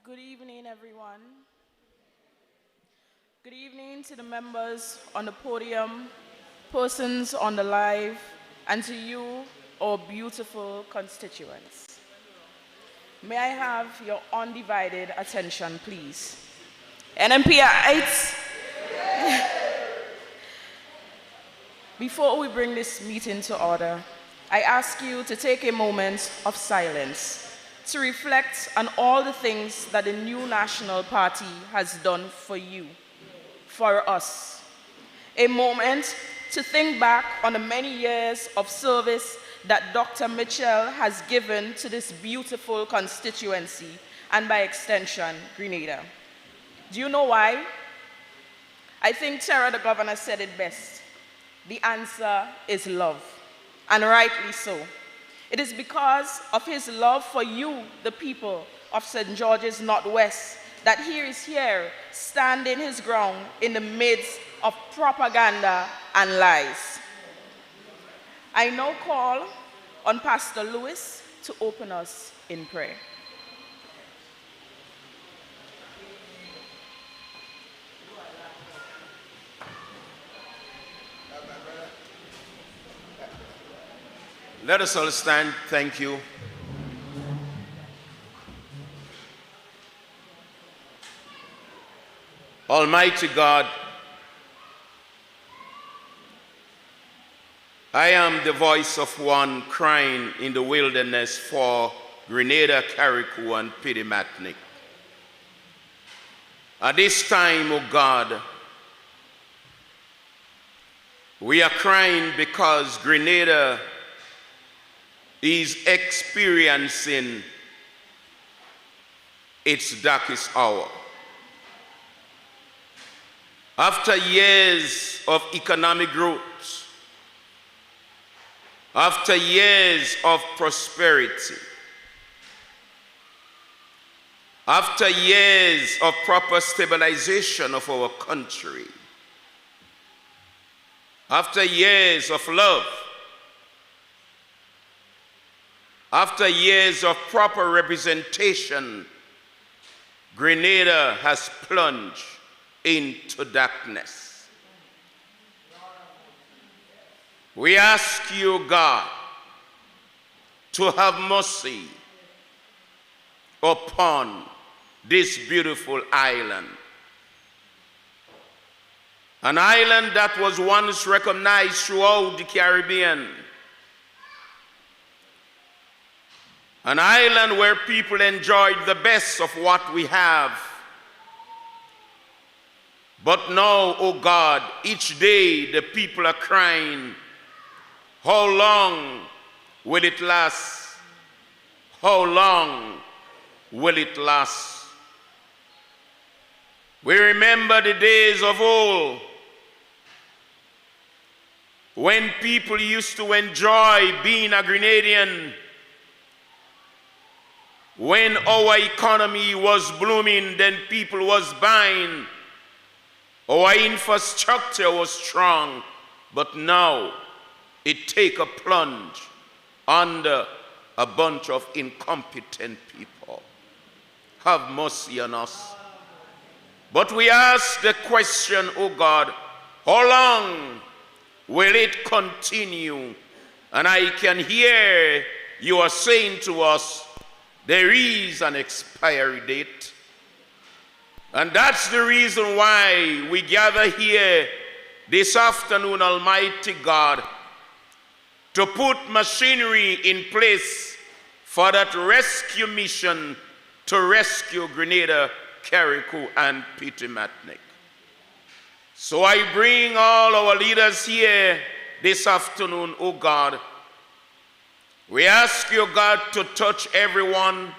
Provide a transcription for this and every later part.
Good evening, everyone. Good evening to the members on the podium, persons on the live, and to you, our beautiful constituents. May I have your undivided attention, please? NNPites. Before we bring this meeting to order, I ask you to take a moment of silence to reflect on all the things that the new National Party has done for you, for us. A moment to think back on the many years of service that Dr. Mitchell has given to this beautiful constituency and by extension, Grenada. Do you know why? I think Tara, the governor, said it best. The answer is love, and rightly so. It is because of his love for you, the people of St. George's Northwest, that he is here, standing his ground in the midst of propaganda and lies. I now call on Pastor Lewis to open us in prayer. Let us all stand. Thank you. Almighty God, I am the voice of one crying in the wilderness for Grenada, Carriacou, and Pidimatnik. At this time, O God, we are crying because Grenada is experiencing its darkest hour. After years of economic growth, after years of prosperity, after years of proper stabilization of our country, after years of love, after years of proper representation, Grenada has plunged into darkness. We ask you, God, to have mercy upon this beautiful island. An island that was once recognized throughout the Caribbean. An island where people enjoyed the best of what we have. But now, oh God, each day the people are crying, how long will it last? How long will it last? We remember the days of old when people used to enjoy being a Grenadian, when our economy was blooming, then people was buying. Our infrastructure was strong, but now it take a plunge under a bunch of incompetent people. Have mercy on us. But we ask the question, oh God, how long will it continue? And I can hear you are saying to us, there is an expiry date. And that's the reason why we gather here this afternoon, Almighty God, to put machinery in place for that rescue mission to rescue Grenada, Carriacou, and Pidimatnik. So I bring all our leaders here this afternoon, oh God. We ask you, God, to touch everyone.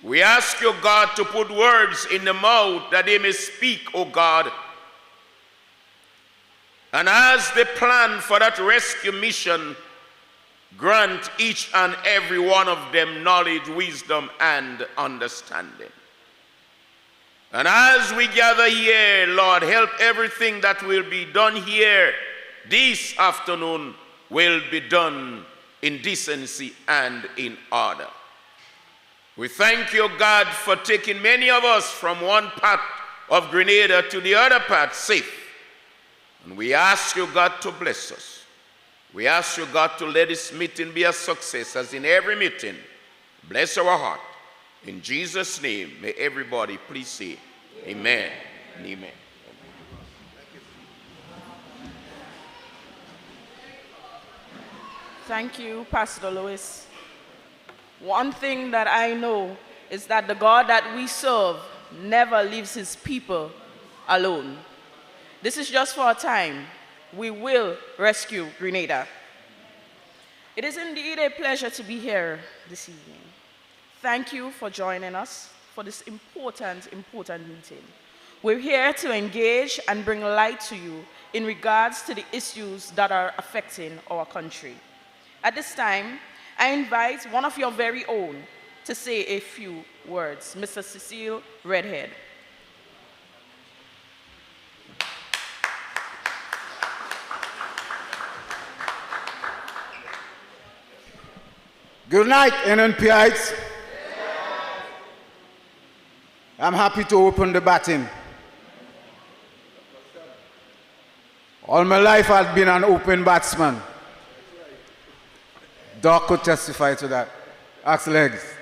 We ask you, God, to put words in the mouth that they may speak, oh God. And as they plan for that rescue mission, grant each and every one of them knowledge, wisdom, and understanding. And as we gather here, Lord, help everything that will be done here this afternoon will be done in decency and in order. We thank you, God, for taking many of us from one part of Grenada to the other part safe. And we ask you, God, to bless us. We ask you, God, to let this meeting be a success, as in every meeting. Bless our heart. In Jesus' name, may everybody please say amen and amen. Thank you, Pastor Lewis. One thing that I know is that the God that we serve never leaves his people alone. This is just for a time. We will rescue Grenada. It is indeed a pleasure to be here this evening. Thank you for joining us for this important meeting. We're here to engage and bring light to you in regards to the issues that are affecting our country. At this time, I invite one of your very own to say a few words, Mr. Cecile Redhead. Good night, NNPites. I'm happy to open the batting. All my life I've been an open batsman. Doc could testify to that. Ask Legs.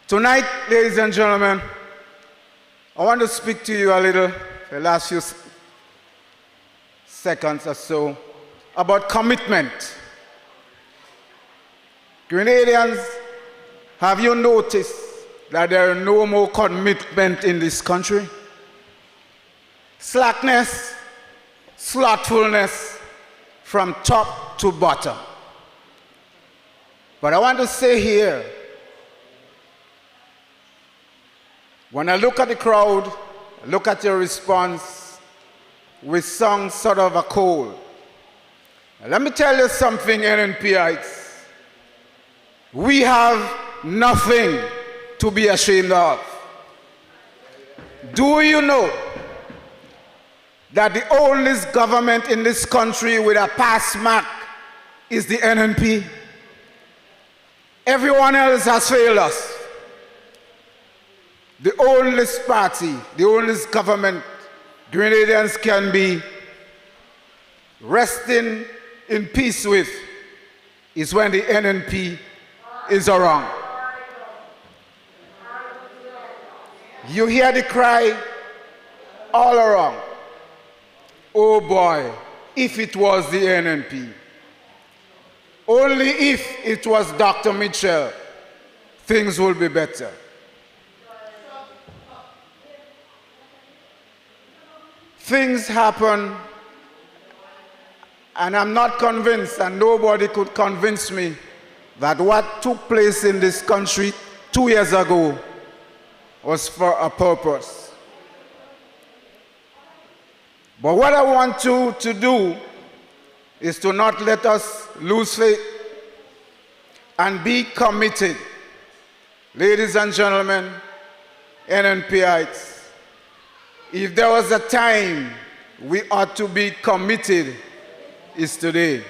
Tonight, ladies and gentlemen, I want to speak to you a little, for the last few seconds or so, about commitment. Grenadians, have you noticed that there are no more commitment in this country? Slackness, slothfulness from top to bottom. But I want to say here, when I look at the crowd, I look at your response, we sung sort of a cold. Now, let me tell you something, NNPites. We have nothing to be ashamed of. Do you know that the only government in this country with a pass mark is the NNP? Everyone else has failed us. The only party, the only government Grenadians can be resting in peace with is when the NNP is around. You hear the cry all around. Oh boy, if it was the NNP. Only if it was Dr. Mitchell, things will be better. Things happen, and I'm not convinced, and nobody could convince me, that what took place in this country 2 years ago was for a purpose. But what I want you to do is to not let us lose faith and be committed. Ladies and gentlemen, NNPites, if there was a time we ought to be committed, it's today.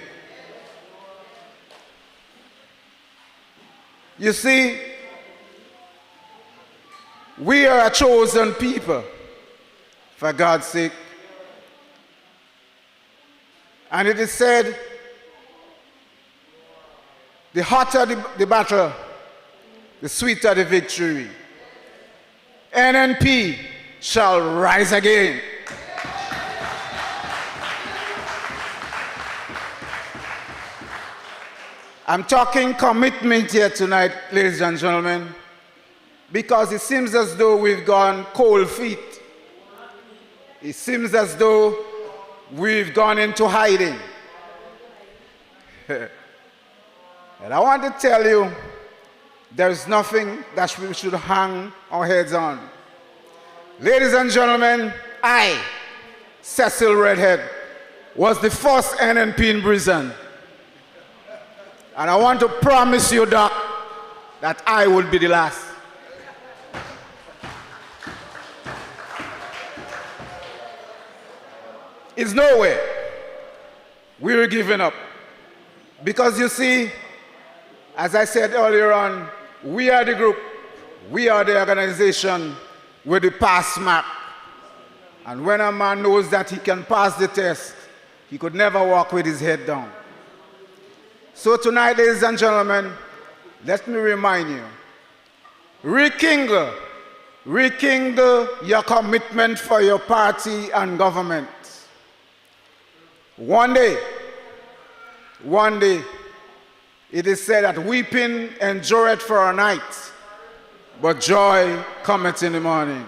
You see, we are a chosen people, for God's sake. And it is said, the hotter the battle, the sweeter the victory. NNP shall rise again. I'm talking commitment here tonight, ladies and gentlemen, because it seems as though we've gone cold feet. It seems as though we've gone into hiding. And I want to tell you, there's nothing that we should hang our heads on. Ladies and gentlemen, I, Cecil Redhead, was the first NNP in prison. And I want to promise you, Doc, that I will be the last. It's nowhere. We're giving up. Because you see, as I said earlier on, we are the group We are the organization with the pass mark. And when a man knows that he can pass the test, he could never walk with his head down. So tonight, ladies and gentlemen, let me remind you, rekindle your commitment for your party and government. One day, it is said that weeping endureth for a night, but joy cometh in the morning.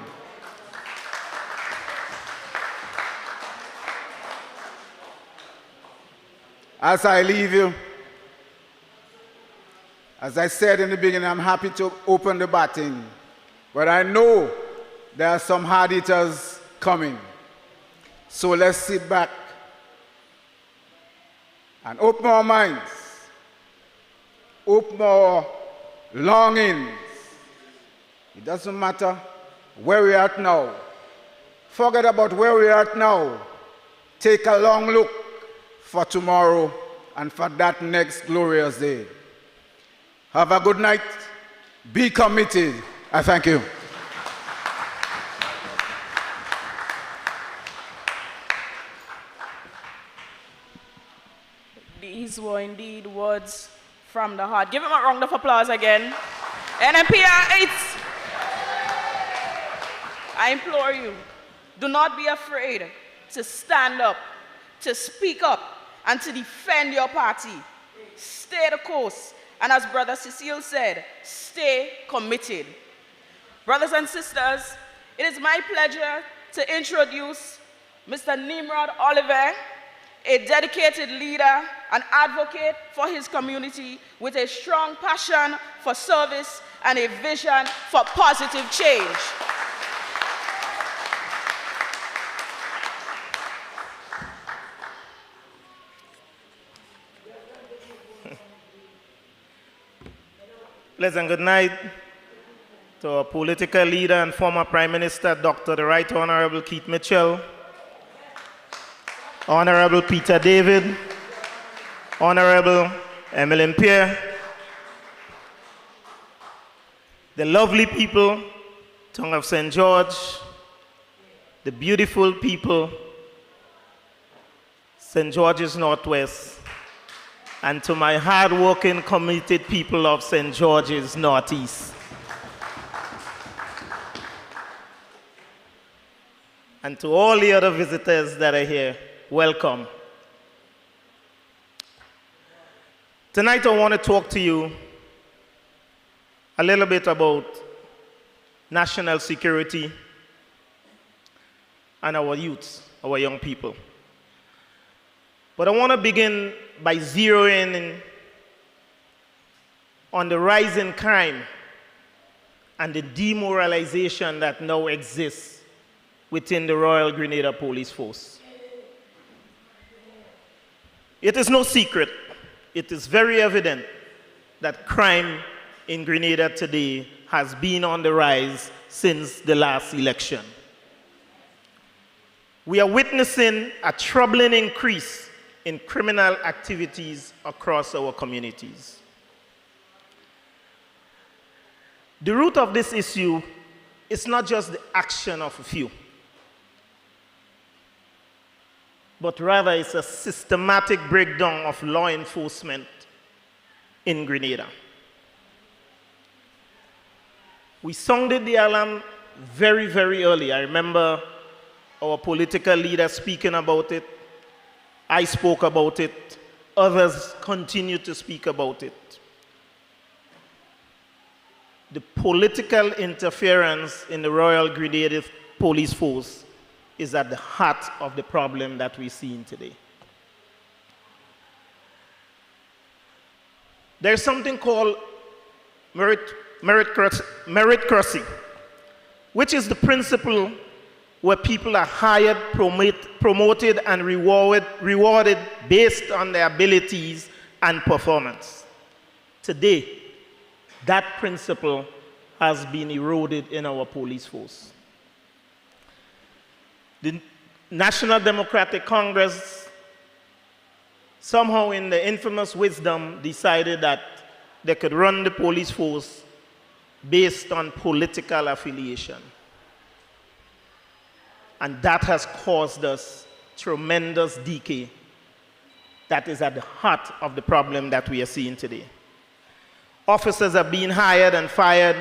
As I leave you, as I said in the beginning, I'm happy to open the batting, but I know there are some hard hitters coming. So let's sit back and open our minds, open our longings. It doesn't matter where we're at now. Forget about where we're at now. Take a long look for tomorrow and for that next glorious day. Have a good night. Be committed. I thank you. These were indeed words from the heart. Give him a round of applause again. NNP 8. I implore you, do not be afraid to stand up, to speak up, and to defend your party. Stay the course. And as Brother Cecile said, stay committed. Brothers and sisters, it is my pleasure to introduce Mr. Nimrod Oliver, a dedicated leader and advocate for his community with a strong passion for service and a vision for positive change. Pleasant good night to our political leader and former Prime Minister, Dr. the Right Honorable Keith Mitchell, Honorable Peter David, Honorable Emilyn Pierre, the lovely people, Tongue of St. George, the beautiful people, St. George's Northwest, and to my hard-working, committed people of St. George's Northeast. And to all the other visitors that are here, welcome. Tonight I want to talk to you a little bit about national security and our youth, our young people. But I want to begin by zeroing in on the rise in crime and the demoralization that now exists within the Royal Grenada Police Force. It is no secret, it is very evident that crime in Grenada today has been on the rise since the last election. We are witnessing a troubling increase in criminal activities across our communities. The root of this issue is not just the action of a few, but rather it's a systematic breakdown of law enforcement in Grenada. We sounded the alarm very, very early. I remember our political leader speaking about it. I spoke about it. Others continue to speak about it. The political interference in the Royal Grenada Police Force is at the heart of the problem that we're seeing today. There's something called meritocracy, which is the principle where people are hired, promoted, and rewarded based on their abilities and performance. Today, that principle has been eroded in our police force. The National Democratic Congress, somehow in the infamous wisdom, decided that they could run the police force based on political affiliation. And that has caused us tremendous decay that is at the heart of the problem that we are seeing today. Officers are being hired and fired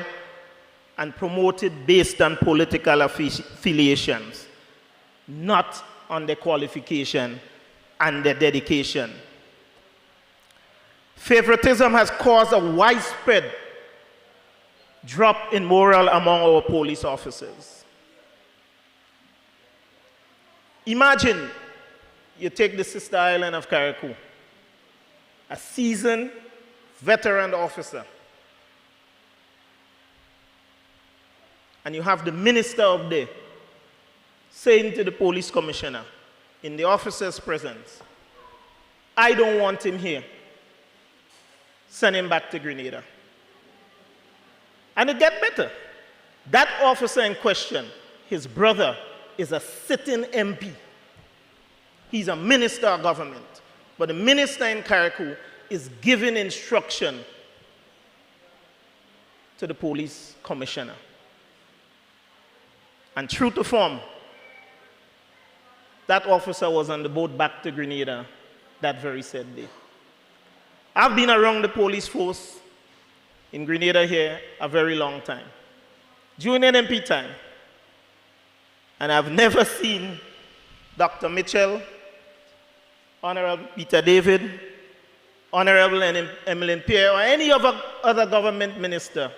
and promoted based on political affiliations, not on their qualification and their dedication. Favoritism has caused a widespread drop in morale among our police officers. Imagine you take the sister island of Carriacou, a seasoned veteran officer, and you have the minister up there saying to the police commissioner in the officer's presence, I don't want him here. Send him back to Grenada. And it gets better. That officer in question, his brother, is a sitting MP. He's a minister of government. But the minister in Carriacou is giving instruction to the police commissioner. And true to form, that officer was on the boat back to Grenada that very said day. I've been around the police force in Grenada here a very long time, during NNP time. And I've never seen Dr. Mitchell, Honorable Peter David, Honorable Emilyn Pierre, or any other government minister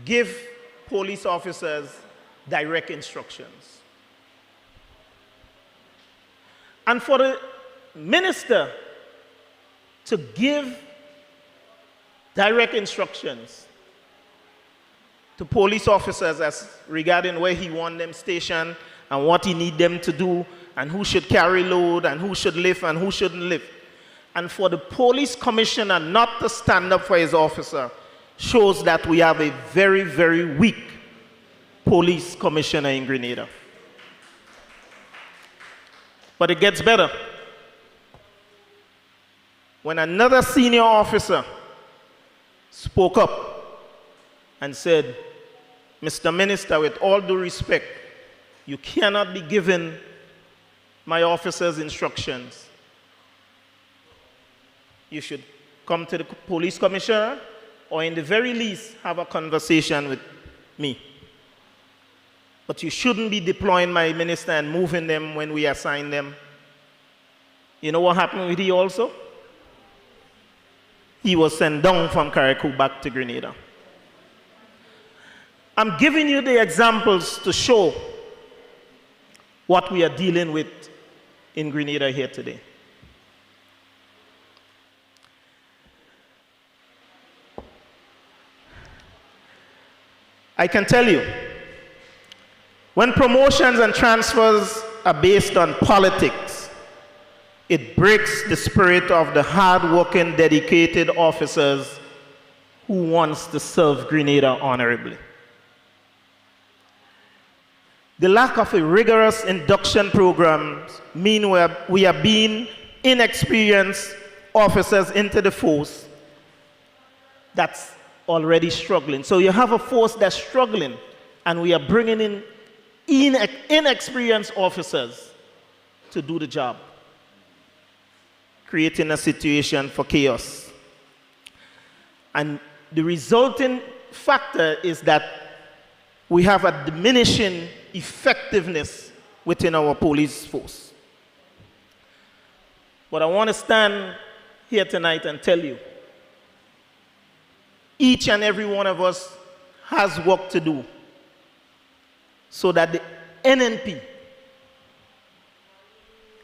give police officers direct instructions. And for the minister to give direct instructions to police officers as regarding where he wants them stationed and what he needs them to do and who should carry load and who should lift and who shouldn't lift. And for the police commissioner not to stand up for his officer shows that we have a very, very weak police commissioner in Grenada. But it gets better. When another senior officer spoke up and said, Mr. Minister, with all due respect, you cannot be giving my officers instructions. You should come to the police commissioner or in the very least have a conversation with me. But you shouldn't be deploying my minister and moving them when we assign them. You know what happened with he also? He was sent down from Carriacou back to Grenada. I'm giving you the examples to show what we are dealing with in Grenada here today. I can tell you, when promotions and transfers are based on politics, it breaks the spirit of the hard-working, dedicated officers who wants to serve Grenada honorably. The lack of a rigorous induction program means we are being inexperienced officers into the force that's already struggling. So you have a force that's struggling, and we are bringing in inexperienced officers to do the job, creating a situation for chaos. And the resulting factor is that we have a diminishing effectiveness within our police force. But I want to stand here tonight and tell you, each and every one of us has work to do so that the NNP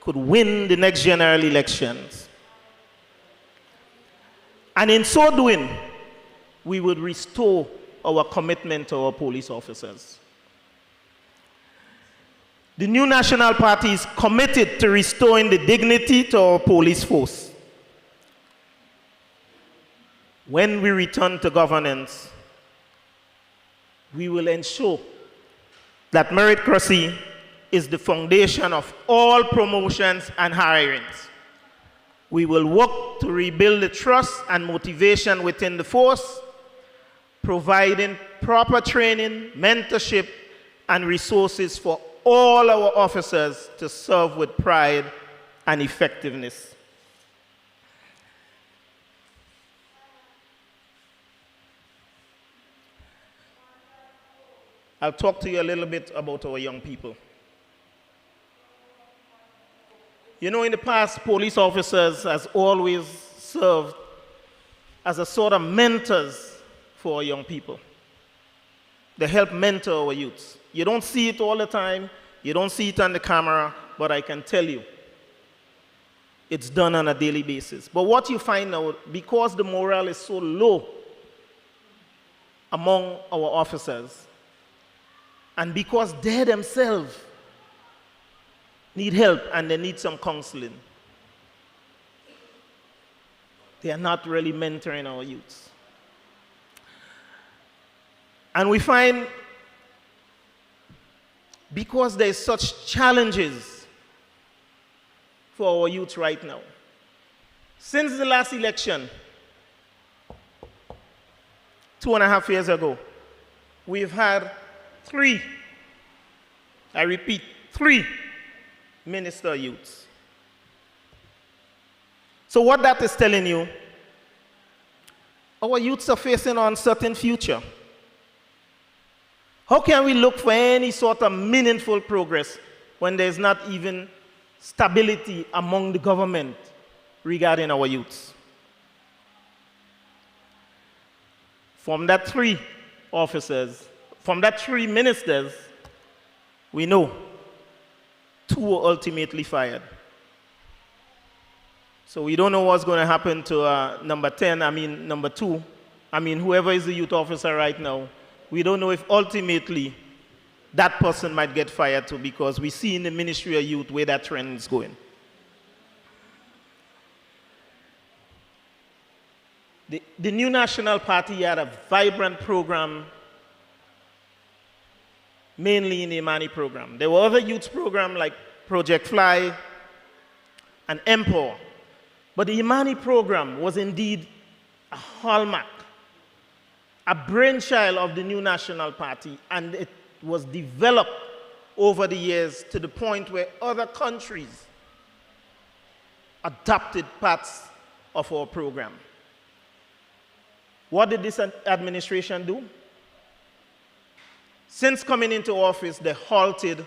could win the next general elections. And in so doing, we would restore our commitment to our police officers. The new National Party is committed to restoring the dignity to our police force. When we return to governance, we will ensure that meritocracy is the foundation of all promotions and hirings. We will work to rebuild the trust and motivation within the force, providing proper training, mentorship, and resources for all our officers to serve with pride and effectiveness. I'll talk to you a little bit about our young people. You know, in the past, police officers has always served as a sort of mentors for our young people. They help mentor our youths. You don't see it all the time, you don't see it on the camera, but I can tell you, it's done on a daily basis. But what you find out, because the morale is so low among our officers, and because they themselves need help and they need some counseling, they are not really mentoring our youths. And we find, because there's such challenges for our youth right now, since the last election, 2.5 years ago, we've had 3, I repeat, 3 minister youths. So what that is telling you, our youths are facing an uncertain future. How can we look for any sort of meaningful progress when there's not even stability among the government regarding our youths? From that 3 officers, from that 3 ministers, we know 2 were ultimately fired. So we don't know what's going to happen to number 2, whoever is the youth officer right now. We don't know if ultimately that person might get fired too, because we see in the Ministry of Youth where that trend is going. The new National Party had a vibrant program, mainly in the Imani program. There were other youth programs like Project Fly and Empower. But the Imani program was indeed a hallmark, a brainchild of the new National Party, and it was developed over the years to the point where other countries adopted parts of our program. What did this administration do? Since coming into office, they halted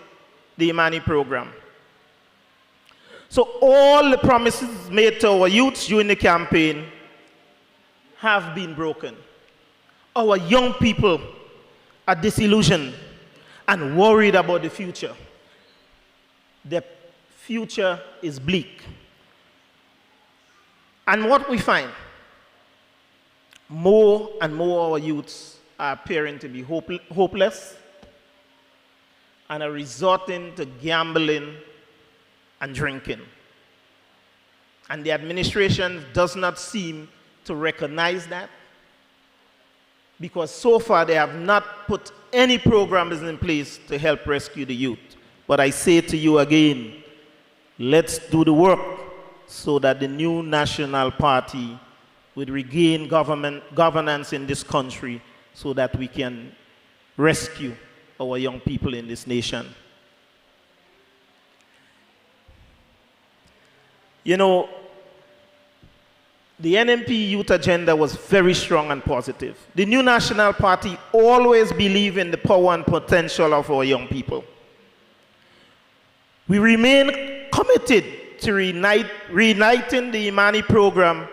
the Imani program. So all the promises made to our youths during the campaign have been broken. Our young people are disillusioned and worried about the future. The future is bleak. And what we find, more and more our youths are appearing to be hopeless and are resorting to gambling and drinking. And the administration does not seem to recognize that, because so far they have not put any programs in place to help rescue the youth. But I say to you again, let's do the work so that the new National Party would regain governance in this country so that we can rescue our young people in this nation. You know, the NNP youth agenda was very strong and positive. The new National Party always believed in the power and potential of our young people. We remain committed to reigniting the Imani program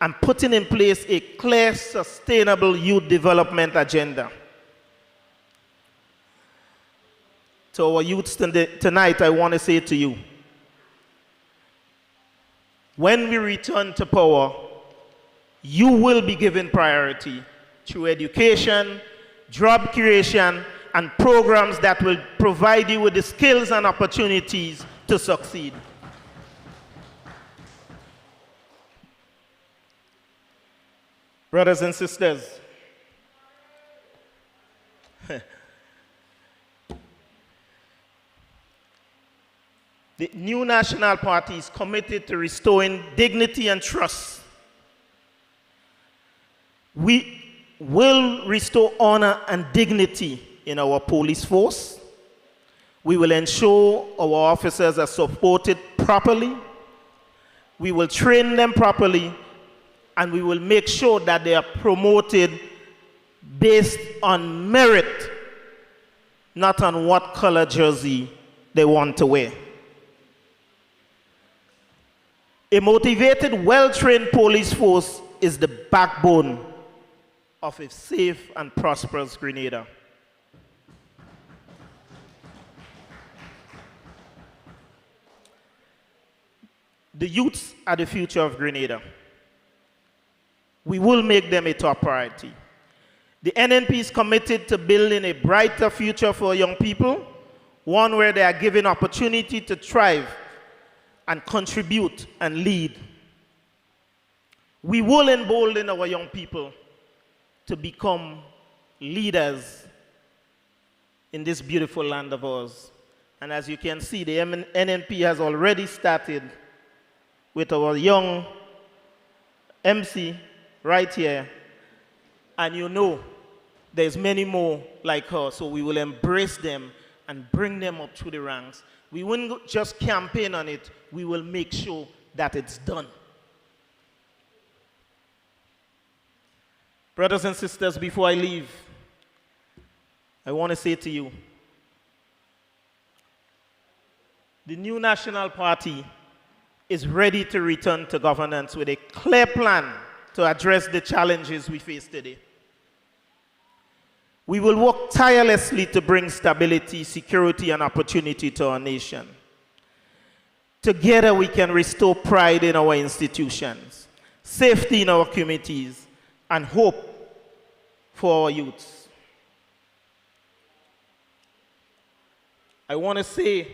and putting in place a clear, sustainable youth development agenda. To our youths tonight, I want to say to you, when we return to power, you will be given priority through education, job creation, and programs that will provide you with the skills and opportunities to succeed. Brothers and sisters, the new National Party is committed to restoring dignity and trust. We will restore honor and dignity in our police force. We will ensure our officers are supported properly. We will train them properly, and we will make sure that they are promoted based on merit, not on what color jersey they want to wear. A motivated, well-trained police force is the backbone of a safe and prosperous Grenada. The youths are the future of Grenada. We will make them a top priority. The NNP is committed to building a brighter future for young people, one where they are given opportunity to thrive and contribute and lead. We will embolden our young people to become leaders in this beautiful land of ours. And as you can see, the NNP has already started with our young MC right here. And you know, there's many more like her, so we will embrace them and bring them up through the ranks. We wouldn't just campaign on it, we will make sure that it's done. Brothers and sisters, before I leave, I want to say to you, the new National Party is ready to return to governance with a clear plan to address the challenges we face today. We will work tirelessly to bring stability, security, and opportunity to our nation. Together, we can restore pride in our institutions, safety in our communities, and hope for our youths. I want to say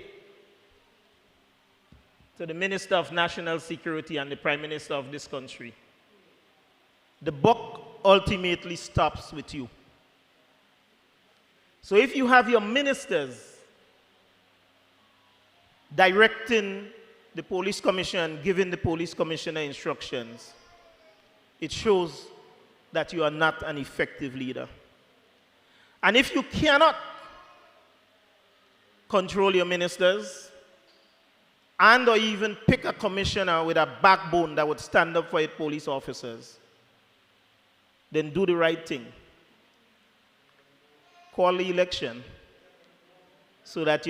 to the Minister of National Security and the Prime Minister of this country, the buck ultimately stops with you. So if you have your ministers directing the police commission, giving the police commissioner instructions, it shows that you are not an effective leader. And if you cannot control your ministers and or even pick a commissioner with a backbone that would stand up for its police officers, then do the right thing. Call the election so that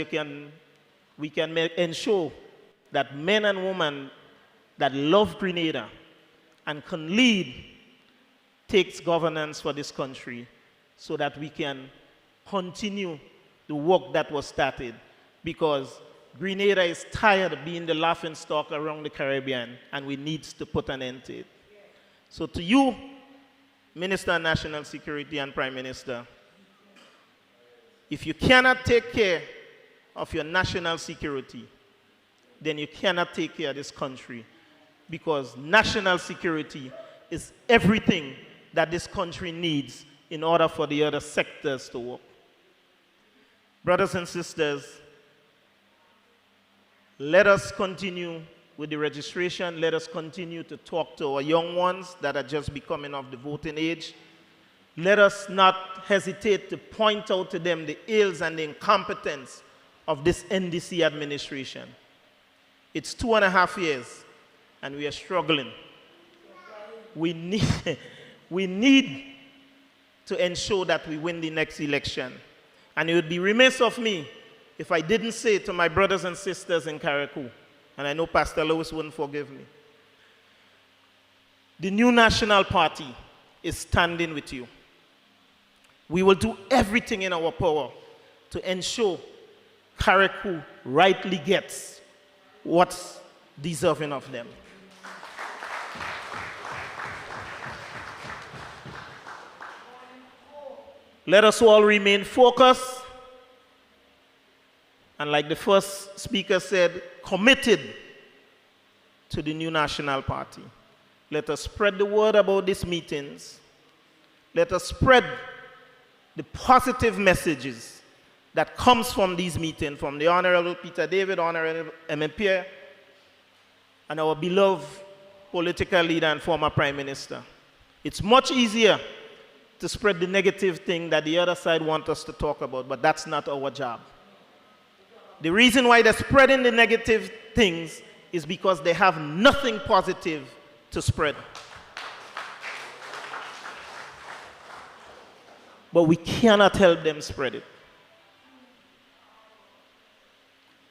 we can ensure that men and women that love Grenada and can lead takes governance for this country so that we can continue the work that was started, because Grenada is tired of being the laughing stock around the Caribbean, and we need to put an end to it. So to you, Minister of National Security and Prime Minister, if you cannot take care of your national security, then you cannot take care of this country, because national security is everything that this country needs in order for the other sectors to work. Brothers and sisters, let us continue with the registration. Let us continue to talk to our young ones that are just becoming of the voting age. Let us not hesitate to point out to them the ills and the incompetence of this NDC administration. It's 2.5 years, and we are struggling. We need to ensure that we win the next election. And it would be remiss of me if I didn't say to my brothers and sisters in Carriacou, and I know Pastor Lewis wouldn't forgive me, the new National Party is standing with you. We will do everything in our power to ensure Carriacou rightly gets what's deserving of them. Let us all remain focused and, like the first speaker said, committed to the new National Party. Let us spread the word about these meetings. Let us spread the positive messages that comes from these meetings, from the Honorable Peter David, Honorable Pierre, and our beloved political leader and former Prime Minister. It's much easier to to spread the negative thing that the other side wants us to talk about, but that's not our job. The reason why they're spreading the negative things is because they have nothing positive to spread. But we cannot help them spread it.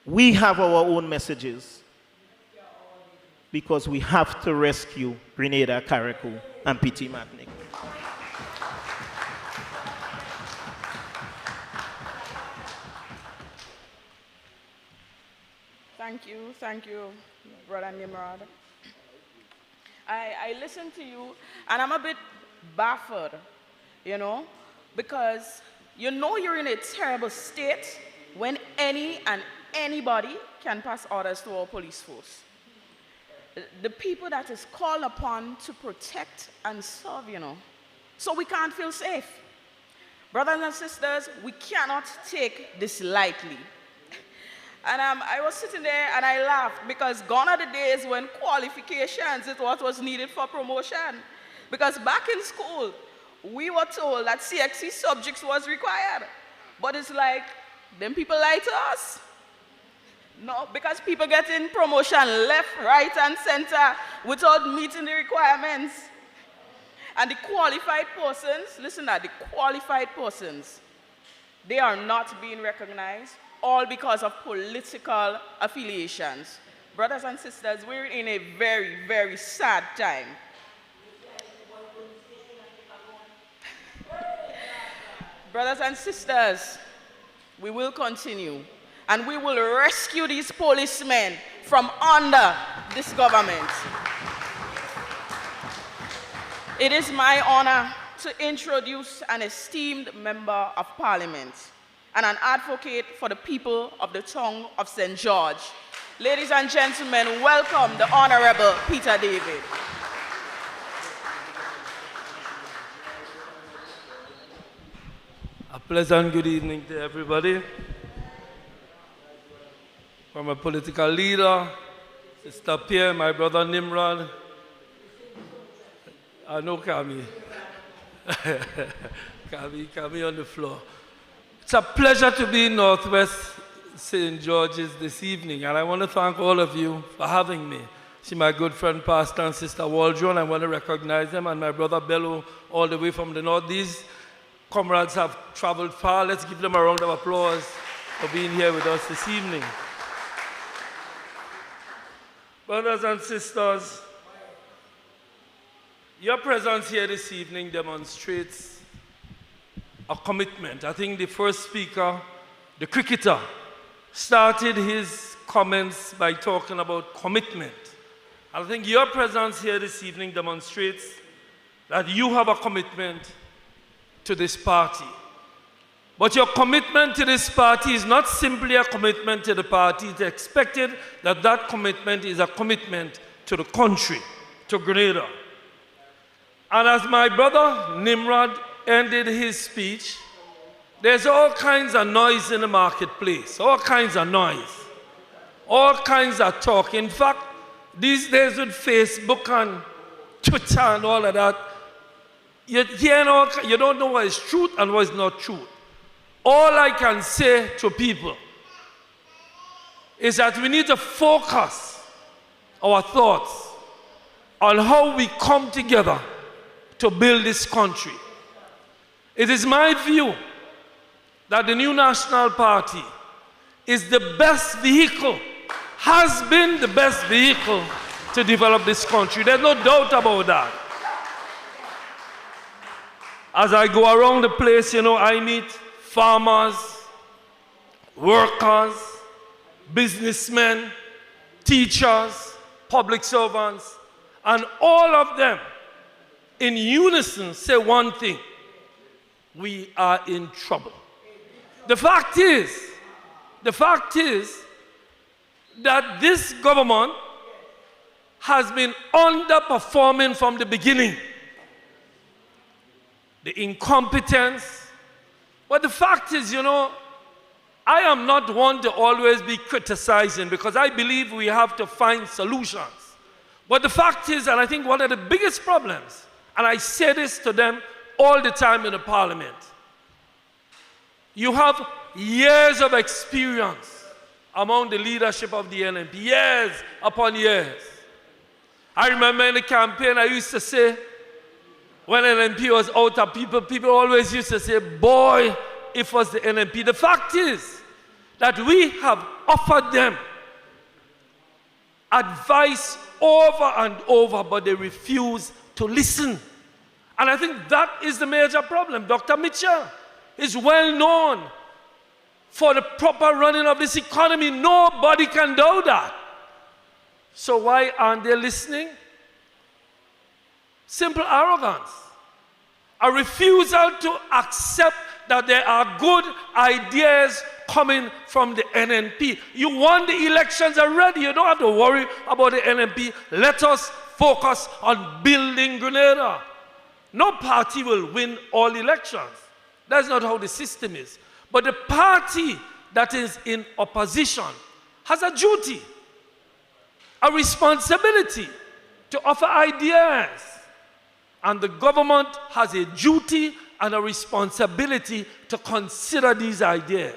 We have our own messages because we have to rescue Grenada, Carriacou, and Petit Martinique. Thank you, Brother Nimrod. I listened to you, and I'm a bit baffled, because you're in a terrible state when any and anybody can pass orders to our police force. The people that is called upon to protect and serve, so we can't feel safe. Brothers and sisters, we cannot take this lightly. And I was sitting there and I laughed because gone are the days when qualifications is what was needed for promotion. Because back in school, we were told that CXC subjects was required. But it's like, them people lie to us. No, because people get in promotion left, right, and center without meeting the requirements. And the qualified persons, listen now, the qualified persons, they are not being recognized, all because of political affiliations. Brothers and sisters, we're in a very, very sad time. Brothers and sisters, we will continue, and we will rescue these policemen from under this government. It is my honor to introduce an esteemed member of Parliament and an advocate for the people of the town of St. George. Ladies and gentlemen, welcome the Honorable Peter David. A pleasant good evening to everybody. From a political leader, Sister Pierre, my brother Nimrod. I know Kami. Kami on the floor. It's a pleasure to be in Northwest St. George's this evening, and I want to thank all of you for having me. See my good friend, Pastor and Sister Waldron, I want to recognize them, and my brother Bello, all the way from the Northeast. Comrades have traveled far. Let's give them a round of applause for being here with us this evening. Brothers and sisters, your presence here this evening demonstrates a commitment. I think the first speaker, the cricketer, started his comments by talking about commitment. I think your presence here this evening demonstrates that you have a commitment to this party. But your commitment to this party is not simply a commitment to the party. It's expected that that commitment is a commitment to the country, to Grenada. And as my brother Nimrod ended his speech, there's all kinds of noise in the marketplace, all kinds of noise, all kinds of talk. In fact, these days with Facebook and Twitter and all of that, you don't know what is truth and what is not truth. All I can say to people is that we need to focus our thoughts on how we come together to build this country. It is my view that the new National Party is the best vehicle, has been the best vehicle to develop this country. There's no doubt about that. As I go around the place, I meet farmers, workers, businessmen, teachers, public servants, and all of them in unison say one thing: we are in trouble. The fact is that this government has been underperforming from the beginning. The incompetence. But the fact is, I am not one to always be criticizing because I believe we have to find solutions. But the fact is, and I think one of the biggest problems, and I say this to them all the time in the parliament. You have years of experience among the leadership of the NNP, years upon years. I remember in the campaign I used to say, when NNP was out of people always used to say, boy, if it was the NNP. The fact is that we have offered them advice over and over, but they refuse to listen. And I think that is the major problem. Dr. Mitchell is well known for the proper running of this economy. Nobody can doubt that. So why aren't they listening? Simple arrogance. A refusal to accept that there are good ideas coming from the NNP. You won the elections already. You don't have to worry about the NNP. Let us focus on building Grenada. No party will win all elections. That's not how the system is. But the party that is in opposition has a duty, a responsibility to offer ideas. And the government has a duty and a responsibility to consider these ideas.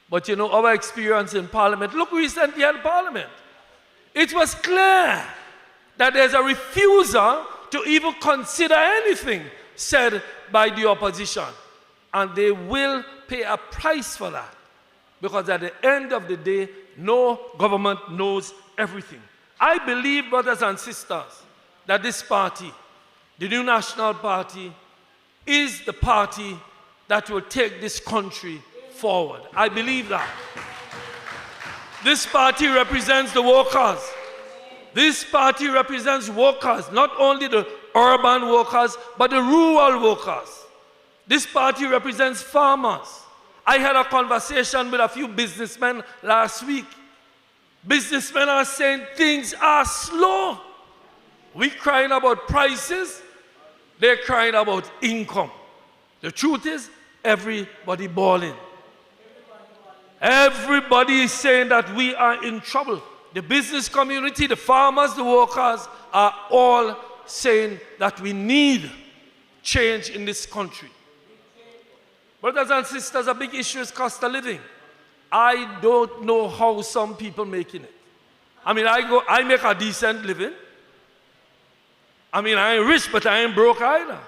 But you know, our experience in Parliament, look, we recently had Parliament. It was clear that there's a refusal to even consider anything said by the opposition. And they will pay a price for that. Because at the end of the day, no government knows everything. I believe, brothers and sisters, that this party, the New National Party, is the party that will take this country forward. I believe that. This party represents the workers. This party represents workers, not only the urban workers, but the rural workers. This party represents farmers. I had a conversation with a few businessmen last week. Businessmen are saying things are slow. We're crying about prices. They're crying about income. The truth is, everybody bawling. Everybody is saying that we are in trouble. The business community, the farmers, the workers are all saying that we need change in this country. Brothers and sisters, a big issue is cost of living. I don't know how some people making it. I mean, I make a decent living. I mean, I ain't rich, but I ain't broke either.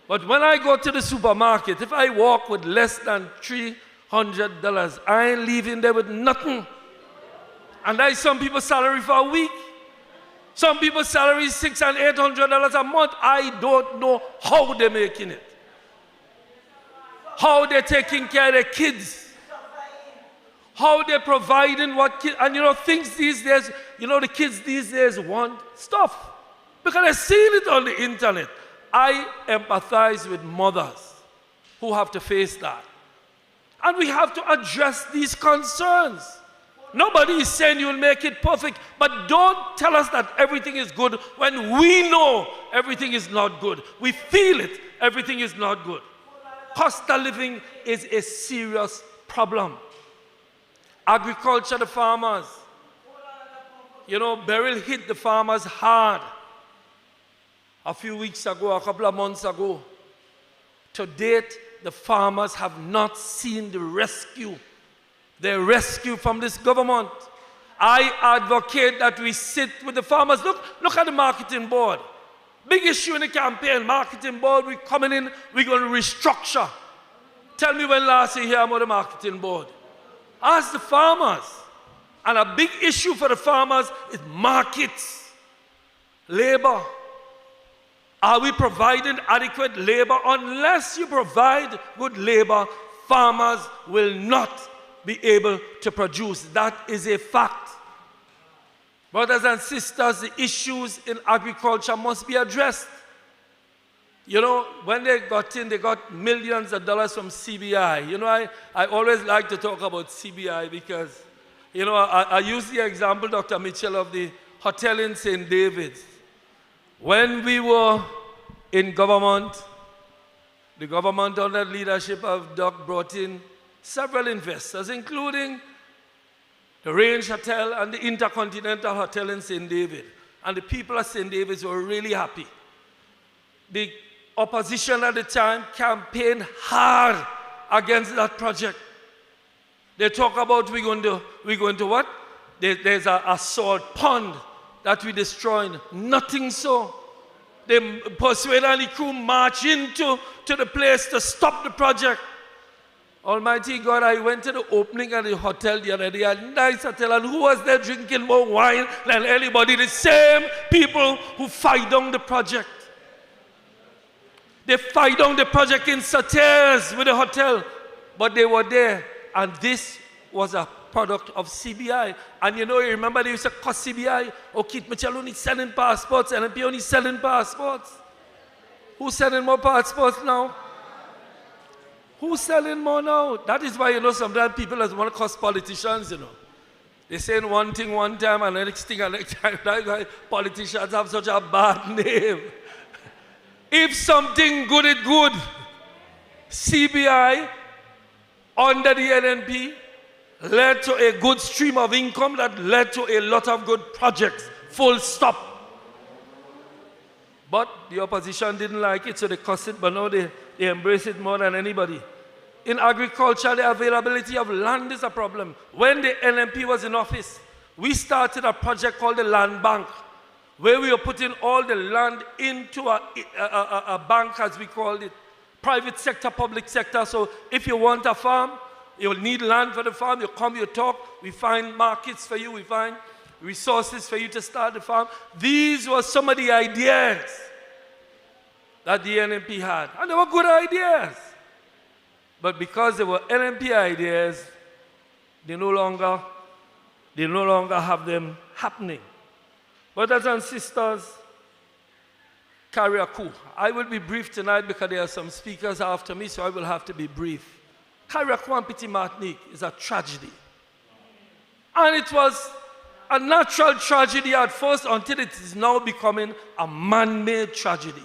But when I go to the supermarket, if I walk with less than $300, I ain't leaving there with nothing. And that is some people's salary for a week. Some people's salary is $600 and $800 a month. I don't know how they're making it. How they're taking care of their kids. How they're providing what kids, and you know, things these days, you know, the kids these days want stuff. Because they've seen it on the internet. I empathize with mothers who have to face that. And we have to address these concerns. Nobody is saying you'll make it perfect, but don't tell us that everything is good when we know everything is not good. We feel it, everything is not good. Cost of living is a serious problem. Agriculture, the farmers. You know, Beryl hit the farmers hard a few weeks ago, a couple of months ago. To date, the farmers have not seen the rescue. The rescue from this government. I advocate that we sit with the farmers. Look at the marketing board. Big issue in the campaign, marketing board, we're coming in, we're going to restructure. Tell me when last you hear about the marketing board. Ask the farmers. And a big issue for the farmers is markets, labor. Are we providing adequate labor? Unless you provide good labor, farmers will not be able to produce. That is a fact. Brothers and sisters, the issues in agriculture must be addressed. You know, when they got in, they got millions of dollars from CBI. You know, I always like to talk about CBI because, you know, I use the example, Dr. Mitchell, of the hotel in St. David's. When we were in government, the government under the leadership of Doc brought in several investors, including the Range Hotel and the Intercontinental Hotel in St. David. And the people of St. David's were really happy. The opposition at the time campaigned hard against that project. They talk about we're going to what? There's a salt pond that we destroyed. Nothing so. They persuade and the crew march into the place to stop the project. Almighty God, I went to the opening of the hotel the other day, a nice hotel, and who was there drinking more wine than anybody? The same people who fight down the project. They fight down the project in Sept with the hotel, but they were there, and this was a product of CBI. And you remember they used to cut CBI. Oh, Keith Mitchell only selling passports, NNP only selling passports. Who's selling more passports now? Who's selling more now? That is why, sometimes people just want to cost politicians, They say one thing one time and the next thing the next time. That's why politicians have such a bad name. If something good is good, CBI under the NNP led to a good stream of income that led to a lot of good projects, full stop. But the opposition didn't like it, so they cussed it, but now they embrace it more than anybody. In agriculture, the availability of land is a problem. When the NNP was in office, we started a project called the Land Bank, where we were putting all the land into a bank, as we called it, private sector, public sector. So if you want a farm, you'll need land for the farm, you come, you talk, we find markets for you, we find resources for you to start the farm. These were some of the ideas that the NNP had. And they were good ideas. But because they were NNP ideas, they no longer have them happening. Brothers and sisters, carry a coup. I will be brief tonight because there are some speakers after me, so I will have to be brief. Carriacou and Petit Martinique is a tragedy. And it was a natural tragedy at first until it is now becoming a man-made tragedy.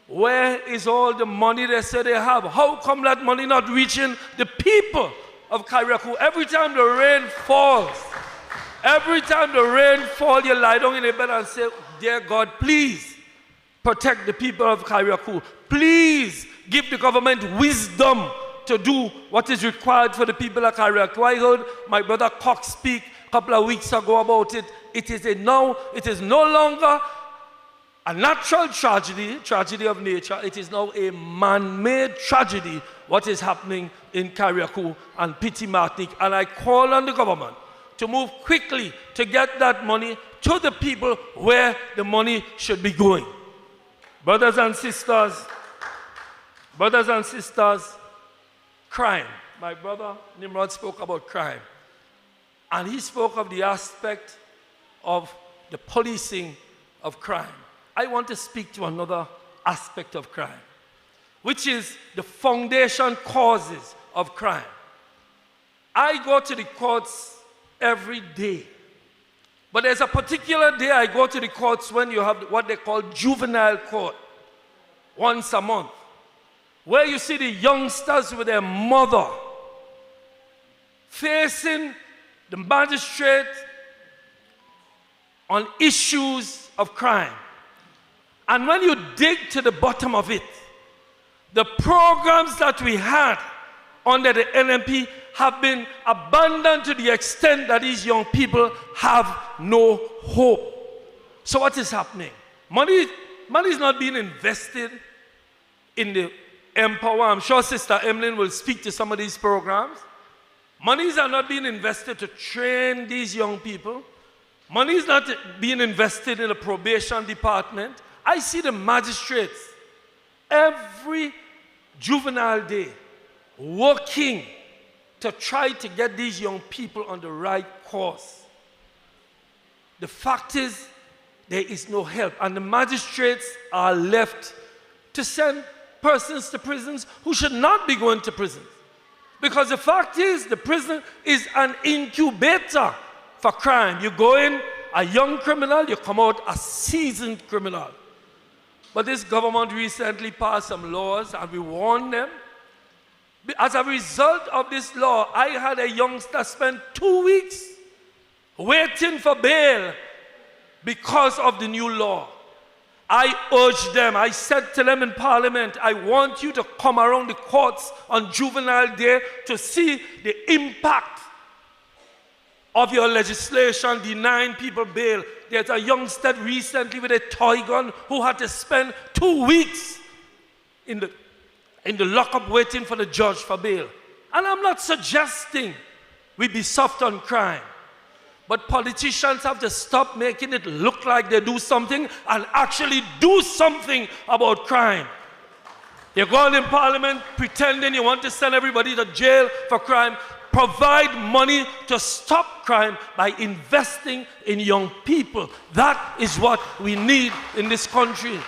Where is all the money they say they have? How come that money not reaching the people of Carriacou? Every time the rain falls, you lie down in the bed and say, dear God, please protect the people of Carriacou. Please give the government wisdom to do what is required for the people of Carriacou. I heard my brother Cox speak a couple of weeks ago about it. It is no longer a natural tragedy of nature. It is now a man-made tragedy, what is happening in Carriacou and Petit Martinique. And I call on the government to move quickly to get that money to the people where the money should be going. Brothers and sisters, crime. My brother Nimrod spoke about crime. And he spoke of the aspect of the policing of crime. I want to speak to another aspect of crime, which is the foundation causes of crime. I go to the courts every day. But there's a particular day I go to the courts when you have what they call juvenile court, once a month, where you see the youngsters with their mother facing the magistrate on issues of crime. And when you dig to the bottom of it, the programs that we had under the NNP have been abandoned to the extent that these young people have no hope. So what is happening? Money is not being invested in the Empower. I'm sure Sister Emilyn will speak to some of these programs. Monies are not being invested to train these young people. Money is not being invested in the probation department. I see the magistrates every juvenile day working to try to get these young people on the right course. The fact is, there is no help, and the magistrates are left to send persons to prisons who should not be going to prison. Because the fact is, the prison is an incubator for crime. You go in a young criminal, you come out a seasoned criminal. But this government recently passed some laws, and we warned them. As a result of this law, I had a youngster spend 2 weeks waiting for bail because of the new law. I urged them, I said to them in Parliament, I want you to come around the courts on Juvenile Day to see the impact of your legislation denying people bail. There's a youngster recently with a toy gun who had to spend 2 weeks in the lockup waiting for the judge for bail. And I'm not suggesting we be soft on crime, but politicians have to stop making it look like they do something and actually do something about crime. You're going in Parliament pretending you want to send everybody to jail for crime. Provide money to stop crime by investing in young people. That is what we need in this country.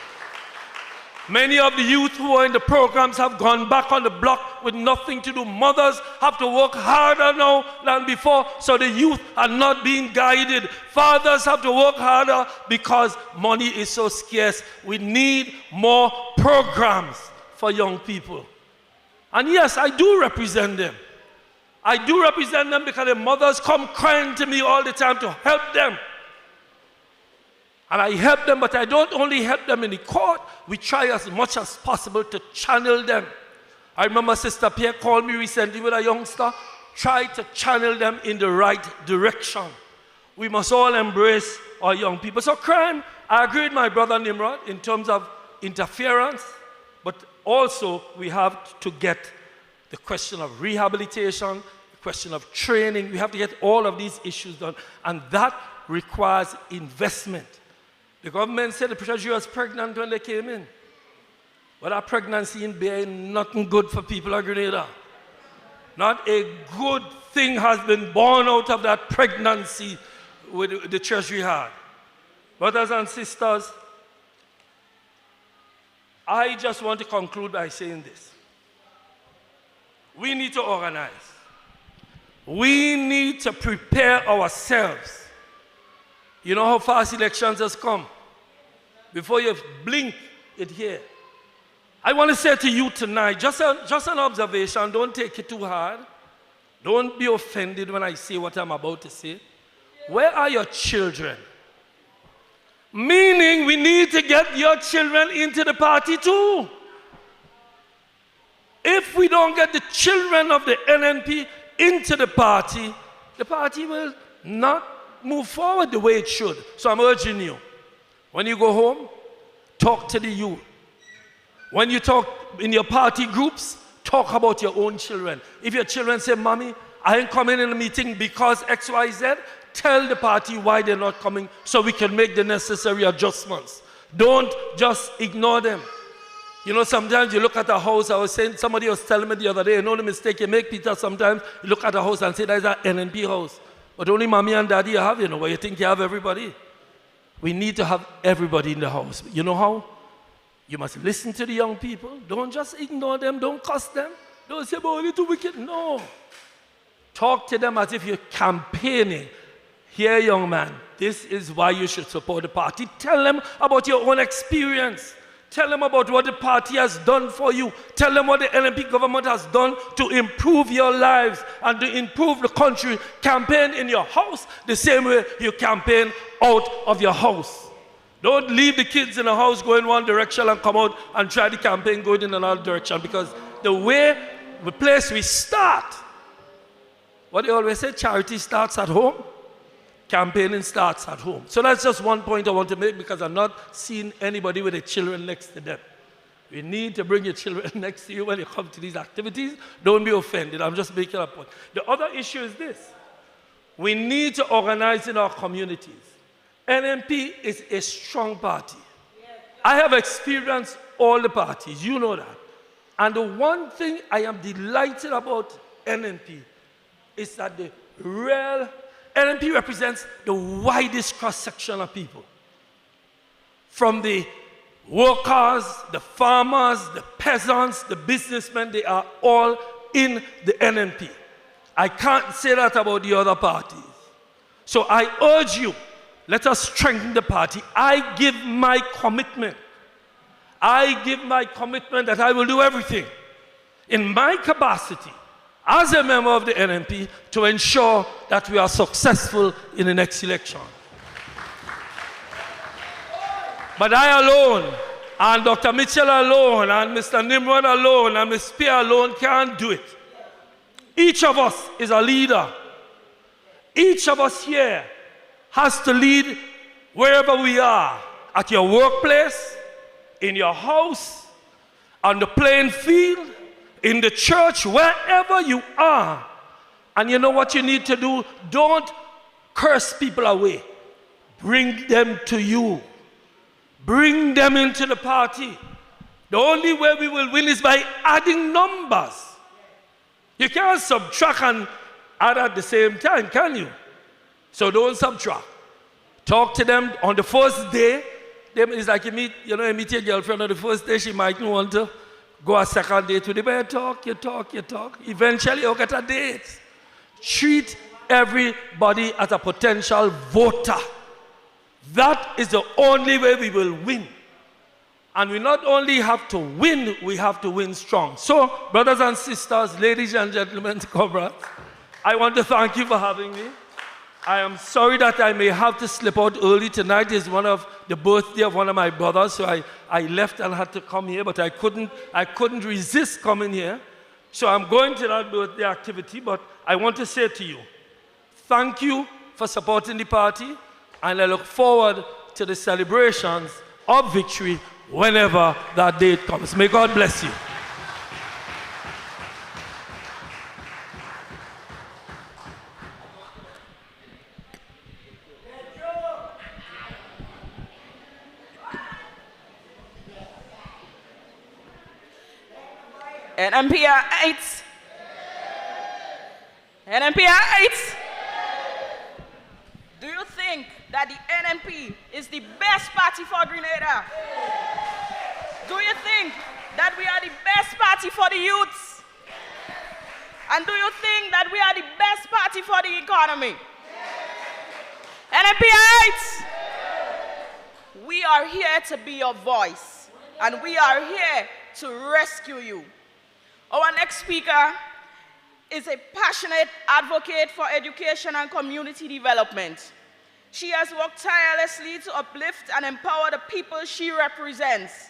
Many of the youth who are in the programs have gone back on the block with nothing to do. Mothers have to work harder now than before, so the youth are not being guided. Fathers have to work harder because money is so scarce. We need more programs for young people. And yes, I do represent them. I do represent them because the mothers come crying to me all the time to help them. And I help them, but I don't only help them in the court. We try as much as possible to channel them. I remember Sister Pierre called me recently with a youngster, tried to channel them in the right direction. We must all embrace our young people. So crime, I agree with my brother Nimrod in terms of interference, but also we have to get the question of rehabilitation, the question of training. We have to get all of these issues done, and that requires investment. The government said the Beausejour was pregnant when they came in. But that pregnancy in Bay ain't nothing good for people of Grenada. Not a good thing has been born out of that pregnancy with the Treasury had. Brothers and sisters, I just want to conclude by saying this. We need to organize. We need to prepare ourselves. You know how fast elections has come? Before you blink, it here. I want to say to you tonight, just an observation, don't take it too hard. Don't be offended when I say what I'm about to say. Where are your children? Meaning we need to get your children into the party too. If we don't get the children of the NNP into the party will not move forward the way it should. So I'm urging you, when you go home, talk to the youth. When you talk in your party groups, talk about your own children. If your children say, Mommy, I ain't coming in a meeting because X, Y, Z, tell the party why they're not coming so we can make the necessary adjustments. Don't just ignore them. You know, sometimes you look at a house, somebody was telling me the other day, you know the mistake you make, Peter, sometimes you look at a house and say, that's an NNP house. But only mommy and daddy you have, you know, where you think you have everybody. We need to have everybody in the house. You know how? You must listen to the young people. Don't just ignore them. Don't cuss them. Don't say, oh, you're too wicked. No. Talk to them as if you're campaigning. Here, young man, this is why you should support the party. Tell them about your own experience. Tell them about what the party has done for you. Tell them what the NNP government has done to improve your lives and to improve the country. Campaign in your house the same way you campaign out of your house. Don't leave the kids in the house going one direction and come out and try the campaign going in another direction, because the place we start, what they always say, charity starts at home. Campaigning starts at home. So that's just one point I want to make, because I'm not seeing anybody with their children next to them. You need to bring your children next to you when you come to these activities. Don't be offended. I'm just making a point. The other issue is this. We need to organize in our communities. NNP is a strong party. I have experienced all the parties. You know that. And the one thing I am delighted about NNP is that the real NNP represents the widest cross-section of people. From the workers, the farmers, the peasants, the businessmen, they are all in the NNP. I can't say that about the other parties. So I urge you, let us strengthen the party. I give my commitment. I give my commitment that I will do everything in my capacity as a member of the NNP to ensure that we are successful in the next election. But I alone, and Dr. Mitchell alone, and Mr. Nimrod alone, and Ms. Pierre alone can't do it. Each of us is a leader. Each of us here has to lead wherever we are, at your workplace, in your house, on the playing field, in the church, wherever you are. And you know what you need to do? Don't curse people away. Bring them to you. Bring them into the party. The only way we will win is by adding numbers. You can't subtract and add at the same time, can you? So don't subtract. Talk to them on the first day. It's like you meet your girlfriend on the first day, she might want to go a second date with you, but you talk. Eventually you'll get a date. Treat everybody as a potential voter. That is the only way we will win. And we not only have to win, we have to win strong. So, brothers and sisters, ladies and gentlemen, comrades, I want to thank you for having me. I am sorry that I may have to slip out early. Tonight is one of the birthday of one of my brothers, so I left and had to come here, but I couldn't resist coming here. So I'm going to that birthday activity, but I want to say to you, thank you for supporting the party, and I look forward to the celebrations of victory whenever that date comes. May God bless you. NNP 8. NNP 8. Do you think that the NNP is the best party for Grenada? Do you think that we are the best party for the youths? And do you think that we are the best party for the economy? NNP 8. We are here to be your voice, and we are here to rescue you. Our next speaker is a passionate advocate for education and community development. She has worked tirelessly to uplift and empower the people she represents.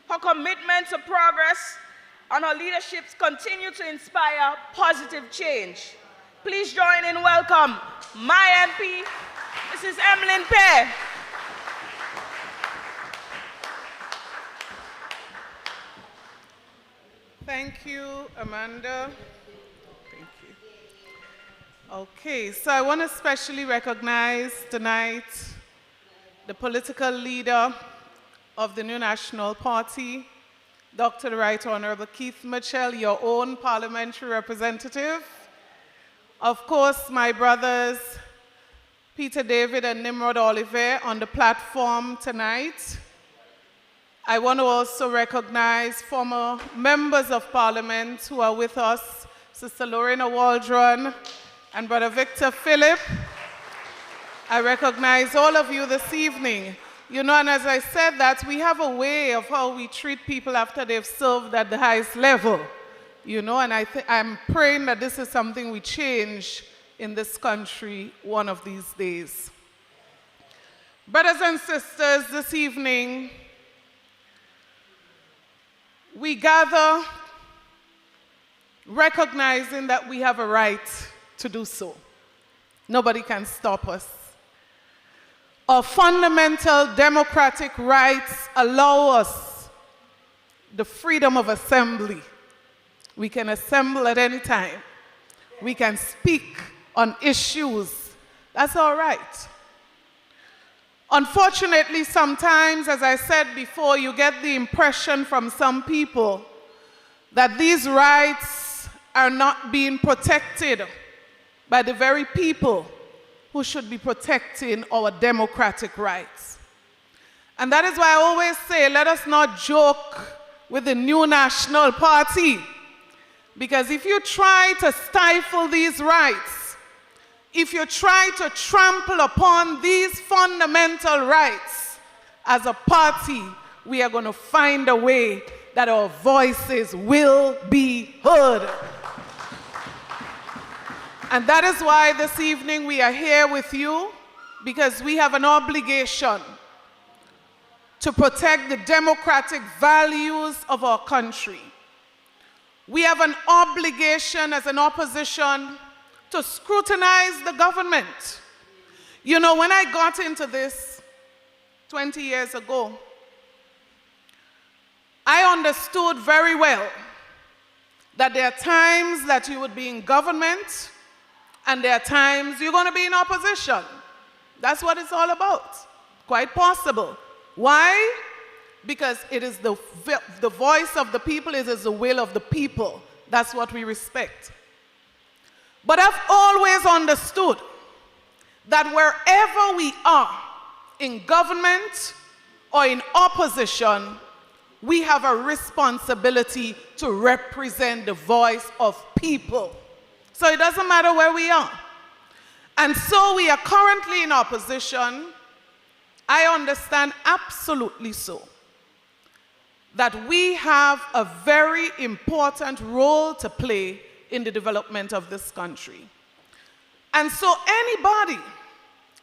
Her commitment to progress and her leadership continue to inspire positive change. Please join in welcome my MP, Mrs. Emilyn Pierre. Thank you, Amanda. Thank you. Okay, so I want to especially recognize tonight the political leader of the New National Party, Dr. the Right Honorable Keith Mitchell, your own parliamentary representative. Of course, my brothers, Peter David and Nimrod Oliver on the platform tonight. I want to also recognize former members of parliament who are with us, Sister Lorena Waldron and Brother Victor Phillip. I recognize all of you this evening. You know, and as I said that, we have a way of how we treat people after they've served at the highest level. You know, and I'm praying that this is something we change in this country one of these days. Brothers and sisters, this evening, we gather recognizing that we have a right to do so. Nobody can stop us. Our fundamental democratic rights allow us the freedom of assembly. We can assemble at any time. We can speak on issues. That's all right. Unfortunately, sometimes, as I said before, you get the impression from some people that these rights are not being protected by the very people who should be protecting our democratic rights. And that is why I always say, let us not joke with the New National Party, because if you try to stifle these rights, if you try to trample upon these fundamental rights, as a party, we are going to find a way that our voices will be heard. And that is why this evening we are here with you, because we have an obligation to protect the democratic values of our country. We have an obligation as an opposition to scrutinize the government. You know, when I got into this 20 years ago, I understood very well that there are times that you would be in government and there are times you're going to be in opposition. That's what it's all about. Quite possible. Why? Because it is the voice of the people, it is the will of the people. That's what we respect. But I've always understood that wherever we are, in government or in opposition, we have a responsibility to represent the voice of people. So it doesn't matter where we are. And so we are currently in opposition. I understand absolutely so that we have a very important role to play in the development of this country. And so anybody,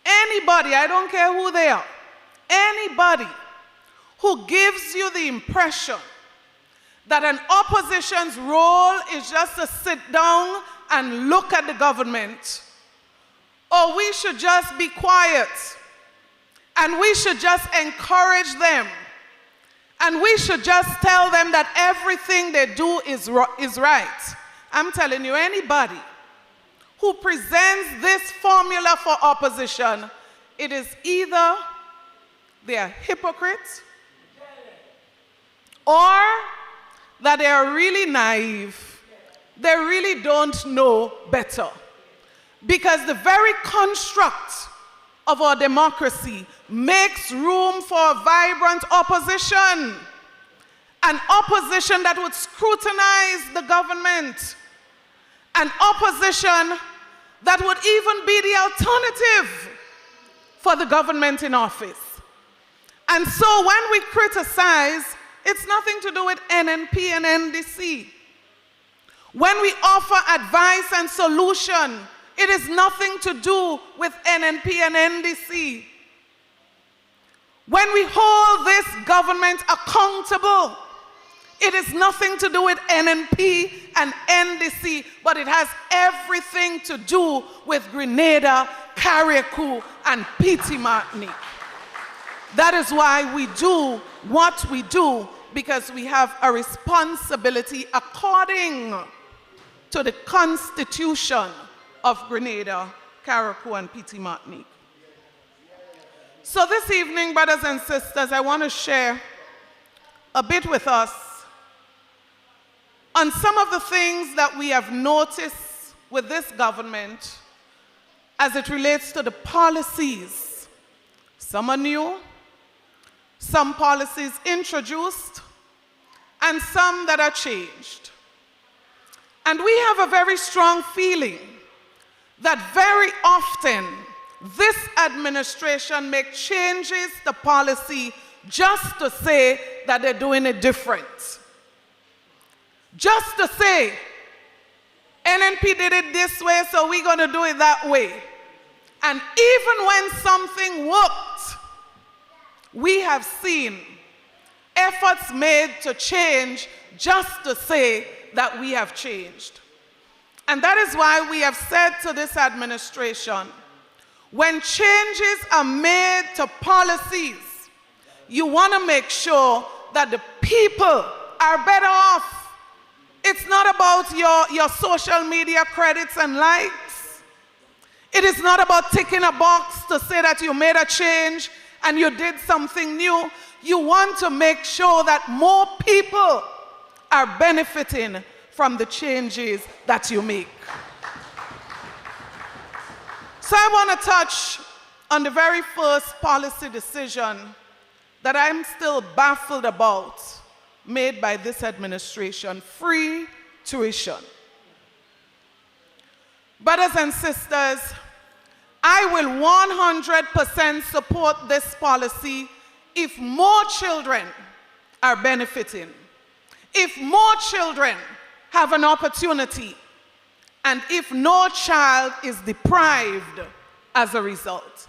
I don't care who they are, anybody who gives you the impression that an opposition's role is just to sit down and look at the government, or we should just be quiet, and we should just encourage them, and we should just tell them that everything they do is right. I'm telling you, anybody who presents this formula for opposition, it is either they are hypocrites or that they are really naive. They really don't know better. Because the very construct of our democracy makes room for a vibrant opposition. An opposition that would scrutinize the government. An opposition that would even be the alternative for the government in office. And so when we criticize, it's nothing to do with NNP and NDC. When we offer advice and solution, it is nothing to do with NNP and NDC. When we hold this government accountable, it is nothing to do with NNP and NDC, but it has everything to do with Grenada, Carriacou, and Petit Martinique. That is why we do what we do, because we have a responsibility according to the Constitution of Grenada, Carriacou, and Petit Martinique. So this evening, brothers and sisters, I want to share a bit with us on some of the things that we have noticed with this government as it relates to the policies. Some are new, some policies introduced, and some that are changed. And we have a very strong feeling that very often this administration makes changes to policy just to say that they're doing it different. Just to say, NNP did it this way, so we're going to do it that way. And even when something worked, we have seen efforts made to change just to say that we have changed. And that is why we have said to this administration, when changes are made to policies, you want to make sure that the people are better off. It's not about your social media credits and likes. It is not about ticking a box to say that you made a change and you did something new. You want to make sure that more people are benefiting from the changes that you make. So I want to touch on the very first policy decision that I'm still baffled about, made by this administration: free tuition. Brothers and sisters, I will 100% support this policy if more children are benefiting, if more children have an opportunity, and if no child is deprived as a result.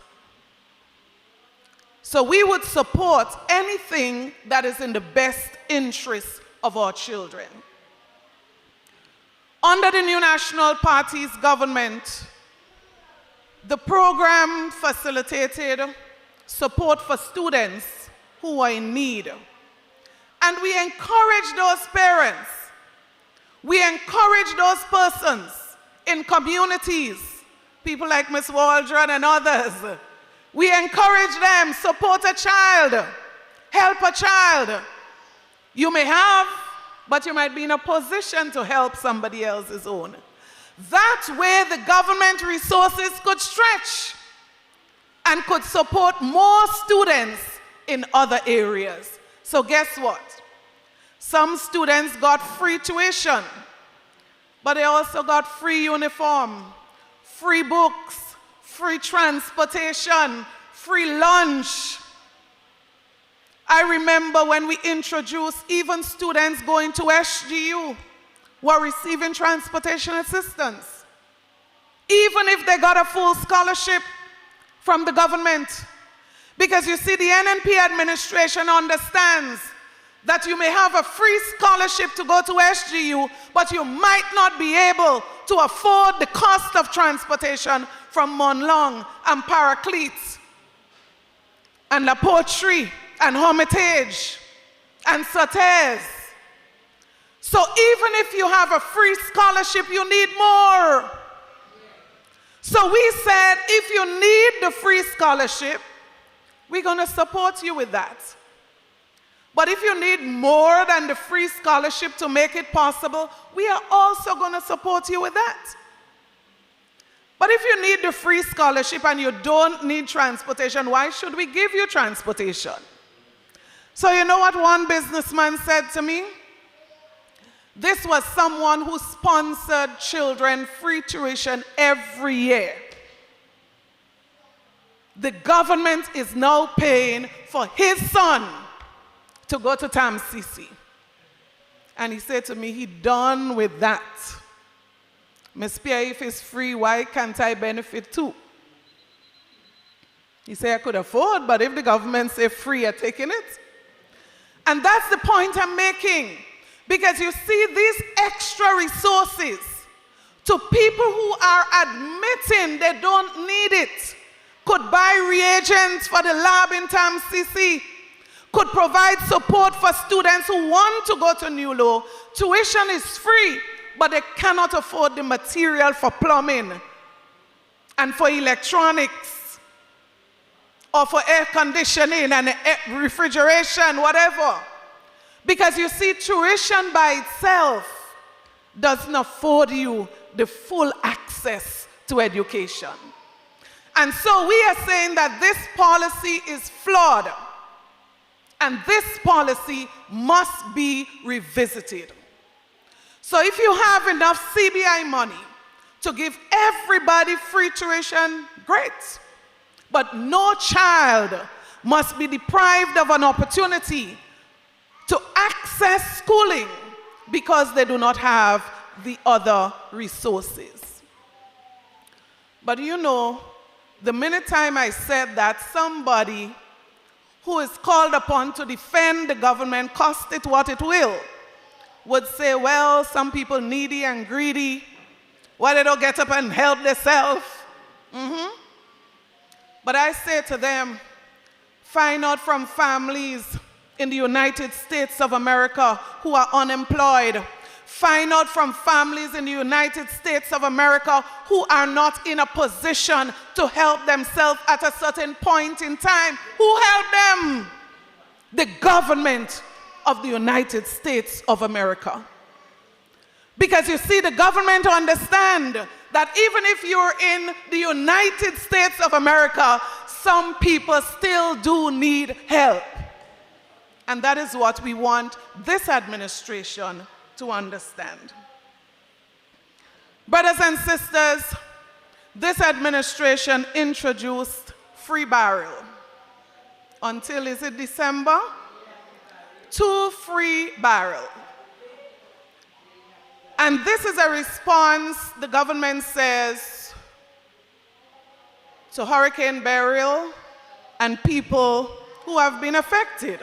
So we would support anything that is in the best interest of our children. Under the new National Party's government, the program facilitated support for students who are in need. And we encourage those parents, we encourage those persons in communities, people like Ms. Waldron and others. We encourage them, support a child, help a child. You may have, but you might be in a position to help somebody else's own. That way the government resources could stretch and could support more students in other areas. So guess what? Some students got free tuition, but they also got free uniform, free books, free transportation, free lunch. I remember when we introduced even students going to SGU were receiving transportation assistance, even if they got a full scholarship from the government. Because you see, the NNP administration understands that you may have a free scholarship to go to SGU, but you might not be able to afford the cost of transportation from Monlong and Paraclete and La Poterie and Hermitage and Sautez. So even if you have a free scholarship, you need more. So we said, if you need the free scholarship, we're going to support you with that. But if you need more than the free scholarship to make it possible, we are also going to support you with that. But if you need the free scholarship and you don't need transportation, why should we give you transportation? So you know what one businessman said to me? This was someone who sponsored children free tuition every year. The government is now paying for his son to go to TAMCC. And he said to me, he done with that. Miss Pierre, if it's free, why can't I benefit too? He said, I could afford, but if the government say free, I'm taking it. And that's the point I'm making. Because you see, these extra resources to people who are admitting they don't need it, could buy reagents for the lab in TAMCC, could provide support for students who want to go to NULO. Tuition is free, but they cannot afford the material for plumbing and for electronics or for air conditioning and refrigeration, whatever. Because you see, tuition by itself does not afford you the full access to education. And so we are saying that this policy is flawed, and this policy must be revisited. So if you have enough CBI money to give everybody free tuition, great. But no child must be deprived of an opportunity to access schooling because they do not have the other resources. But you know, the minute time I said that, somebody who is called upon to defend the government, cost it what it will, would say, well, some people needy and greedy, why they don't get up and help themselves? But I say to them, find out from families in the United States of America who are unemployed. Find out from families in the United States of America who are not in a position to help themselves at a certain point in time. Who helped them? The government of the United States of America. Because you see, the government understand that even if you're in the United States of America, some people still do need help. And that is what we want this administration to understand. Brothers and sisters, this administration introduced free barrel until, is it December? 2 free barrel. And this is a response, the government says, to Hurricane Beryl and people who have been affected,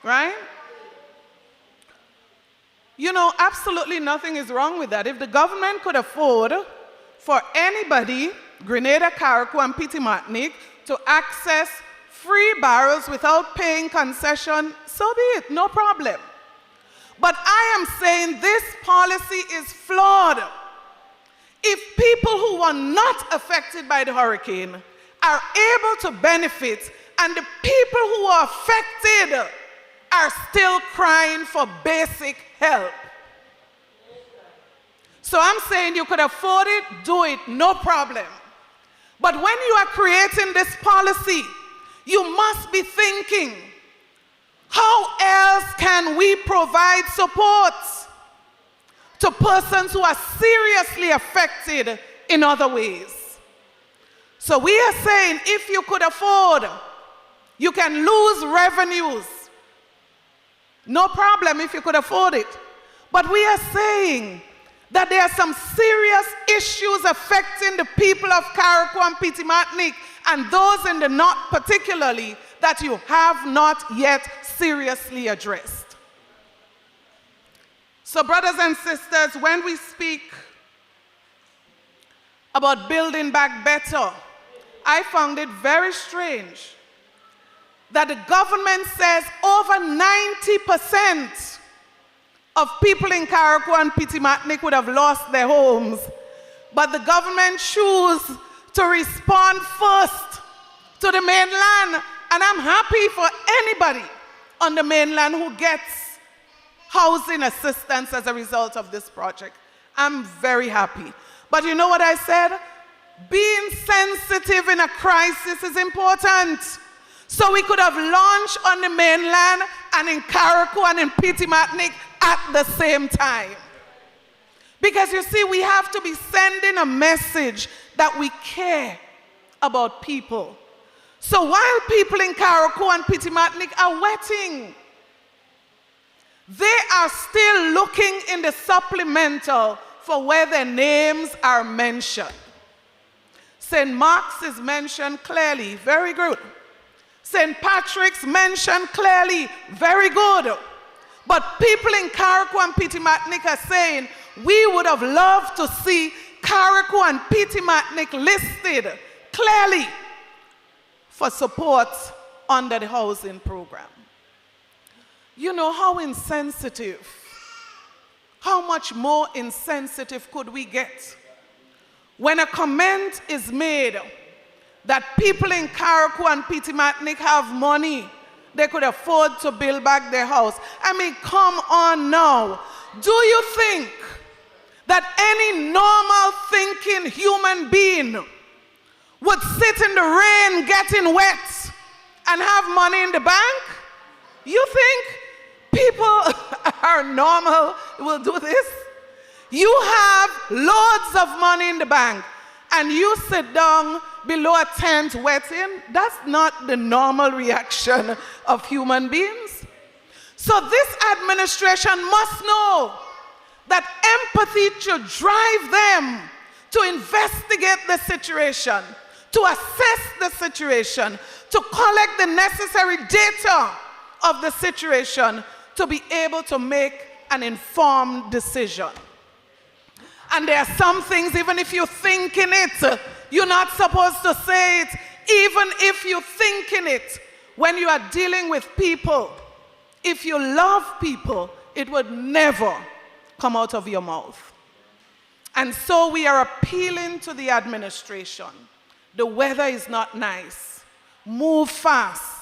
right? You know, absolutely nothing is wrong with that. If the government could afford for anybody, Grenada, Carriacou, and Petit Martinique, to access free barrels without paying concession, so be it, no problem. But I am saying this policy is flawed. If people who were not affected by the hurricane are able to benefit, and the people who are affected are still crying for basic help. So I'm saying you could afford it, do it, no problem. But when you are creating this policy, you must be thinking, how else can we provide support to persons who are seriously affected in other ways? So we are saying if you could afford, you can lose revenues. No problem if you could afford it. But we are saying that there are some serious issues affecting the people of Carriacou and Petit Martinique, and those in the north particularly, that you have not yet seriously addressed. So brothers and sisters, when we speak about building back better, I found it very strange that the government says over 90% of people in Carriacou and Petit Martinique would have lost their homes, but the government choose to respond first to the mainland, and I'm happy for anybody on the mainland who gets housing assistance as a result of this project. I'm very happy. But you know what I said? Being sensitive in a crisis is important. So we could have launched on the mainland and in Carriacou and in Petit Martinique at the same time. Because you see, we have to be sending a message that we care about people. So while people in Carriacou and Petit Martinique are waiting, they are still looking in the supplemental for where their names are mentioned. St. Mark's is mentioned clearly, very good. St. Patrick's mentioned clearly, very good. But people in Carriacou and Petit Martinique are saying, we would have loved to see Carriacou and Petit Martinique listed clearly for support under the housing program. You know how insensitive, how much more insensitive could we get when a comment is made that people in Carriacou and Petit Martinique have money, they could afford to build back their house. I mean, come on now. Do you think that any normal thinking human being would sit in the rain getting wet and have money in the bank? You think people are normal will do this? You have loads of money in the bank and you sit down below a tent wetting. That's not the normal reaction of human beings. So this administration must know that empathy should drive them to investigate the situation, to assess the situation, to collect the necessary data of the situation to be able to make an informed decision. And there are some things, even if you're thinking it, you're not supposed to say it. Even if you're thinking it, when you are dealing with people, if you love people, it would never come out of your mouth. And so we are appealing to the administration. The weather is not nice. Move fast.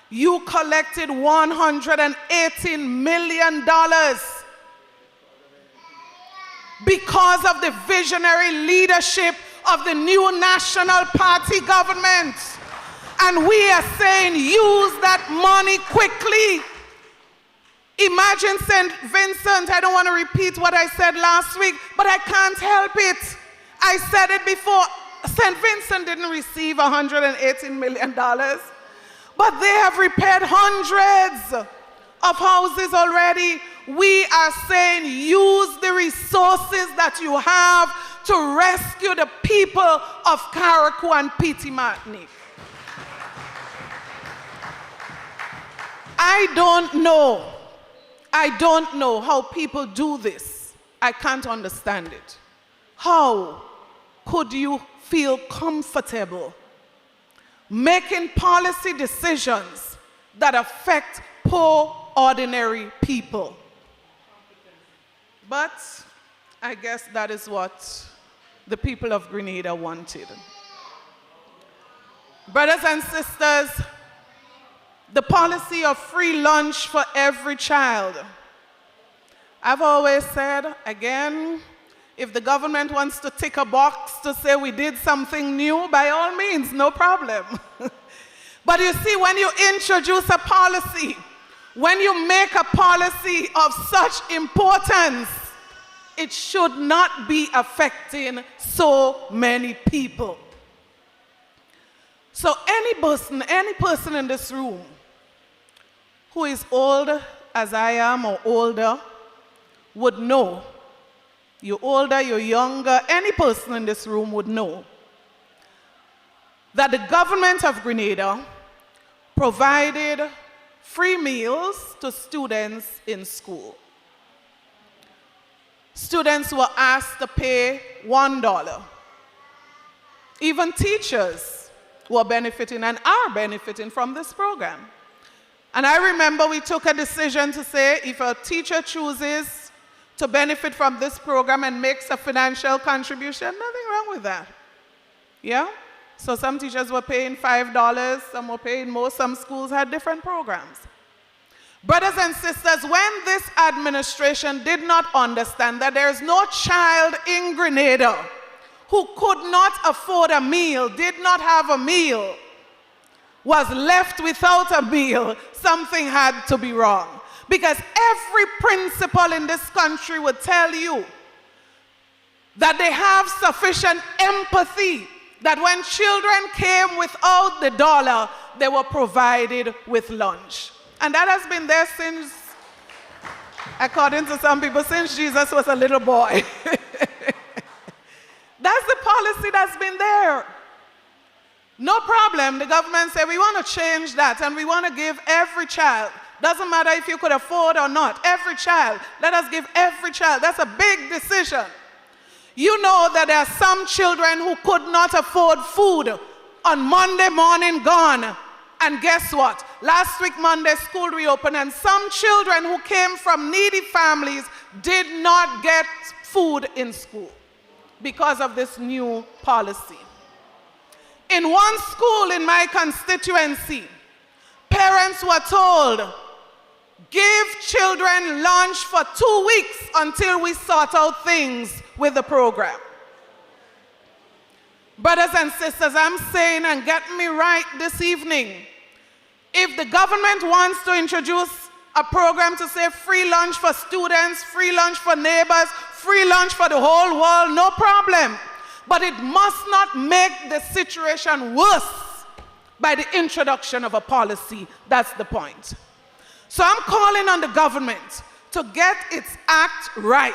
You collected $118 million because of the visionary leadership of the new National Party government. And we are saying use that money quickly. Imagine St. Vincent, I don't want to repeat what I said last week, but I can't help it. I said it before, St. Vincent didn't receive $118 million, but they have repaired hundreds of houses already. We are saying use the resources that you have to rescue the people of Carriacou and Petit Martinique. I don't know how people do this. I can't understand it. How could you feel comfortable making policy decisions that affect poor, ordinary people? But I guess that is what the people of Grenada wanted. Brothers and sisters, the policy of free lunch for every child. I've always said, again, if the government wants to tick a box to say we did something new, by all means, no problem. But you see, when you introduce a policy, when you make a policy of such importance, it should not be affecting so many people. So any person in this room who is old as I am or older would know. You're older, you're younger, any person in this room would know that the government of Grenada provided free meals to students in school. Students were asked to pay $1. Even teachers were benefiting and are benefiting from this program. And I remember we took a decision to say if a teacher chooses to benefit from this program and makes a financial contribution, nothing wrong with that. Yeah? So some teachers were paying $5, some were paying more, some schools had different programs. Brothers and sisters, when this administration did not understand that there is no child in Grenada who could not afford a meal, did not have a meal, was left without a meal, something had to be wrong. Because every principal in this country would tell you that they have sufficient empathy, that when children came without the dollar, they were provided with lunch. And that has been there since, according to some people, since Jesus was a little boy. That's the policy that's been there. No problem. The government said, we want to change that, and we want to give every child, doesn't matter if you could afford or not, every child, let us give every child. That's a big decision. You know that there are some children who could not afford food on Monday morning gone. And guess what? Last week, Monday, school reopened, and some children who came from needy families did not get food in school because of this new policy. In one school in my constituency, parents were told, give children lunch for 2 weeks until we sort out things with the program. Brothers and sisters, I'm saying, and get me right this evening, if the government wants to introduce a program to say free lunch for students, free lunch for neighbors, free lunch for the whole world, no problem. But it must not make the situation worse by the introduction of a policy. That's the point. So I'm calling on the government to get its act right.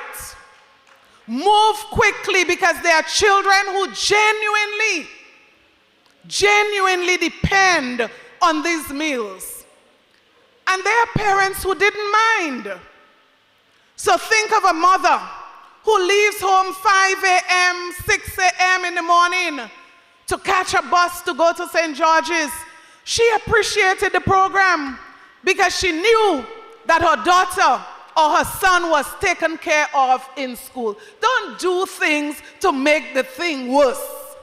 Move quickly, because there are children who genuinely depend on these meals. And there are parents who didn't mind. So think of a mother who leaves home 5 a.m., 6 a.m. in the morning to catch a bus to go to St. George's. She appreciated the program because she knew that her daughter or her son was taken care of in school. Don't do things to make the thing worse.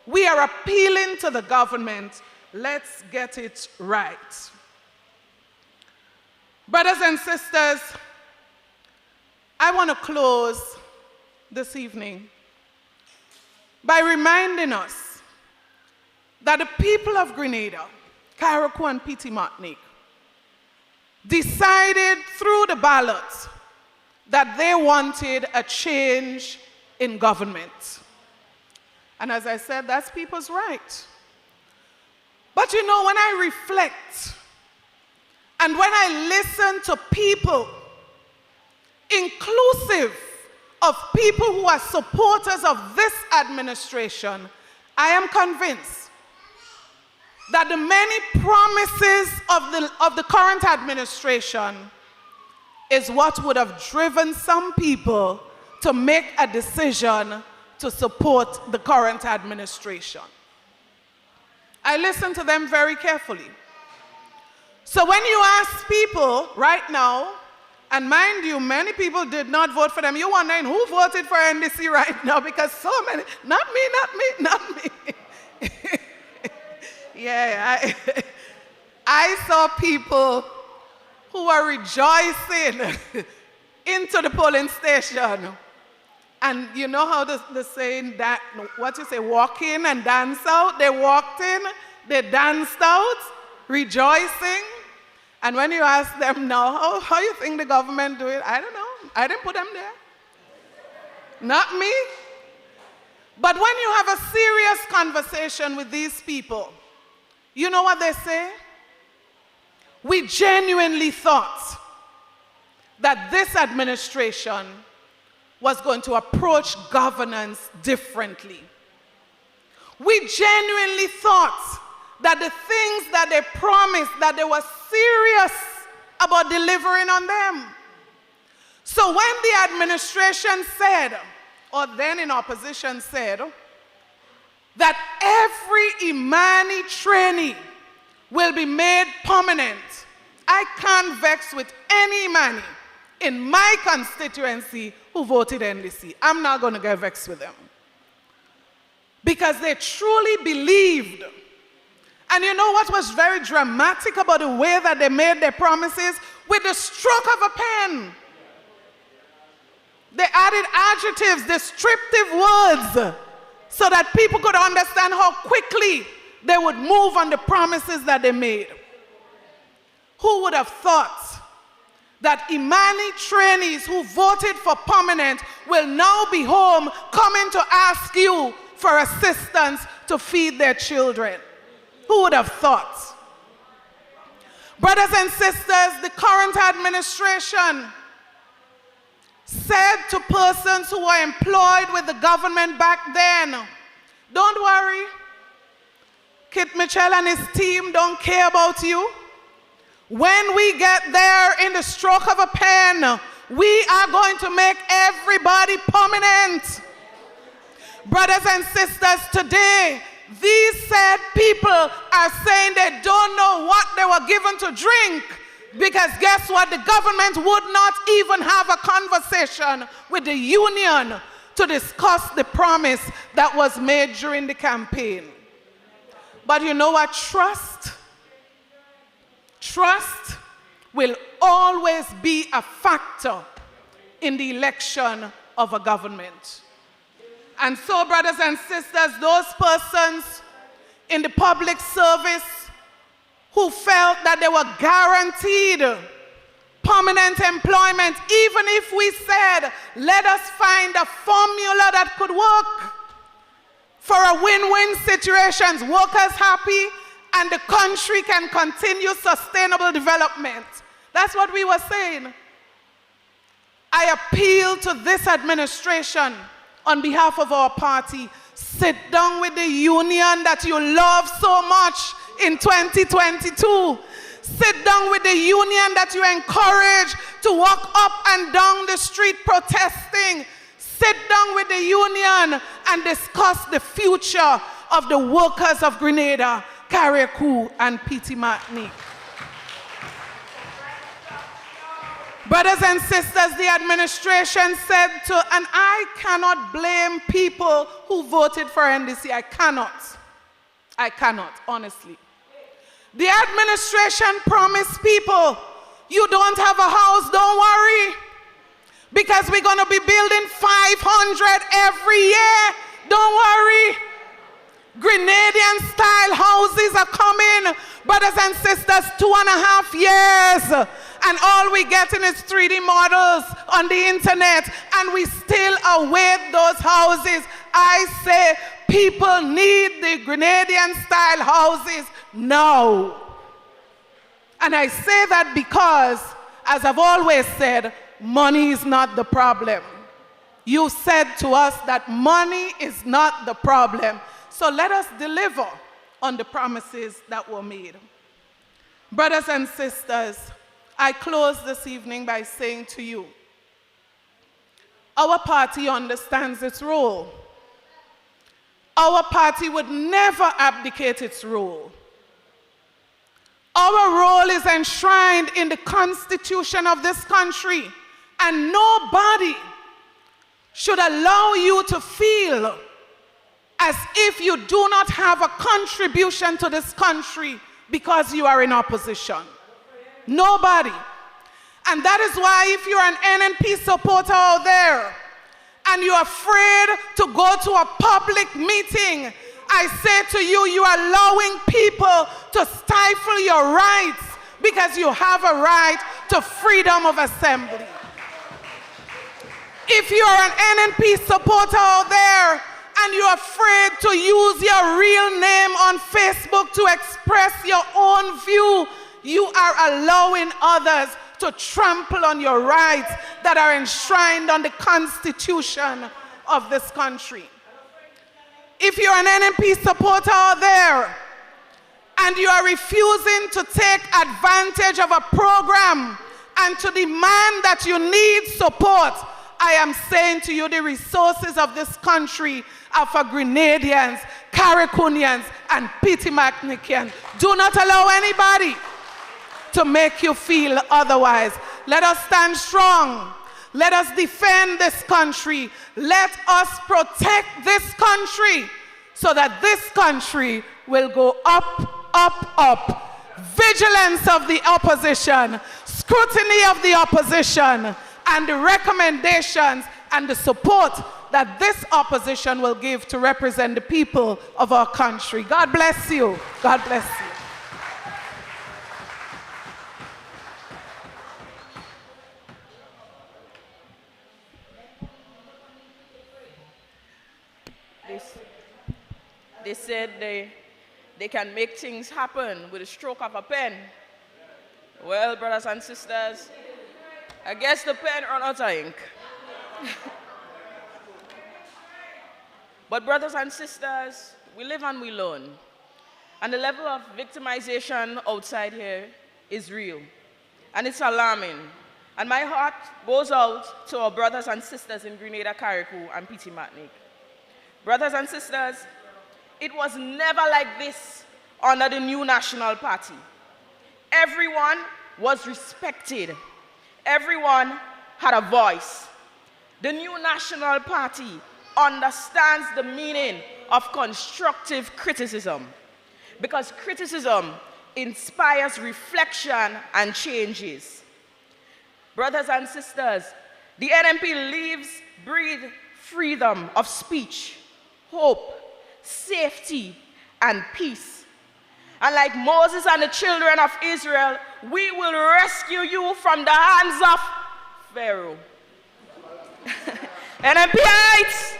We are appealing to the government. Let's get it right. Brothers and sisters, I want to close this evening by reminding us that the people of Grenada, Carriacou and Petite Martinique, decided through the ballot that they wanted a change in government. And as I said, that's people's right. But you know, when I reflect and when I listen to people, inclusive of people who are supporters of this administration, I am convinced that the many promises of the current administration is what would have driven some people to make a decision to support the current administration. I listened to them very carefully. So when you ask people right now, and mind you, many people did not vote for them. You're wondering who voted for NDC right now, because so many, not me. Yeah, I saw people who were rejoicing into the polling station. And you know how the saying that, what you say, walk in and dance out? They walked in, they danced out, rejoicing. And when you ask them now, how you think the government do it? I don't know. I didn't put them there. Not me. But when you have a serious conversation with these people, you know what they say? We genuinely thought that this administration was going to approach governance differently. We genuinely thought that the things that they promised, that they were serious about delivering on them. So when the administration said, or then in opposition said, that every Imani trainee will be made permanent, I can't vex with any Imani in my constituency who voted NDC. I'm not going to get vexed with them. Because they truly believed. And you know what was very dramatic about the way that they made their promises? With the stroke of a pen. They added adjectives, descriptive words, so that people could understand how quickly they would move on the promises that they made. Who would have thought that Imani trainees who voted for permanent will now be home coming to ask you for assistance to feed their children? Who would have thought? Brothers and sisters, the current administration said to persons who were employed with the government back then, don't worry, Kit Mitchell and his team don't care about you. When we get there in the stroke of a pen, we are going to make everybody permanent. Brothers and sisters, today, these said people are saying they don't know what they were given to drink, because guess what? The government would not even have a conversation with the union to discuss the promise that was made during the campaign. But you know what? Trust will always be a factor in the election of a government. And so, brothers and sisters, those persons in the public service who felt that they were guaranteed permanent employment, even if we said, let us find a formula that could work for a win-win situation, workers happy, and the country can continue sustainable development. That's what we were saying. I appeal to this administration on behalf of our party. Sit down with the union that you love so much in 2022. Sit down with the union that you encourage to walk up and down the street protesting. Sit down with the union and discuss the future of the workers of Grenada, Carriacou, and Petit Martinique. Brothers and sisters, the administration said to, and I cannot blame people who voted for NDC. I cannot, honestly. The administration promised people, you don't have a house, don't worry, because we're going to be building 500 every year. Don't worry. Grenadian-style houses are coming. Brothers and sisters, 2.5 years. And all we getting is 3D models on the internet. And we still await those houses. I say people need the Grenadian-style houses now. And I say that because, as I've always said, money is not the problem. You said to us that money is not the problem. So let us deliver on the promises that were made. Brothers and sisters, I close this evening by saying to you, our party understands its role. Our party would never abdicate its role. Our role is enshrined in the Constitution of this country, and nobody should allow you to feel as if you do not have a contribution to this country because you are in opposition. Nobody. And that is why if you're an NNP supporter out there and you're afraid to go to a public meeting, I say to you, you are allowing people to stifle your rights because you have a right to freedom of assembly. If you're an NNP supporter out there and you're afraid to use your real name on Facebook to express your own view, you are allowing others to trample on your rights that are enshrined on the Constitution of this country. If you're an NNP supporter out there and you are refusing to take advantage of a program and to demand that you need support, I am saying to you, the resources of this country are for Grenadians, Caricunians, and Pitimacnicians. Do not allow anybody to make you feel otherwise. Let us stand strong. Let us defend this country. Let us protect this country so that this country will go up, up, up. Vigilance of the opposition, scrutiny of the opposition, and the recommendations and the support that this opposition will give to represent the people of our country. God bless you. God bless you. They said they can make things happen with a stroke of a pen. Well, brothers and sisters, I guess the pen ran out of ink. But brothers and sisters, we live and we learn. And the level of victimization outside here is real. And it's alarming. And my heart goes out to our brothers and sisters in Grenada, Carriacou, and Pitimacnic. Brothers and sisters, it was never like this under the new National Party. Everyone was respected. Everyone had a voice. The new National Party understands the meaning of constructive criticism because criticism inspires reflection and changes. Brothers and sisters, the NNP lives, breathe freedom of speech, hope, safety, and peace. And like Moses and the children of Israel, we will rescue you from the hands of Pharaoh. NNPites!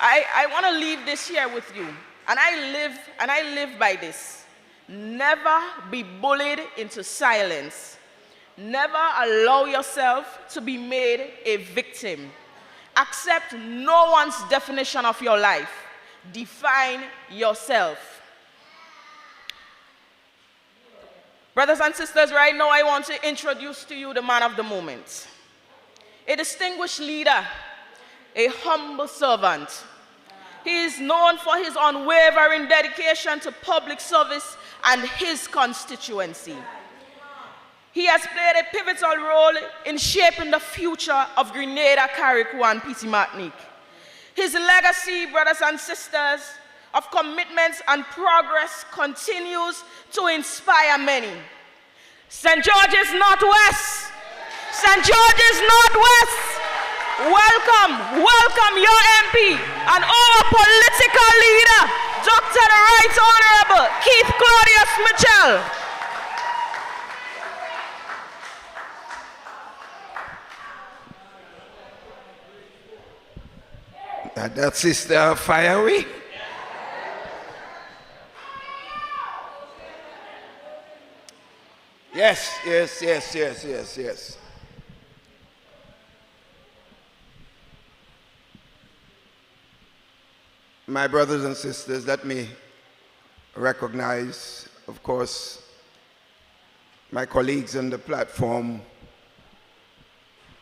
I want to leave this here with you. And I live by this. Never be bullied into silence. Never allow yourself to be made a victim. Accept no one's definition of your life. Define yourself. Brothers and sisters, right now I want to introduce to you the man of the moment. A distinguished leader, a humble servant. He is known for his unwavering dedication to public service and his constituency. He has played a pivotal role in shaping the future of Grenada, Carriacou, and Pitimacnic. His legacy, brothers and sisters, of commitments and progress continues to inspire many. St. George's Northwest, St. George's Northwest, welcome, welcome your MP and our political leader, Dr. the Right Honorable Keith Claudius Mitchell. That sister fiery. Yes. My brothers and sisters, let me recognize, of course, my colleagues on the platform,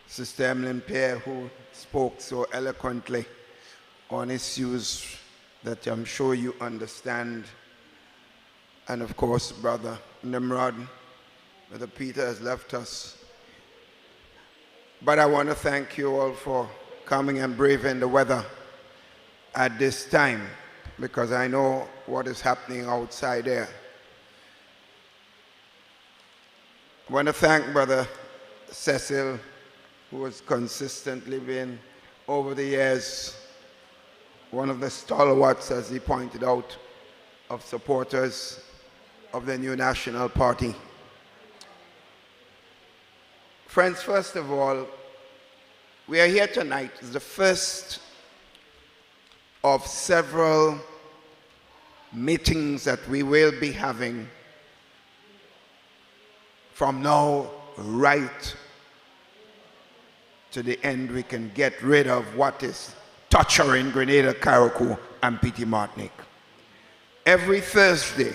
Sister Emilyn, Pierre, who spoke so eloquently on issues that I'm sure you understand. And of course, Brother Nimrod, Brother Peter has left us. But I want to thank you all for coming and braving the weather at this time, because I know what is happening outside there. I want to thank Brother Cecil, who has consistently been, over the years, one of the stalwarts, as he pointed out, of supporters of the new National Party. Friends, first of all, we are here tonight. It's the first of several meetings that we will be having from now right to the end. We can get rid of what is torturing Grenada, Carriacou, and Petit Martinique. Every Thursday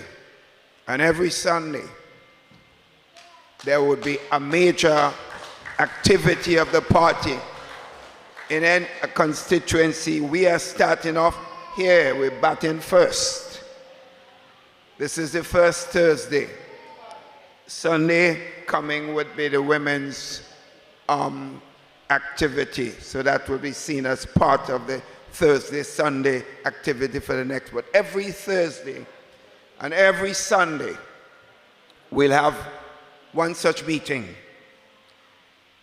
and every Sunday, there would be a major activity of the party in a constituency. We are starting off here with batting first. This is the first Thursday. Sunday coming would be the women's activity. So that will be seen as part of the Thursday, Sunday activity for the next. But every Thursday and every Sunday, we'll have one such meeting.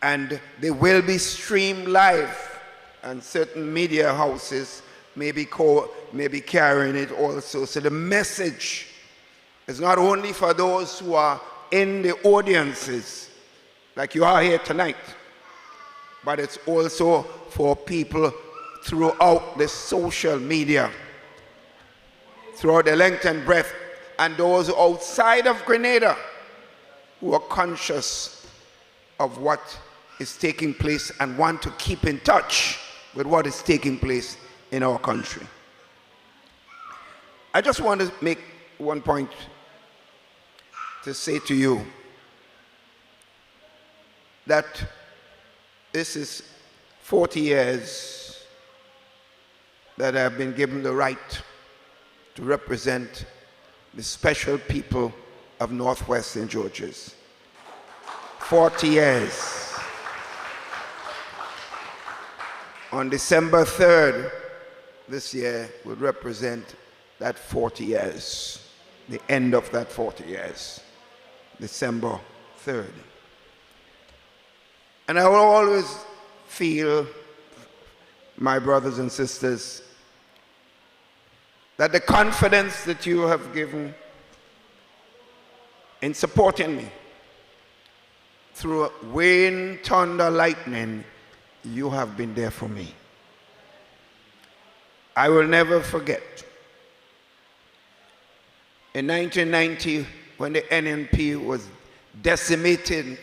And they will be streamed live, and certain media houses may be carrying it also. So the message is not only for those who are in the audiences, like you are here tonight, but it's also for people throughout the social media, throughout the length and breadth, and those outside of Grenada who are conscious of what is taking place and want to keep in touch with what is taking place in our country. I just want to make one point to say to you that this is 40 years that I have been given the right to represent the special people of Northwest St. George's. 40 years. On December 3rd this year would represent that 40 years, the end of that 40 years, December 3rd. And I will always feel, my brothers and sisters, that the confidence that you have given in supporting me through rain, thunder, lightning, you have been there for me. I will never forget. In 1990, when the NNP was decimated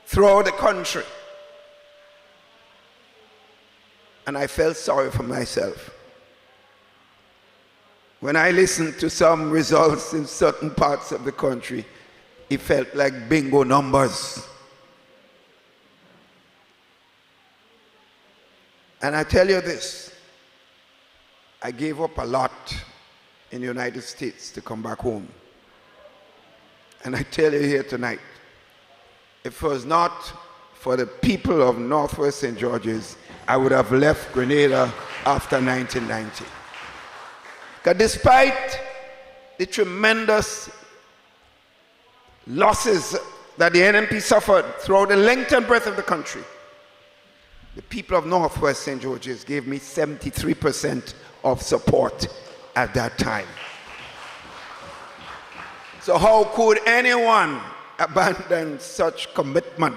throughout the country, and I felt sorry for myself. When I listened to some results in certain parts of the country, it felt like bingo numbers. And I tell you this, I gave up a lot in the United States to come back home. And I tell you here tonight, if it was not for the people of Northwest St. George's, I would have left Grenada after 1990. Because despite the tremendous losses that the NNP suffered throughout the length and breadth of the country, the people of Northwest St. George's gave me 73% of support at that time. So how could anyone abandon such commitment,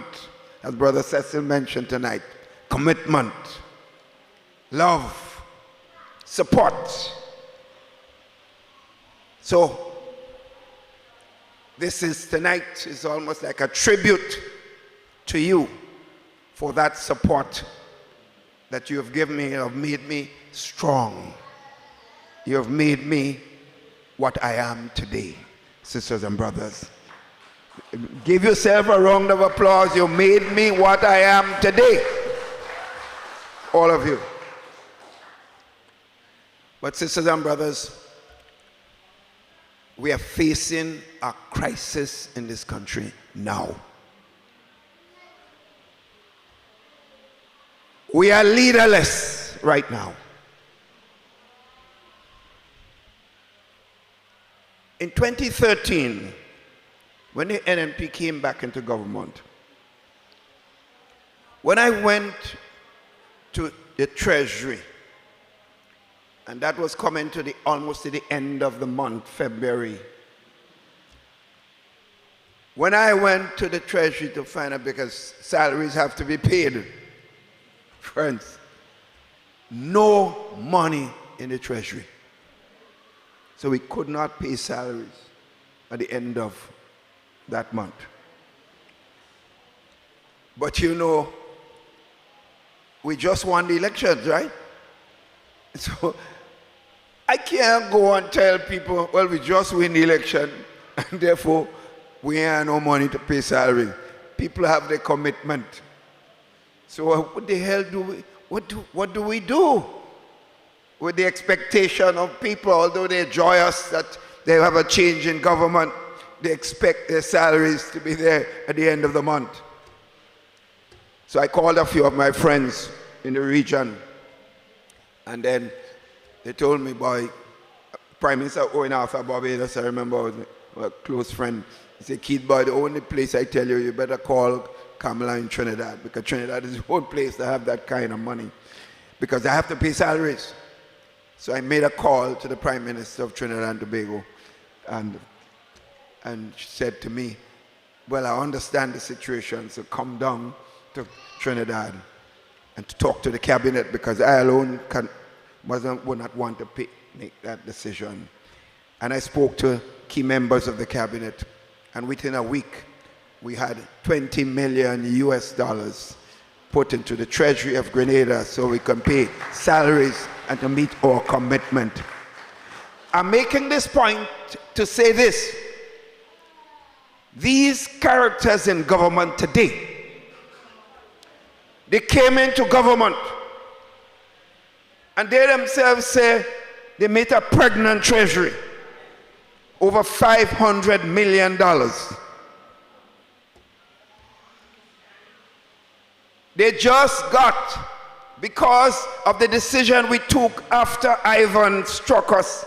as Brother Cecil mentioned tonight? Commitment, love, support. So this is tonight is almost like a tribute to you for that support that you have given me and have made me strong. You have made me what I am today, sisters and brothers. Give yourself a round of applause. You made me what I am today. All of you. But sisters and brothers, we are facing a crisis in this country now. We are leaderless right now. In 2013, when the NNP came back into government, when I went to the Treasury, and that was coming to almost to the end of the month, February. When I went to the Treasury to find out, because salaries have to be paid, friends, no money in the Treasury. So we could not pay salaries at the end of that month. But you know, we just won the elections, right? So I can't go and tell people, well, we just win the election, and therefore we have no money to pay salary. People have their commitment. So what the hell do we, what do we do with the expectation of people, although they're joyous that they have a change in government, they expect their salaries to be there at the end of the month. So I called a few of my friends in the region, and then they told me, boy, Prime Minister going after Barbados, I remember, was a close friend. He said, Keith, boy, the only place I tell you, you better call Kamala in Trinidad, because Trinidad is the only place to have that kind of money, because they have to pay salaries. So I made a call to the Prime Minister of Trinidad and Tobago, and she said to me, well, I understand the situation, so come down to Trinidad and to talk to the cabinet, because I alone would not want to make that decision. And I spoke to key members of the cabinet, and within a week, we had $20 million US put into the Treasury of Grenada so we can pay salaries and to meet our commitment. I'm making this point to say this. These characters in government today, they came into government and they themselves say they made a pregnant treasury, over $500 million. They just got, because of the decision we took after Ivan struck us,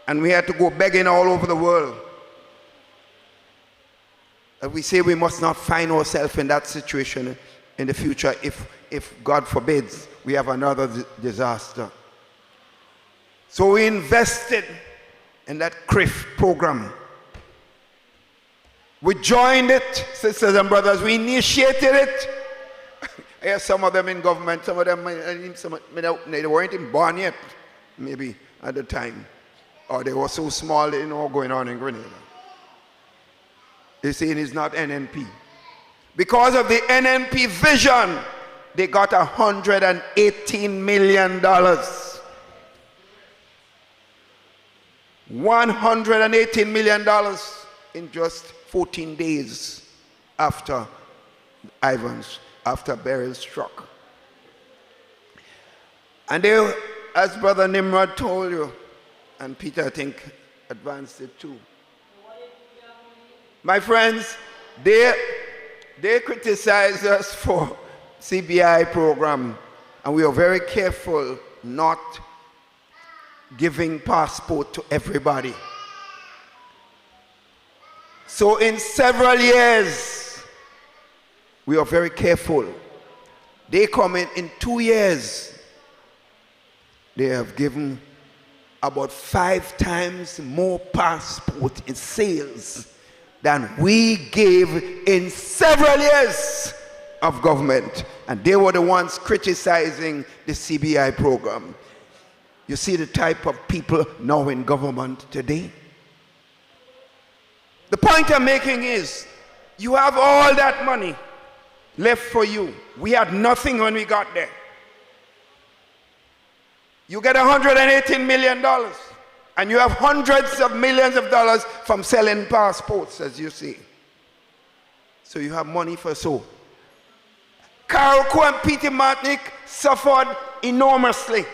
and we had to go begging all over the world. And we say we must not find ourselves in that situation in the future if God forbids, we have another disaster. So we invested in that CRIF program. We joined it, sisters and brothers, we initiated it. I have some of them in government, some of them, they weren't even born yet, maybe at the time. Or they were so small, they didn't know what's going on in Grenada. They're saying it's not NNP. Because of the NNP vision, they got $118 million. $118 million in just 14 days after Beryl struck. And they, as Brother Nimrod told you, and Peter, I think, advanced it too. My friends, they criticized us for CBI program, and we are very careful not giving passport to everybody. So in several years, we are very careful. They come in 2 years, they have given about 5 times more passport in sales than we gave in several years of government. And they were the ones criticizing the CBI program. You see the type of people now in government today? The point I'm making is, you have all that money left for you. We had nothing when we got there. You get $118 million, and you have hundreds of millions of dollars from selling passports, as you see. So you have money for so. Carriacou and Peter Martinic suffered enormously.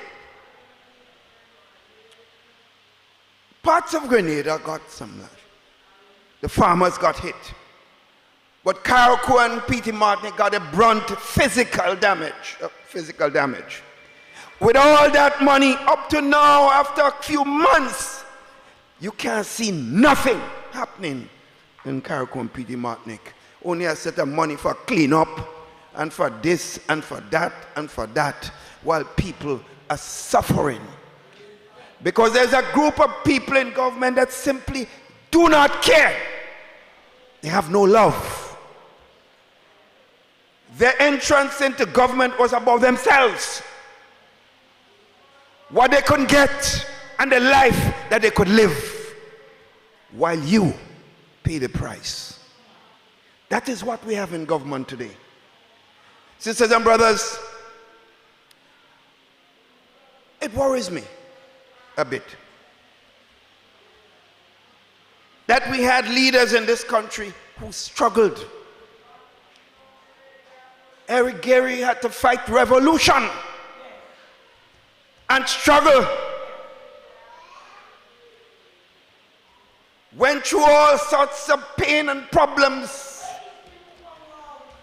Parts of Grenada got some. The farmers got hit. But Carriacou and Peter Martinic got a brunt physical damage. With all that money, up to now, after a few months, you can't see nothing happening in Carriacou and Peter Martinic. Only a set of money for cleanup, and for this, and for that, and for that, while people are suffering. Because there's a group of people in government that simply do not care. They have no love. Their entrance into government was about themselves. What they could get and the life that they could live, while you pay the price. That is what we have in government today. Sisters and brothers, it worries me a bit that we had leaders in this country who struggled. Eric Gary had to fight revolution and struggle. Went through all sorts of pain and problems.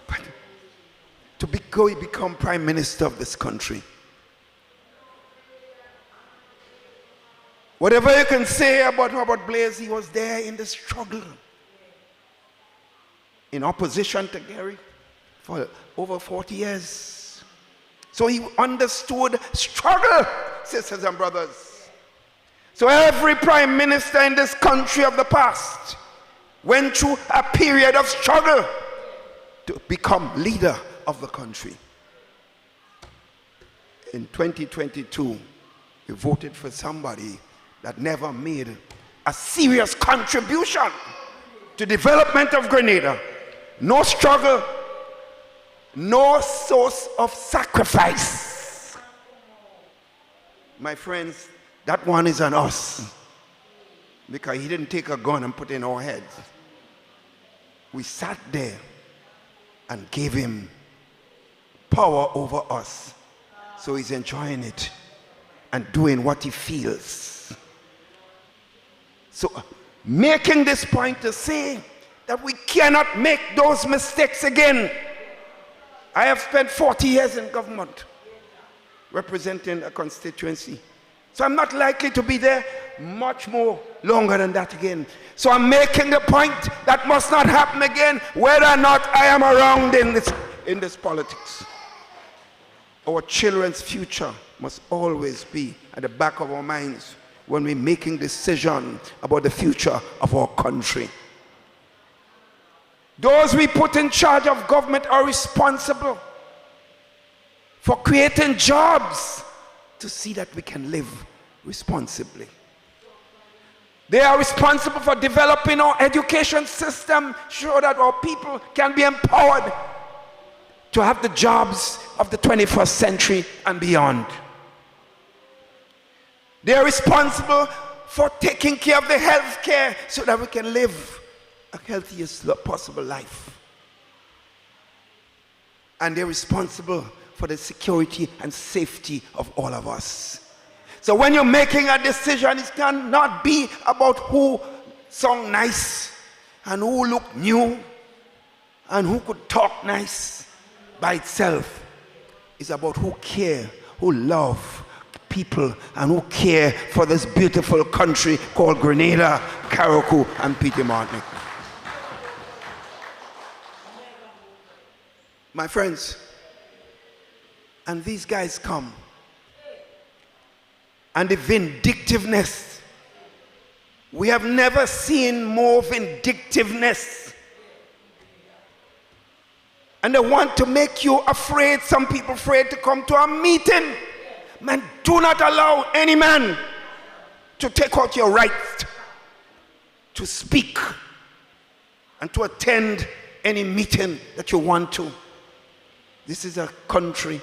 But to become Prime Minister of this country. Whatever you can say about Robert Blaze, he was there in the struggle. In opposition to Gary for over 40 years. So he understood struggle, sisters and brothers. So every prime minister in this country of the past went through a period of struggle to become leader of the country. In 2022, we voted for somebody that never made a serious contribution to development of Grenada. No struggle, no source of sacrifice. My friends, that one is on us, because he didn't take a gun and put it in our heads. We sat there and gave him power over us, so he's enjoying it and doing what he feels. So making this point to say that we cannot make those mistakes again. I have spent 40 years in government representing a constituency. So I'm not likely to be there much more longer than that again. So I'm making the point that must not happen again, whether or not I am around in this politics. Our children's future must always be at the back of our minds when we're making decisions about the future of our country. Those we put in charge of government are responsible for creating jobs to see that we can live responsibly. They are responsible for developing our education system, so that our people can be empowered to have the jobs of the 21st century and beyond. They are responsible for taking care of the health care so that we can live a healthiest possible life. And they're responsible for the security and safety of all of us. So when you're making a decision, it cannot be about who sung nice and who looked new and who could talk nice by itself. It's about who care, who love people, and who care for this beautiful country called Grenada, Carriacou, and Peter Martinic. My friends, and these guys come, and the vindictiveness. We have never seen more vindictiveness. And they want to make you afraid, some people afraid to come to a meeting. Man, do not allow any man to take out your right to speak and to attend any meeting that you want to. This is a country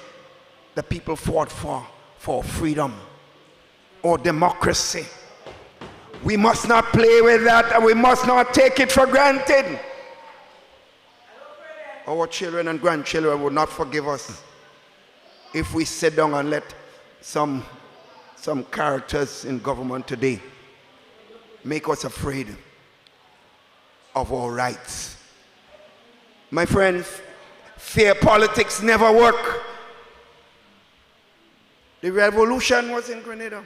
that people fought for freedom. our democracy. We must not play with that, and we must not take it for granted. Our children and grandchildren will not forgive us if we sit down and let some characters in government today make us afraid of our rights. My friends, fear politics never work. The revolution was in Grenada.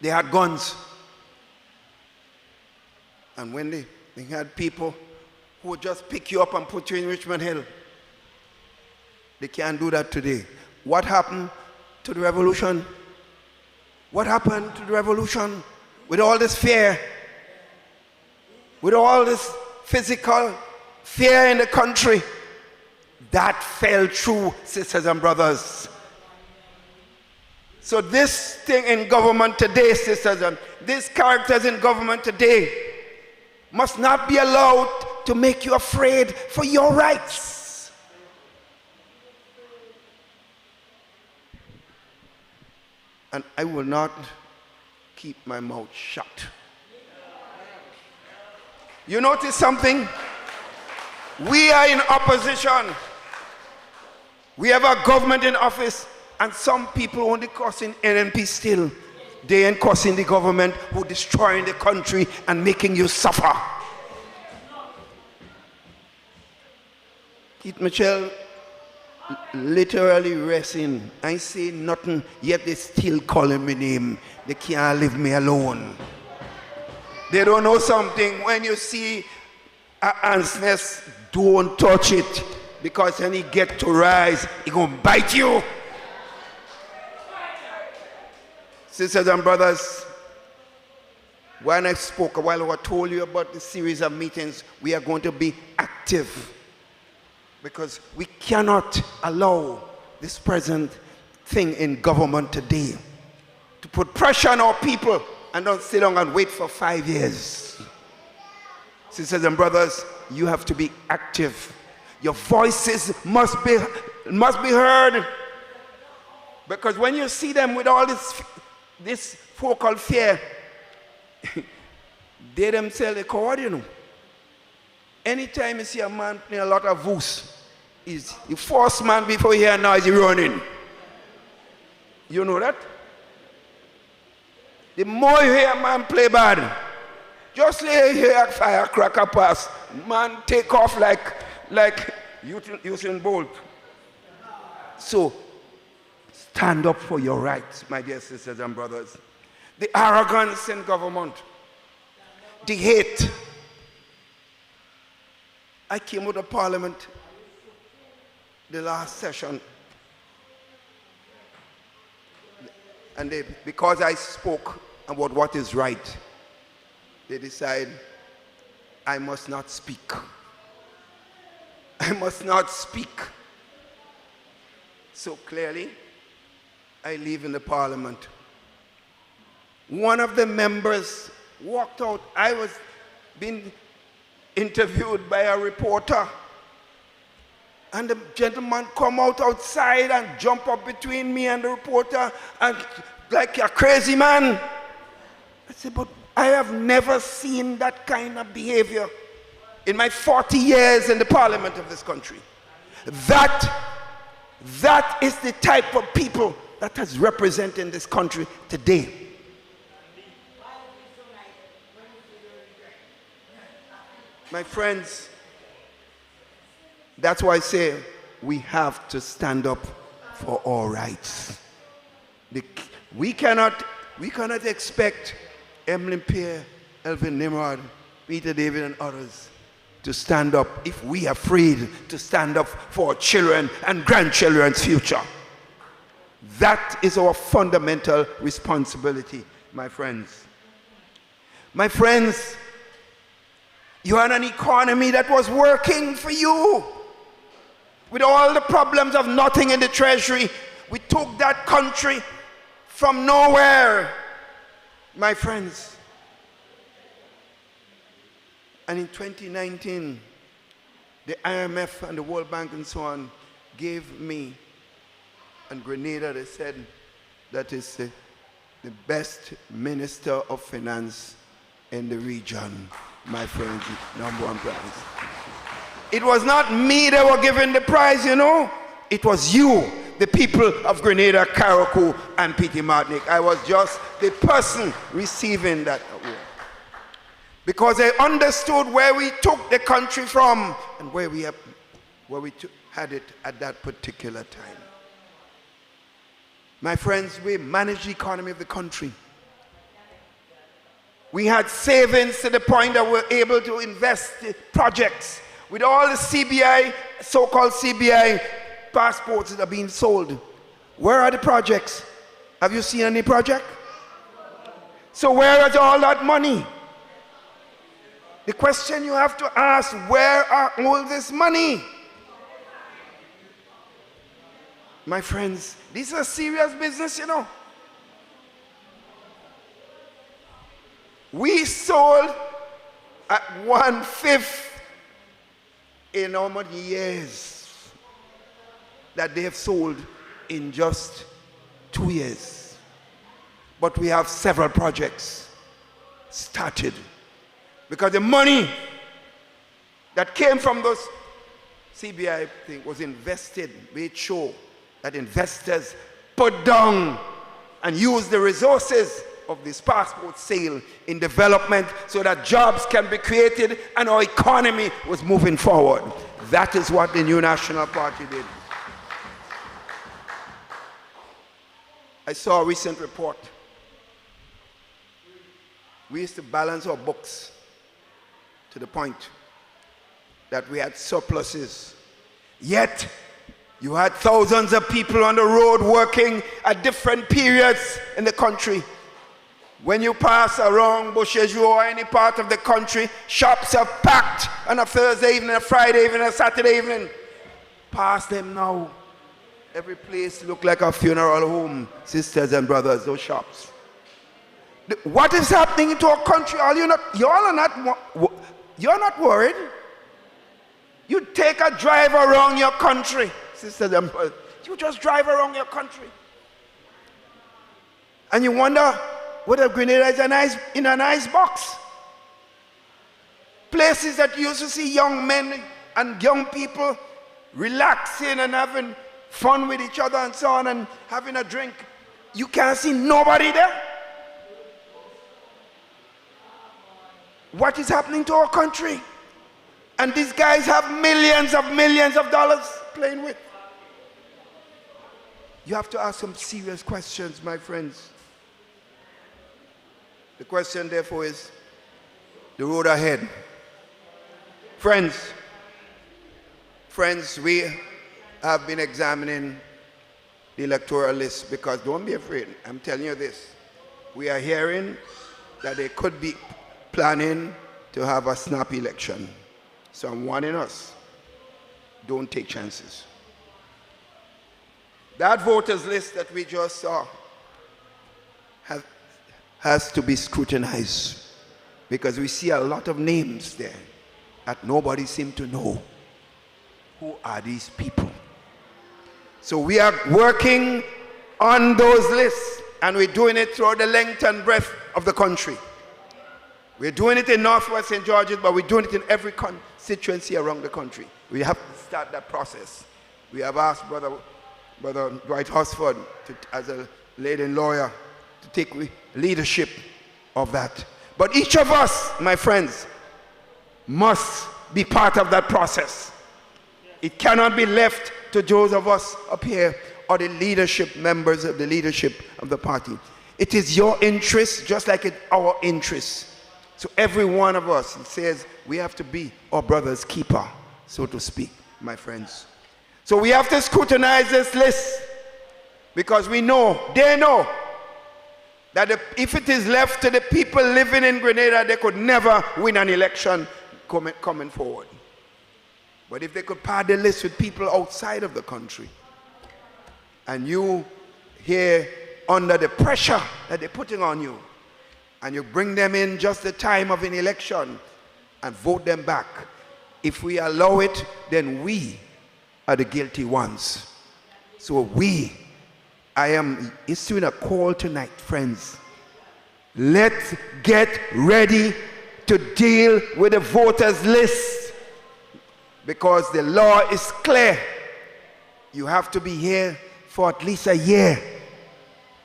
They had guns. And when they had people who would just pick you up and put you in Richmond Hill, they can't do that today. What happened to the revolution? What happened to the revolution? With all this fear, with all this physical fear in the country, that fell through, sisters and brothers. So this thing in government today, sisters, and these characters in government today must not be allowed to make you afraid for your rights. And I will not keep my mouth shut. You notice something? We are in opposition. We have a government in office, and some people only cussing NNP still. They ain't cussing the government who destroying the country and making you suffer. Keith Mitchell literally resting. I say nothing, yet they still calling me name. They can't leave me alone. They don't know something. When you see an ant's nest, don't touch it, because when he get to rise, he gonna bite you. Sisters and brothers, when I spoke a while ago, I told you about the series of meetings. We are going to be active, because we cannot allow this present thing in government today to put pressure on our people and don't sit down and wait for 5 years. Sisters and brothers, you have to be active. Your voices must be heard, because when you see them with all this focal fear, they themselves are coward, you know. Anytime you see a man playing a lot of voice, is the first man before he hear noise, he running. You know that? The more you hear a man play bad, just hear a firecracker pass, man take off like Usain Bolt. So, stand up for your rights, my dear sisters and brothers. The arrogance in government, the hate. I came to the parliament the last session, and because I spoke about what is right, they decide I must not speak. I must not speak. So clearly, I leave in the parliament. One of the members walked out. I was being interviewed by a reporter, and the gentleman come out outside and jump up between me and the reporter, and like a crazy man. I said, but I have never seen that kind of behavior in my 40 years in the parliament of this country. That is the type of people that is representing this country today. My friends, that's why I say we have to stand up for our rights. We cannot expect Emilyn, Pierre, Elvin, Nimrod, Peter, David, and others to stand up if we are afraid to stand up for our children and grandchildren's future. That is our fundamental responsibility, my friends. My friends, you had an economy that was working for you. With all the problems of nothing in the treasury, we took that country from nowhere, my friends. And in 2019, the IMF and the World Bank and so on gave me and Grenada, they said, that is the best minister of finance in the region, my friends, number one prize. It was not me that were given the prize, you know. It was you, the people of Grenada, Carriacou, and Petit Martinique. I was just the person receiving that award. Because I understood where we took the country from and where we had it at that particular time. My friends, we managed the economy of the country. We had savings to the point that we were able to invest in projects. With all the CBI, so-called CBI passports that are being sold. Where are the projects? Have you seen any project? So where is all that money? The question you have to ask, where are all this money? My friends, this is a serious business, you know. We sold at 1/5 in how many years that they have sold in just 2 years. But we have several projects started because the money that came from those CBI thing was invested. We show that investors put down and use the resources of this passport sale in development so that jobs can be created and our economy was moving forward. That is what the New National Party did. I saw a recent report. We used to balance our books to the point that we had surpluses. Yet, you had thousands of people on the road working at different periods in the country. When you pass around Beausejour or any part of the country, shops are packed on a Thursday evening, a Friday evening, a Saturday evening. Pass them now. Every place look like a funeral home, sisters and brothers, those shops. What is happening to our country? You're not worried. You take a drive around your country, sisters and brothers. You just drive around your country. And you wonder whether Grenada is in a nice box. Places that you used to see young men and young people relaxing and having fun with each other and so on and having a drink. You can't see nobody there. What is happening to our country? And these guys have millions of dollars playing with. You have to ask some serious questions, my friends. The question, therefore, is the road ahead. Friends, we have been examining the electoral list because don't be afraid. I'm telling you this. We are hearing that they could be planning to have a snap election. So I'm warning us, don't take chances. That voters list that we just saw has to be scrutinized because we see a lot of names there that nobody seems to know. Who are these people? So we are working on those lists and we're doing it throughout the length and breadth of the country. We're doing it in Northwest St. George's, but we're doing it in every constituency around the country. We have to start that process. We have asked Brother Dwight Hosford, as a leading lawyer, to take leadership of that. But each of us, my friends, must be part of that process. It cannot be left to those of us up here or the leadership members of the leadership of the party. It is your interest just like it's our interest. So every one of us, it says, we have to be our brother's keeper, so to speak, my friends. So we have to scrutinize this list because we know, they know, that if it is left to the people living in Grenada, they could never win an election coming forward. But if they could pad the list with people outside of the country, and you here under the pressure that they're putting on you, and you bring them in just the time of an election and vote them back, if we allow it, then we are the guilty ones. So we I am issuing a call tonight, friends. Let's get ready to deal with the voters list, because the law is clear. You have to be here for at least a year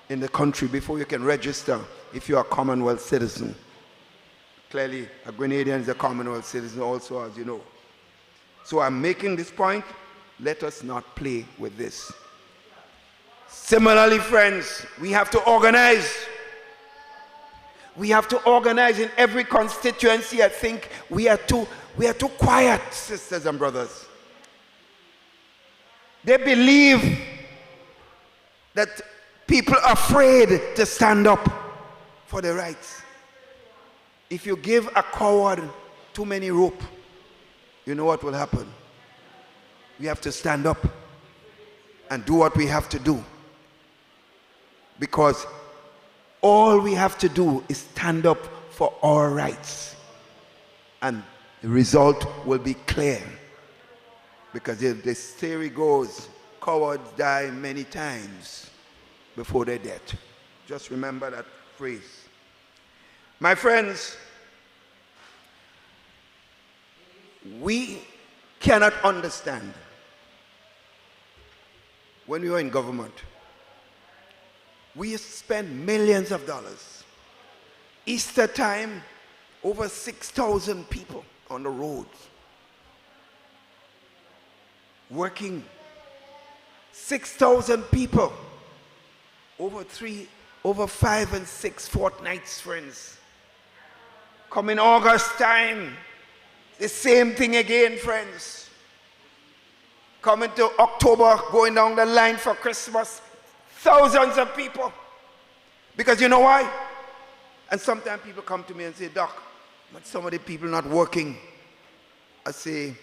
in the country before you can register if you are a Commonwealth citizen. Clearly, a Grenadian is a Commonwealth citizen also, as you know. So I'm making this point. Let us not play with this. Similarly, friends, we have to organize. We have to organize in every constituency. I think we are too quiet, sisters and brothers. They believe that people are afraid to stand up for their rights. If you give a coward too many rope, you know what will happen? We have to stand up and do what we have to do. Because all we have to do is stand up for our rights. And the result will be clear. Because if the theory goes, cowards die many times before their death. Just remember that phrase. My friends, we cannot understand when we were in government. We spend millions of dollars. Easter time, over 6,000 people on the roads. Working. 6,000 people over 5 and 6 fortnights, friends. Come in August time, the same thing again, friends. Coming to October, going down the line for Christmas, thousands of people. Because you know why? And sometimes people come to me and say, Doc, but some of the people not working. I say,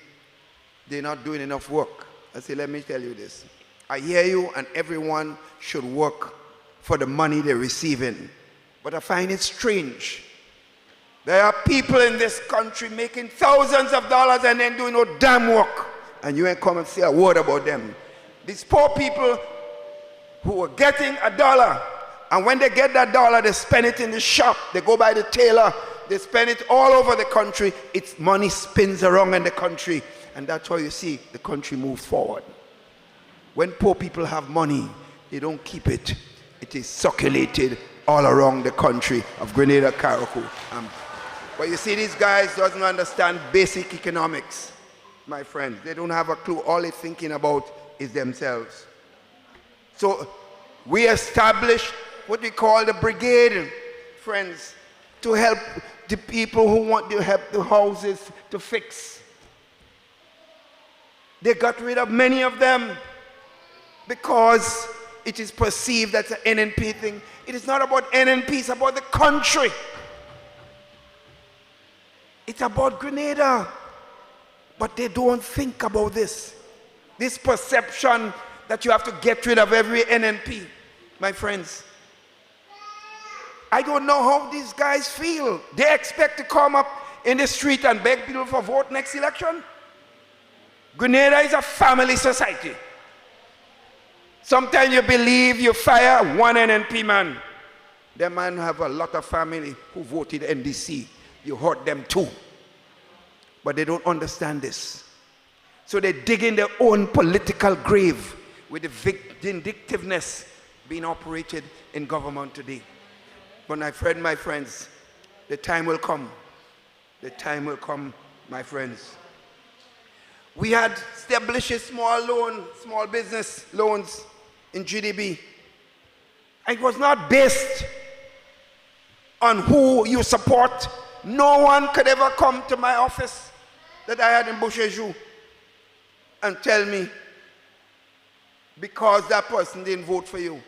they're not doing enough work. I say, let me tell you this. I hear you, and everyone should work for the money they're receiving. But I find it strange. There are people in this country making thousands of dollars and then doing no damn work. And you ain't come and say a word about them. These poor people who are getting $1, and when they get that $1, they spend it in the shop. They go by the tailor. They spend it all over the country. It's money spins around in the country. And that's how you see the country moves forward. When poor people have money, they don't keep it. It is circulated all around the country of Grenada, Carriacou. But you see, these guys doesn't understand basic economics, my friends. They don't have a clue. All they're thinking about is themselves. So we established what we call the brigade, friends, to help the people who want to help the houses to fix. They got rid of many of them because it is perceived that's an NNP thing. It is not about NNP, it's about the country. It's about Grenada. But they don't think about this. This perception that you have to get rid of every NNP, my friends. I don't know how these guys feel. They expect to come up in the street and beg people for vote next election. Grenada is a family society. Sometimes you believe you fire one NNP man. The man have a lot of family who voted NDC. You hurt them too. But they don't understand this. So they dig in their own political grave with the vindictiveness being operated in government today. But my friends, the time will come. The time will come, my friends. We had established small business loans in GDB. It was not based on who you support. No one could ever come to my office that I had in Beausejour and tell me because that person didn't vote for you,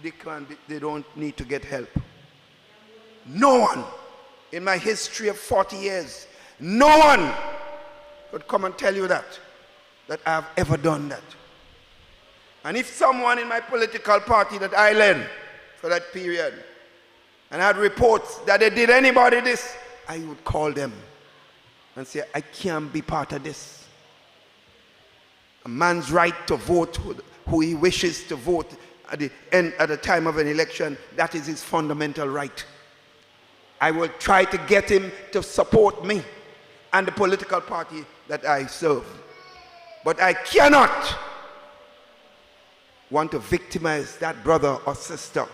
they don't need to get help. No one in my history of 40 years, no one could come and tell you that I have ever done that. And if someone in my political party that I led for that period and had reports that they did anybody this, I would call them and say, I can't be part of this. A man's right to vote who he wishes to vote. at the time of an election, that is his fundamental right. I will try to get him to support me and the political party that I serve. But I cannot want to victimize that brother or sister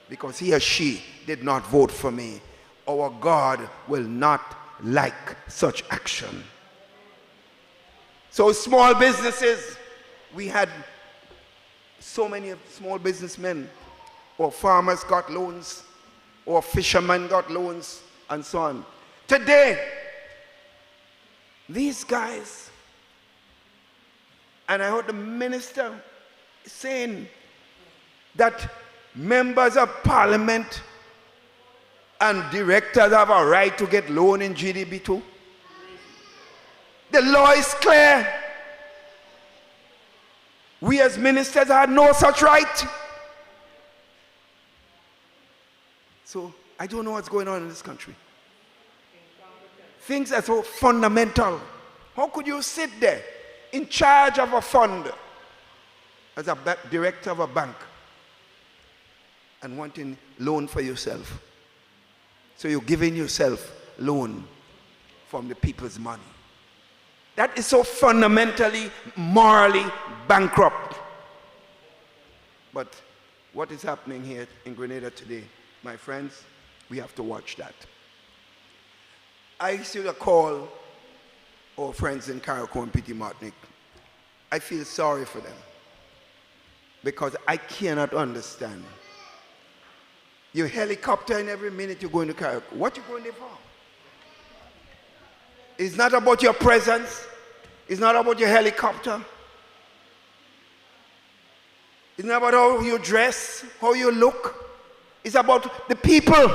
because he or she did not vote for me. Our God will not like such action. So small businesses, we had so many small businessmen or farmers got loans or fishermen got loans and so on. Today, these guys, and I heard the minister saying that members of parliament and directors have a right to get loan in GDP too. The law is clear. We as ministers had no such right. So I don't know what's going on in this country. Things are so fundamental. How could you sit there in charge of a fund as a director of a bank and wanting loan for yourself? So you're giving yourself loan from the people's money. That is so fundamentally, morally bankrupt. But what is happening here in Grenada today, my friends, we have to watch that. I used to call our friends in Carriacou and Petit Martinique. I feel sorry for them because I cannot understand. You helicopter in every minute you're going to Carriacou. What you going there for? It's not about your presence. It's not about your helicopter. It's not about how you dress, how you look. It's about the people,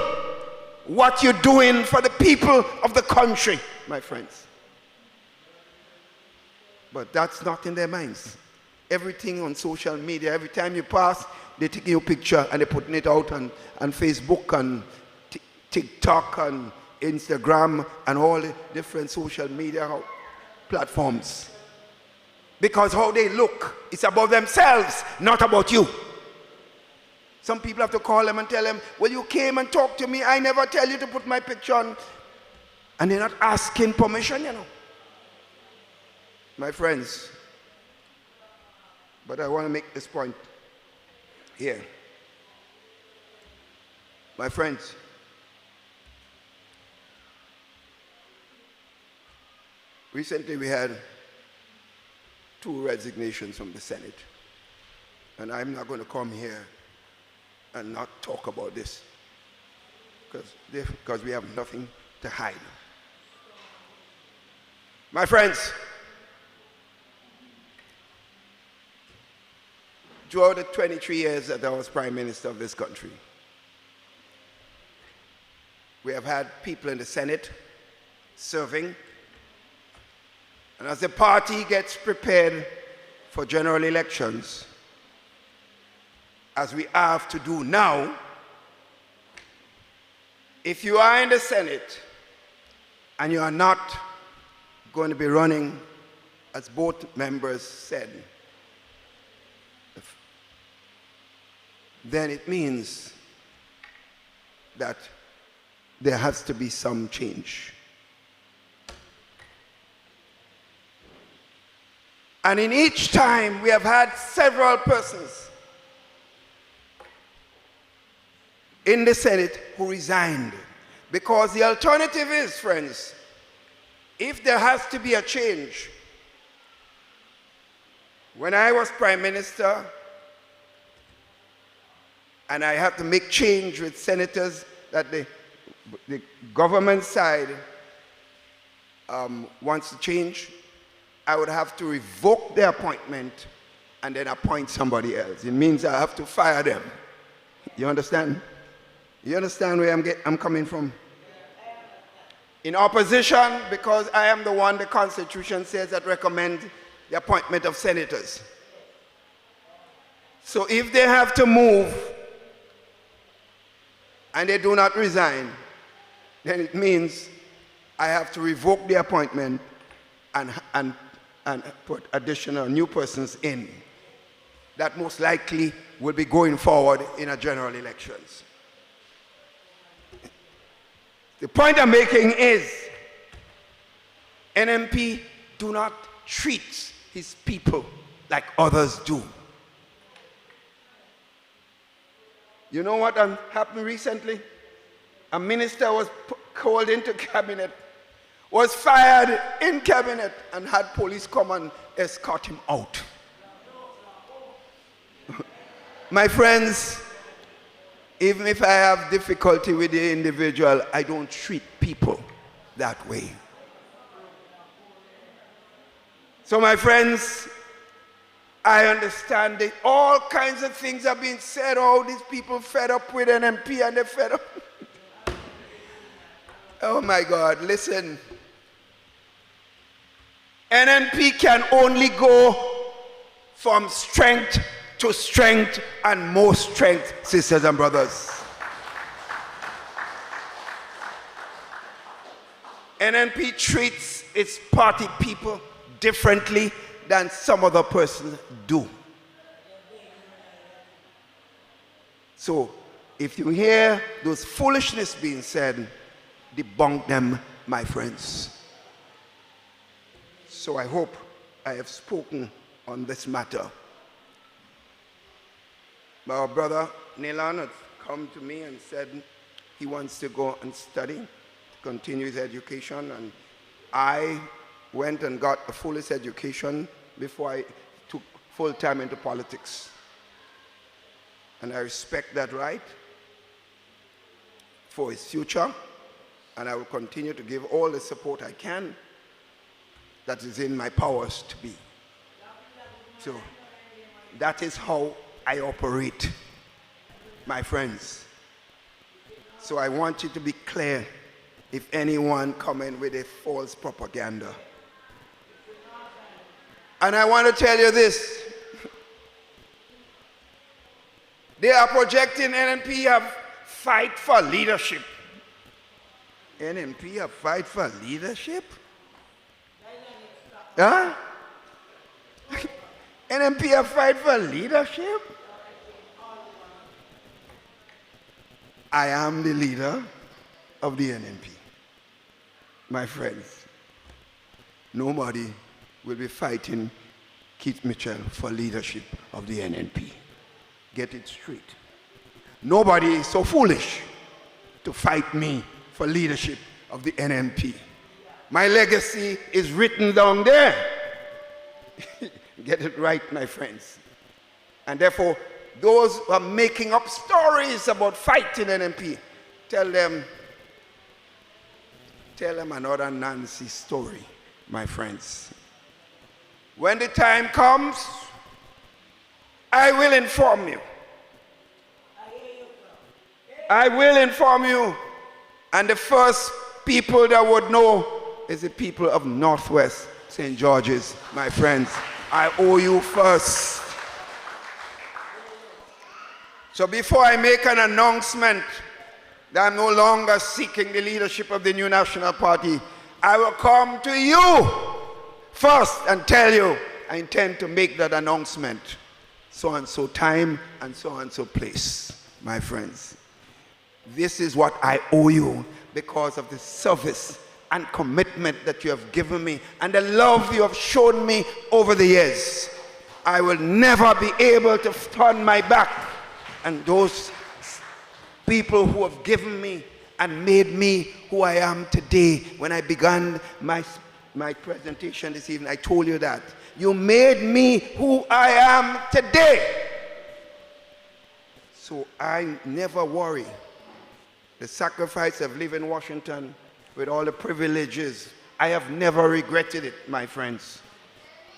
what you're doing for the people of the country, my friends. But that's not in their minds. Everything on social media, every time you pass, they take your picture and they're putting it out on Facebook and TikTok and Instagram and all the different social media platforms. Because how they look, it's about themselves, not about you. Some people have to call them and tell them, well, you came and talked to me, I never tell you to put my picture on. And they're not asking permission, you know. My friends, but I want to make this point here. My friends, recently we had 2 resignations from the Senate. And I'm not going to come here and not talk about this because we have nothing to hide. My friends, throughout the 23 years that I was Prime Minister of this country, we have had people in the Senate serving. And as the party gets prepared for general elections, as we have to do now, if you are in the Senate and you are not going to be running, as both members said, then it means that there has to be some change. And in each time, we have had several persons in the Senate who resigned. Because the alternative is, friends, if there has to be a change, when I was Prime Minister, and I have to make change with senators that the government side wants to change, I would have to revoke their appointment and then appoint somebody else. It means I have to fire them. You understand? You understand where I'm coming from? In opposition, because I am the one the Constitution says that recommends the appointment of senators. So if they have to move and they do not resign, then it means I have to revoke the appointment and put additional new persons in. That most likely will be going forward in a general elections. The point I'm making is NNP do not treat his people like others do. You know what happened recently? A minister was called into cabinet, was fired in cabinet, and had police come and escort him out. My friends, even if I have difficulty with the individual, I don't treat people that way. So my friends, I understand that all kinds of things are being said. Oh, these people fed up with NNP and they're fed up. Oh my God, listen. NNP can only go from strength to strength and more strength, sisters and brothers. NNP treats its party people differently than some other persons do. So, if you hear those foolishness being said, debunk them, my friends. So I hope I have spoken on this matter. My brother Nilan has come to me and said he wants to go and study, to continue his education, and I went and got a fullest education before I took full time into politics. And I respect that right for his future, and I will continue to give all the support I can that is in my powers to be. So that is how I operate, my friends. So I want you to be clear if anyone come in with a false propaganda. And I want to tell you this. They are projecting NNP have fight for leadership. NNP have fight for leadership? Huh? NNP have fight for leadership? I am the leader of the NNP. My friends, nobody will be fighting Keith Mitchell for leadership of the NNP. Get it straight. Nobody is so foolish to fight me for leadership of the NNP. My legacy is written down there. Get it right, my friends. And therefore, those who are making up stories about fighting NNP, tell them another Nancy story, my friends. When the time comes, I will inform you. I will inform you. And the first people that would know is the people of Northwest St. George's, my friends. I owe you first. So before I make an announcement that I'm no longer seeking the leadership of the new National Party, I will come to you first and tell you I intend to make that announcement. So and so time and so place, my friends. This is what I owe you because of the service and commitment that you have given me and the love you have shown me over the years. I will never be able to turn my back on those people who have given me and made me who I am today. When I began my presentation this evening, I told you that. You made me who I am today. So I never worry. The sacrifice of living in Washington with all the privileges, I have never regretted it, my friends,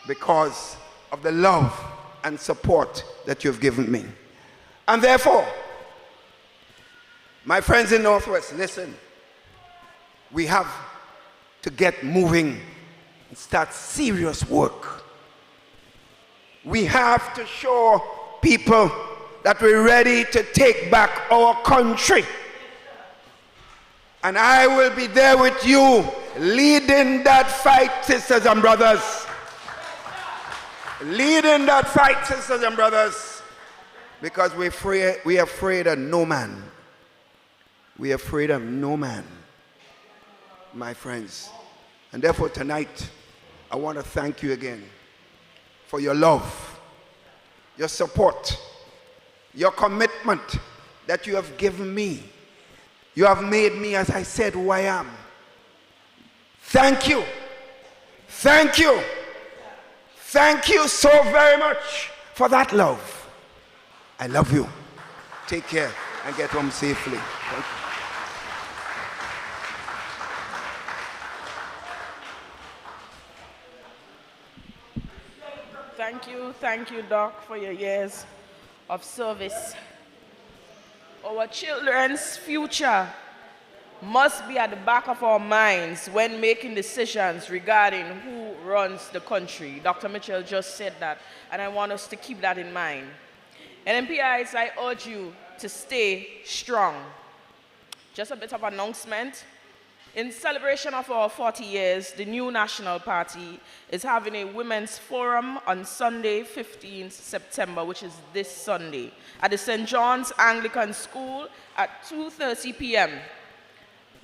because of the love and support that you've given me. And therefore, my friends in Northwest, listen, we have to get moving and start serious work. We have to show people that we're ready to take back our country. And I will be there with you, leading that fight, sisters and brothers. Leading that fight, sisters and brothers. Because we are afraid of no man. We are afraid of no man, my friends. And therefore tonight, I want to thank you again for your love, your support, your commitment that you have given me. You have made me, as I said, who I am. Thank you. Thank you. Thank you so very much for that love. I love you. Take care and get home safely. Thank you. Thank you, Doc, for your years of service. Our children's future must be at the back of our minds when making decisions regarding who runs the country. Dr. Mitchell just said that, and I want us to keep that in mind. NNPIs, I urge you to stay strong. Just a bit of announcement. In celebration of our 40 years, the new National Party is having a women's forum on Sunday, 15th September, which is this Sunday, at the St. John's Anglican School at 2:30 p.m.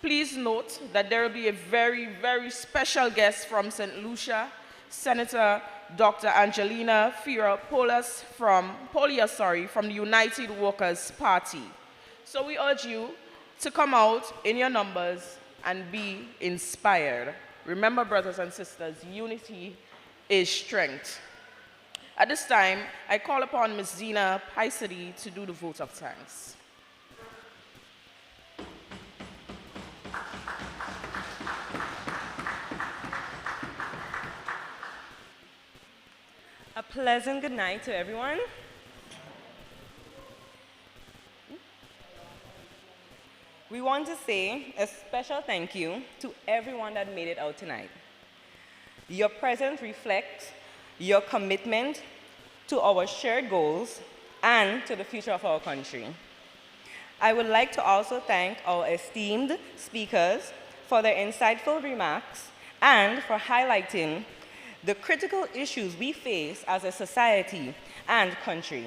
Please note that there will be a very, very special guest from St. Lucia, Senator Dr. Angelina Polias from the United Workers' Party. So we urge you to come out in your numbers and be inspired. Remember, brothers and sisters, unity is strength. At this time, I call upon Ms. Zina Paisadi to do the vote of thanks. A pleasant good night to everyone. We want to say a special thank you to everyone that made it out tonight. Your presence reflects your commitment to our shared goals and to the future of our country. I would like to also thank our esteemed speakers for their insightful remarks and for highlighting the critical issues we face as a society and country.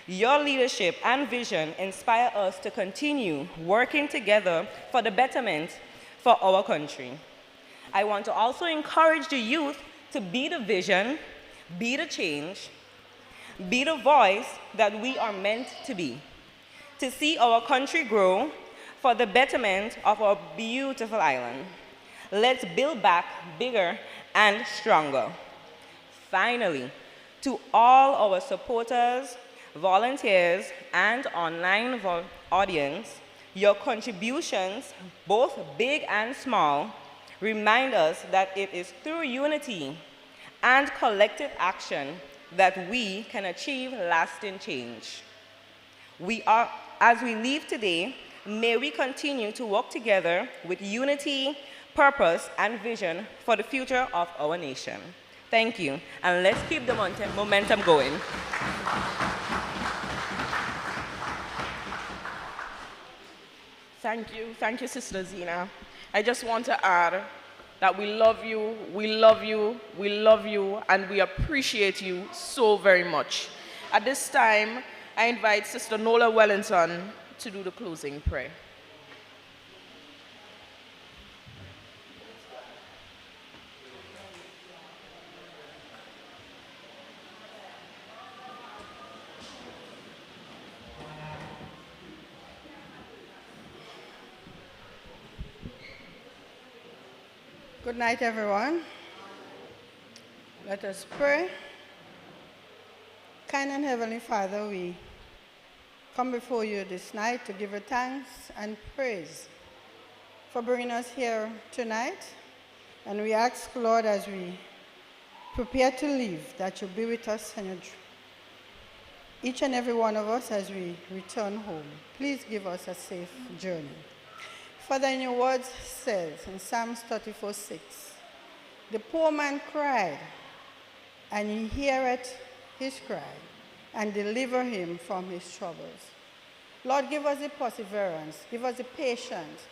Your leadership and vision inspire us to continue working together for the betterment for our country. I want to also encourage the youth to be the vision, be the change, be the voice that we are meant to be, to see our country grow for the betterment of our beautiful island. Let's build back bigger and stronger. Finally, to all our supporters, volunteers, and online audience, your contributions, both big and small, remind us that it is through unity and collective action that we can achieve lasting change. As we leave today, may we continue to work together with unity, purpose, and vision for the future of our nation. Thank you, and let's keep the momentum going. Thank you, Sister Zina. I just want to add that we love you, we love you, we love you, and we appreciate you so very much. At this time, I invite Sister Nola Wellington to do the closing prayer. Good night, everyone. Let us pray. Kind and Heavenly Father, we come before you this night to give you thanks and praise for bringing us here tonight. And we ask, Lord, as we prepare to leave, that you be with us and each and every one of us as we return home. Please give us a safe journey. Father, in your words says in Psalms 34:6, the poor man cried, and he heareth his cry, and deliver him from his troubles. Lord, give us the perseverance, give us the patience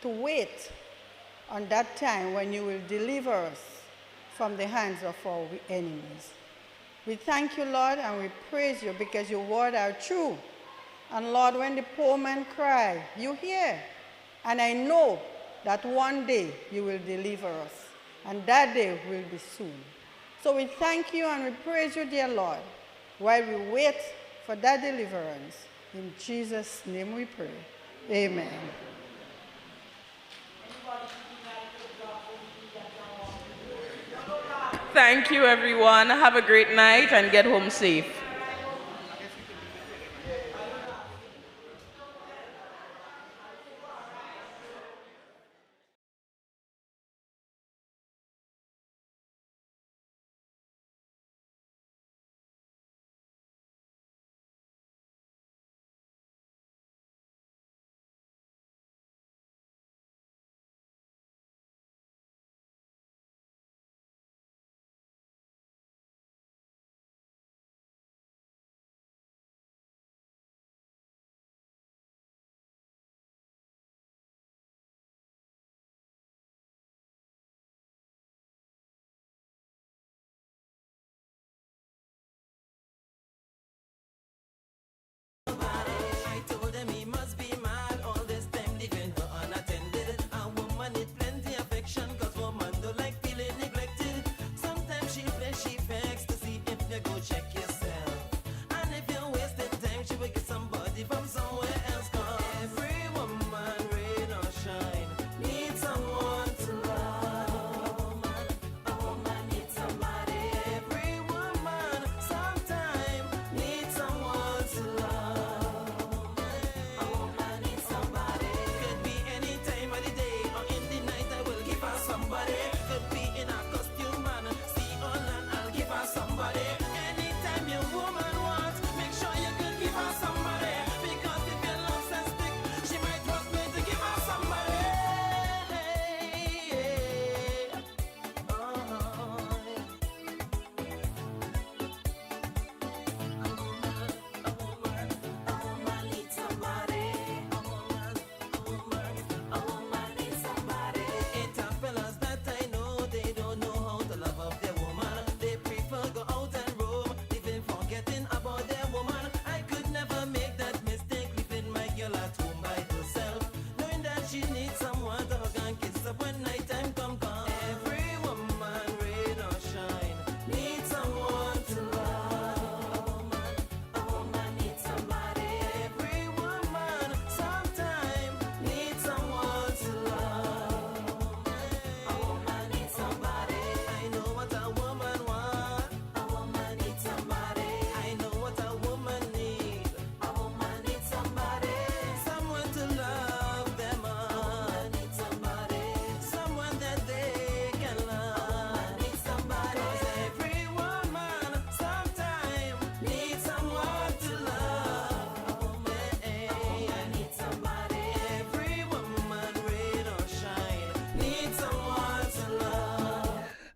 to wait on that time when you will deliver us from the hands of our enemies. We thank you, Lord, and we praise you because your word are true. And Lord, when the poor man cry, you hear. And I know that one day you will deliver us. And that day will be soon. So we thank you and we praise you, dear Lord, while we wait for that deliverance. In Jesus' name we pray. Amen. Thank you, everyone. Have a great night and get home safe.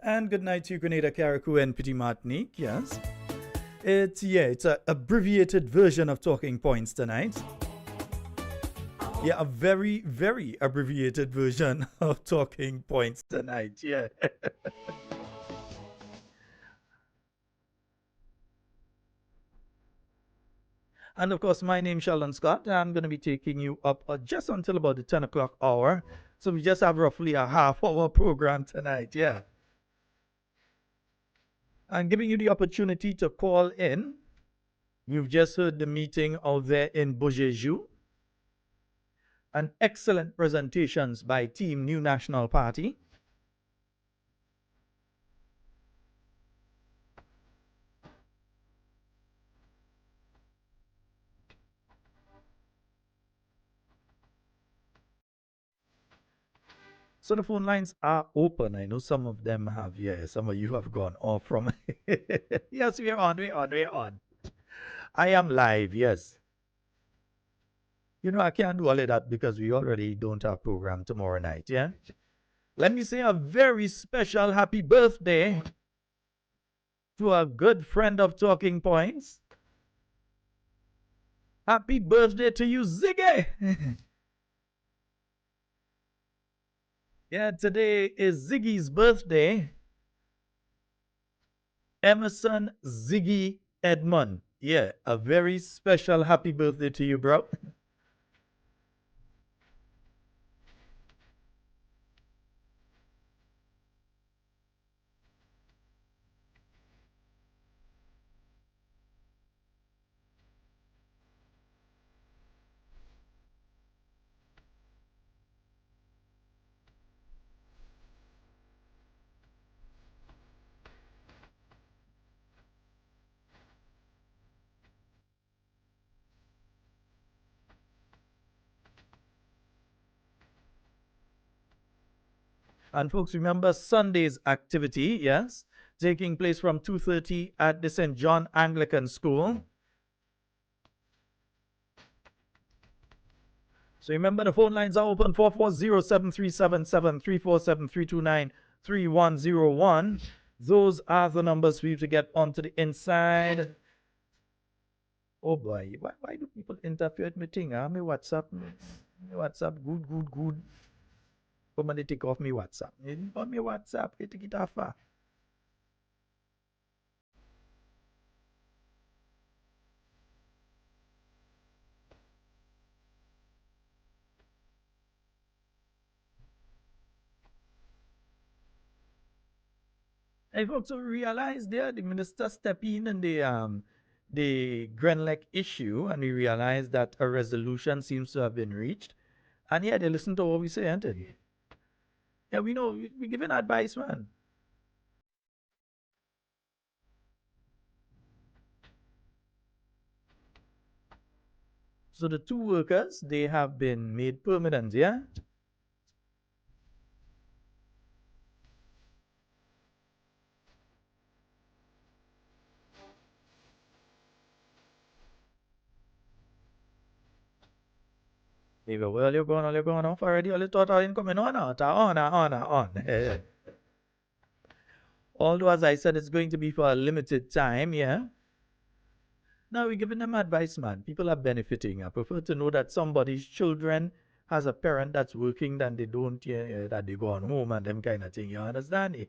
And good night to Grenada, Carriacou, and Petit Martinique. Yes, it's a abbreviated version of talking points tonight. Yeah, a very, very abbreviated version of talking points tonight. Yeah. And of course, my name is Sheldon Scott. I'm going to be taking you up just until about the 10 o'clock hour. So we just have roughly a half-hour program tonight. Yeah. And giving you the opportunity to call in. You've just heard the meeting out there in Beausejour. And excellent presentations by Team New National Party. So the phone lines are open. I know some of them have, yeah, some of you have gone off from. Yes, we're on. I am live, yes. You know, I can't do all of that because we already don't have program tomorrow night, yeah? Let me say a very special happy birthday to a good friend of Talking Points. Happy birthday to you, Ziggy! Yeah, today is Ziggy's birthday. Emerson Ziggy Edmond. Yeah, a very special happy birthday to you, bro. And folks, remember Sunday's activity, yes, taking place from 2:30 at the St. John Anglican School. So remember the phone lines are open 440-7377-347-329-3101. Those are the numbers for you to get onto the inside. Oh boy, why do people interfere with me thing? Huh? Me WhatsApp, good. Come and take off me WhatsApp. On me WhatsApp, you take it off. I've also realized there the minister step in the Grenlec issue, and we realized that a resolution seems to have been reached. And yeah, they listen to what we say, aren't they? Yeah, we know we giving advice, man. So the two workers, they have been made permanent, yeah? They go, well, you're going off already. All you thought I didn't come in on. Although, as I said, it's going to be for a limited time, yeah? Now we're giving them advice, man. People are benefiting. I prefer to know that somebody's children has a parent that's working than they don't, yeah, that they go on home and them kind of thing. You understand?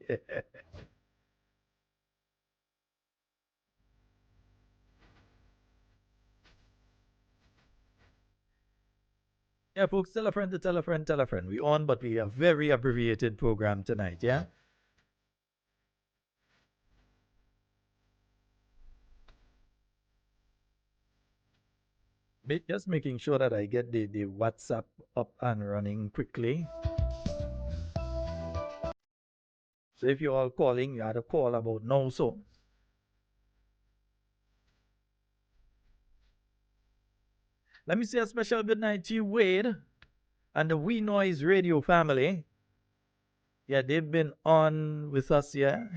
Yeah, folks, tell a friend to tell a friend, tell a friend. We on, but we have a very abbreviated program tonight, yeah? Just making sure that I get the WhatsApp up and running quickly. So if you're all calling, you had a call about now, so. Let me say a special good night to you, Wade, and the We Noise Radio family. Yeah, they've been on with us, yeah.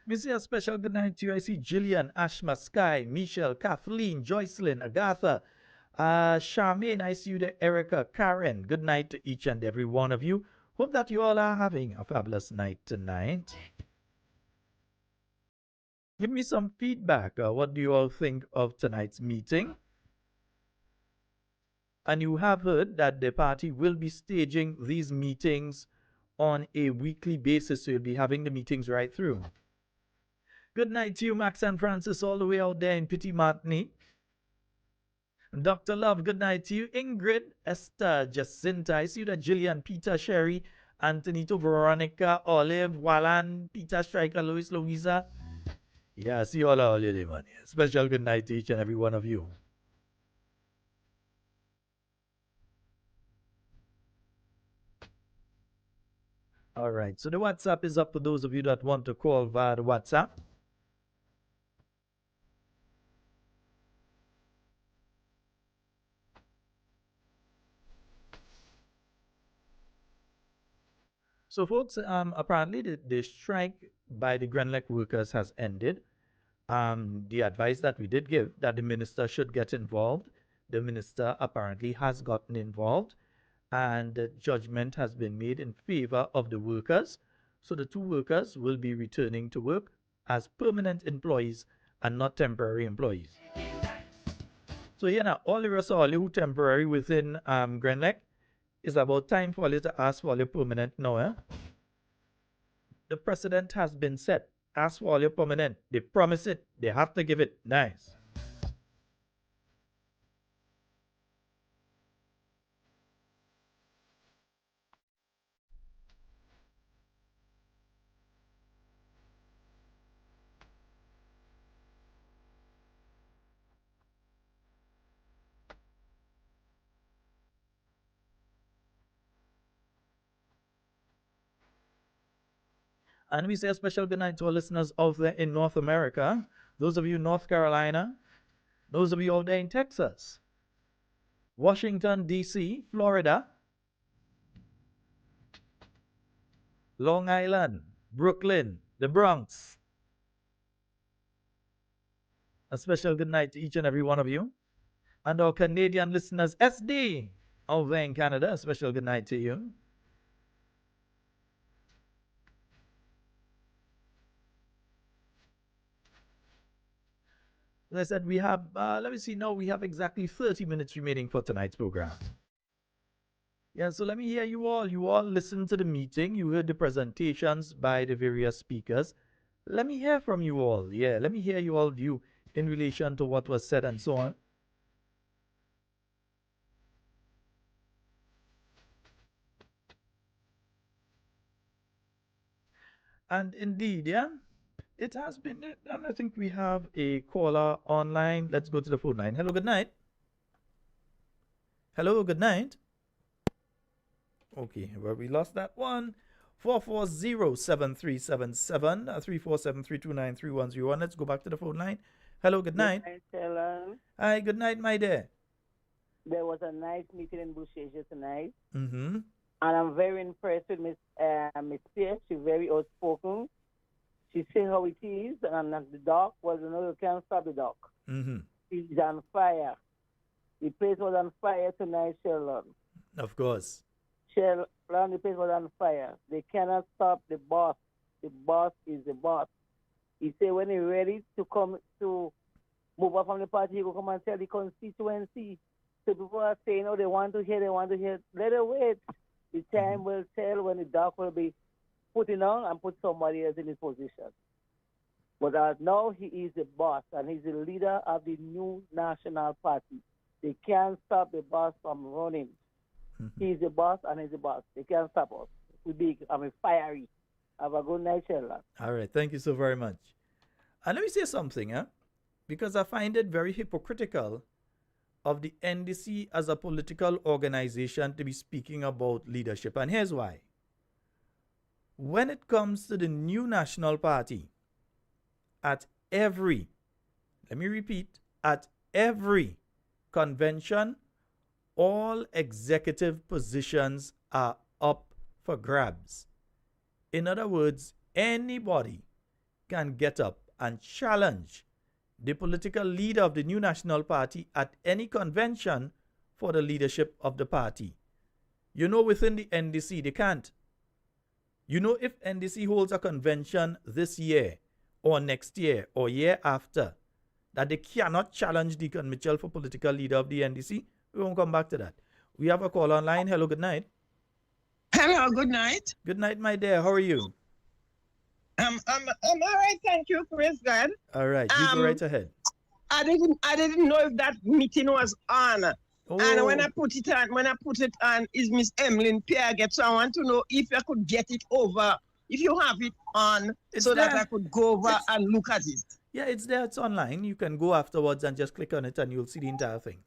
We say a special good night to you. I see Jillian, Ashma, Sky, Michelle, Kathleen, Joycelyn, Agatha, Charmaine, I see you there, Erica, Karen. Good night to each and every one of you. Hope that you all are having a fabulous night tonight. Give me some feedback. What do you all think of tonight's meeting? And you have heard that the party will be staging these meetings on a weekly basis. So you'll be having the meetings right through. Good night to you, Max and Francis, all the way out there in Petit Martini. Dr. Love, good night to you. Ingrid, Esther, Jacinta, I see you that Jillian, Peter, Sherry, Antonito, Veronica, Olive, Wallan, Peter, Striker, Louis, Louisa. Yeah, see you all holiday, man. Special good night to each and every one of you. All right, so the WhatsApp is up for those of you that want to call via the WhatsApp. So, folks, apparently the strike by the Grenlec workers has ended. The advice that we did give that the minister should get involved, the minister apparently has gotten involved. and judgment has been made in favor of the workers. So the two workers will be returning to work as permanent employees and not temporary employees. So yeah, now all the rest of all who temporary within Grenlec, it's about time for you to ask for your permanent now. The precedent has been set. Ask for your permanent. They promise it. They have to give it. Nice. And we say a special good night to our listeners out there in North America. Those of you in North Carolina, those of you out there in Texas, Washington, D.C., Florida, Long Island, Brooklyn, the Bronx. A special good night to each and every one of you. And our Canadian listeners, SD, out there in Canada, a special good night to you. As I said, we have, let me see now, we have exactly 30 minutes remaining for tonight's program. Yeah, so let me hear you all. You all listened to the meeting. You heard the presentations by the various speakers. Let me hear from you all. Yeah, let me hear you all view in relation to what was said and so on. And indeed, yeah, it has been, and I think we have a caller online. Let's go to the phone line. Hello, good night. Hello, good night. Okay, well, we lost that one. 440-7377, 347-329-3101. Let's go back to the phone line. Hello, good night. Good night, Hi, good night, my dear. There was a nice meeting in Beausejour tonight. Mm-hmm. And I'm very impressed with Miss Pierre. She's very outspoken. She said how it is, and the dog was, you can't stop the dog. Mm-hmm. She's on fire. The place was on fire tonight, Sherlon. Of course. Sherlon, the place was on fire. They cannot stop the boss. The boss is the boss. He said when he's ready to come to move up from the party, he will come and tell the constituency. So people are saying, they want to hear. Let it wait. The time will tell when the dog will be putting on and put somebody else in his position. But now he is the boss, and he's the leader of the new national party. They can't stop the boss from running. Mm-hmm. He's the boss, and he's the boss. They can't stop us. We're big. I'm fiery. Have a good night, Sherlock. All right. Thank you so very much. And let me say something, because I find it very hypocritical of the NDC as a political organization to be speaking about leadership. And here's why. When it comes to the new national party, at every convention, all executive positions are up for grabs. In other words, anybody can get up and challenge the political leader of the new national party at any convention for the leadership of the party. Within the NDC, they can't. If NDC holds a convention this year or next year or year after, that they cannot challenge Deacon Mitchell for political leader of the NDC, we won't come back to that. We have a call online. Hello, good night. Hello, good night. Good night, my dear. How are you? I'm all right, thank you. Praise God. All right, you go right ahead. I didn't know if that meeting was on. Oh. And when I put it on, is Miss Emilyn Pierre get? So I want to know if I could get it over, if you have it on, so that I could go over and look at it. Yeah, it's there. It's online. You can go afterwards and just click on it, and you'll see the entire thing.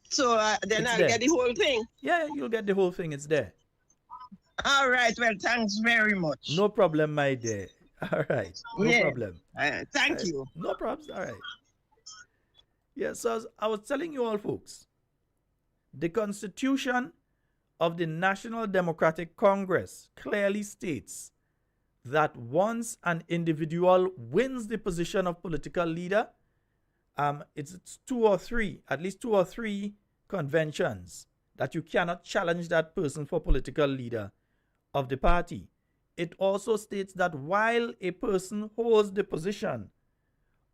So then I'll get the whole thing. Yeah, you'll get the whole thing. It's there. All right. Well, thanks very much. No problem, my dear. All right. No problem. Thank you. No problems. All right. Yeah, so I was telling you all, folks, the Constitution of the National Democratic Congress clearly states that once an individual wins the position of political leader, it's at least two or three conventions that you cannot challenge that person for political leader of the party. It also states that while a person holds the position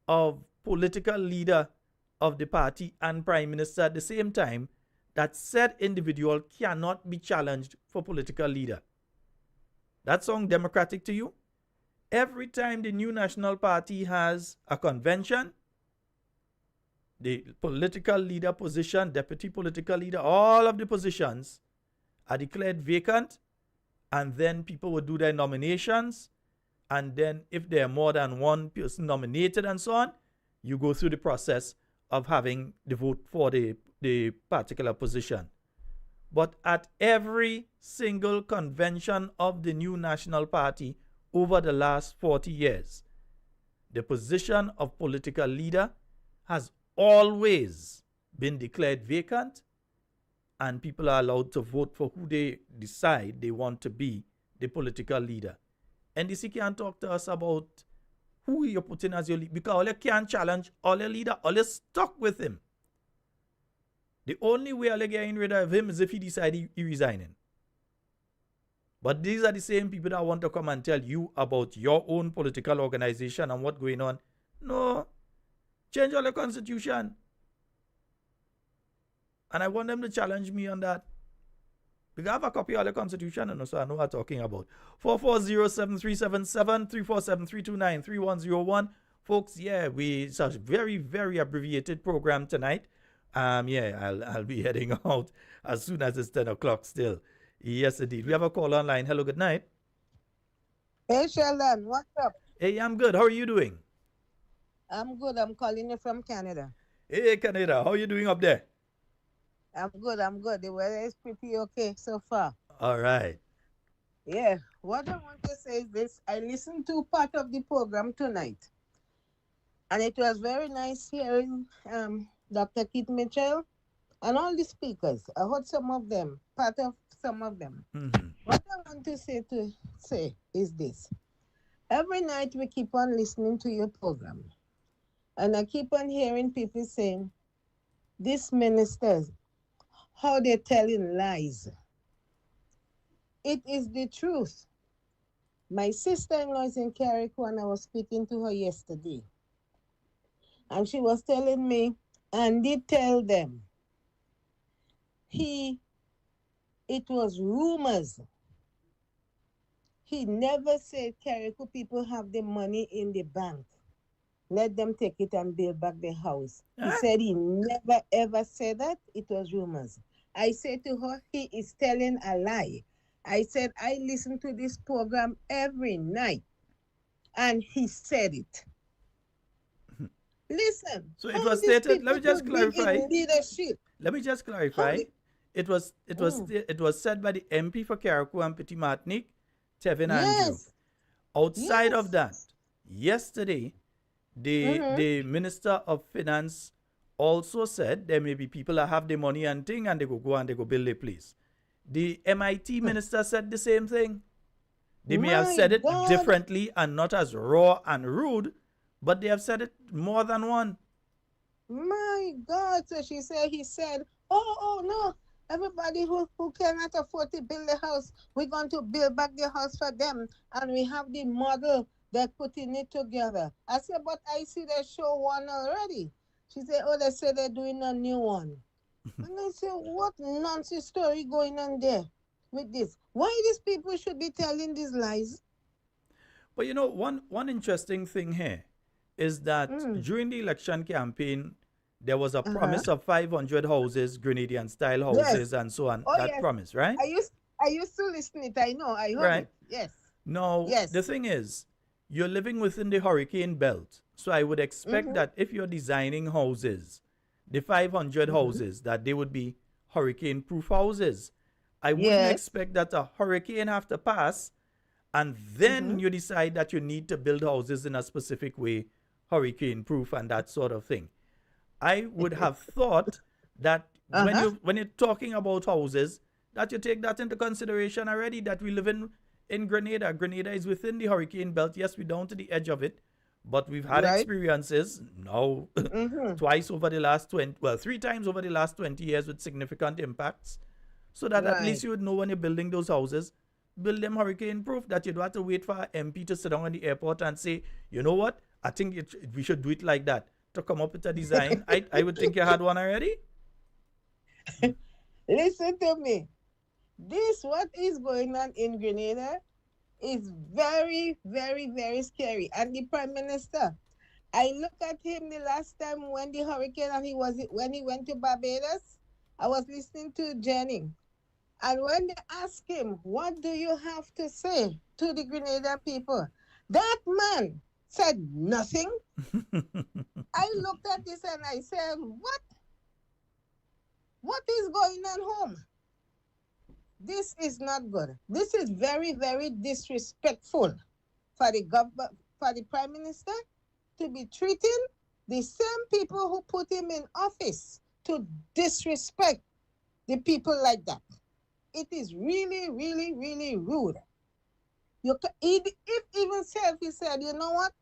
of political leader of the party and prime minister at the same time, that said individual cannot be challenged for political leader. That sound democratic to you? Every time the new national party has a convention, the political leader position, deputy political leader, all of the positions are declared vacant, and then people will do their nominations, and then if there are more than one person nominated and so on, you go through the process of having the vote for the particular position. But at every single convention of the new national party over the last 40 years, the position of political leader has always been declared vacant, and people are allowed to vote for who they decide they want to be the political leader. NDC can't talk to us about who you're putting as your leader, because all you can't challenge all your leader, all you're stuck with him. The only way I'll getting rid of him is if he decides he resigning. But these are the same people that want to come and tell you about your own political organization and what's going on. No, change all the constitution. And I want them to challenge me on that. Because I have a copy of the constitution, and so I know what I'm talking about. 440-7377, 347-329-3101. Folks, yeah, it's a very, very abbreviated program tonight. I'll be heading out as soon as it's 10 o'clock still. Yes, indeed. We have a call online. Hello, good night. Hey, Sheldon, what's up? Hey, I'm good. How are you doing? I'm good. I'm calling you from Canada. Hey, Canada. How are you doing up there? I'm good. The weather is pretty okay so far. All right. Yeah. What I want to say is this. I listened to part of the program tonight, and it was very nice hearing Dr. Keith Mitchell and all the speakers. I heard some of them, part of some of them. Mm-hmm. What I want to say is this. Every night we keep on listening to your program, and I keep on hearing people saying, these ministers, how they're telling lies. It is the truth. My sister-in-law is in Carriacou, and I was speaking to her yesterday. And she was telling me, Andy tell them, it was rumors. He never said Carriacou people have the money in the bank. Let them take it and build back the house. He said he never ever said that. It was rumors. I said to her, he is telling a lie. I said, I listen to this program every night. And he said it. Listen. So it was stated, let me just clarify. Leadership. Let me just clarify. It was said by the MP for Carriacou and Petit Martinique, Tevin Andrew. Outside of that, yesterday, the Minister of Finance also said there may be people that have the money and thing, and they go and they go build a place. The MIT minister said the same thing. They may have said it differently and not as raw and rude, but they have said it more than one. My God, so he said, oh no, everybody who cannot afford to build a house, we're going to build back the house for them, and we have the model, they're putting it together. I said, but I see they show one already. She said, oh, they said they're doing a new one. And I said, what nonsense story going on there with this? Why these people should be telling these lies? But you know, one interesting thing here is that during the election campaign, there was a promise of 500 houses, Grenadian-style houses, and so on. Promise, right? I used to listen it. I know. I heard it. Yes. No, the thing is, you're living within the hurricane belt. So I would expect that if you're designing houses, the 500 houses, that they would be hurricane-proof houses. I wouldn't expect that a hurricane have to pass, and then you decide that you need to build houses in a specific way, hurricane-proof and that sort of thing. I would have thought that when you're talking about houses, that you take that into consideration already, that we live in Grenada. Grenada is within the hurricane belt. Yes, we're down to the edge of it. But we've had experiences now twice over the last 3 times over the last 20 years with significant impacts. So that at Right. least you would know when you're building those houses, build them hurricane proof, that you don't have to wait for an MP to sit down in the airport and say, you know what, I think we should do it like that. To come up with a design, I would think you had one already. Listen to me. This, what is going on in Grenada, is very, very, very scary. And the Prime Minister, I look at him the last time when the hurricane and when he went to Barbados. I was listening to Jenny. And when they asked him, what do you have to say to the Grenadian people? That man said nothing. I looked at this and I said, what? What is going on home? This is not good. This is very, very disrespectful for the government, for the Prime Minister to be treating the same people who put him in office to disrespect the people like that. It is really, really, really rude. If even Selfie said, you know what?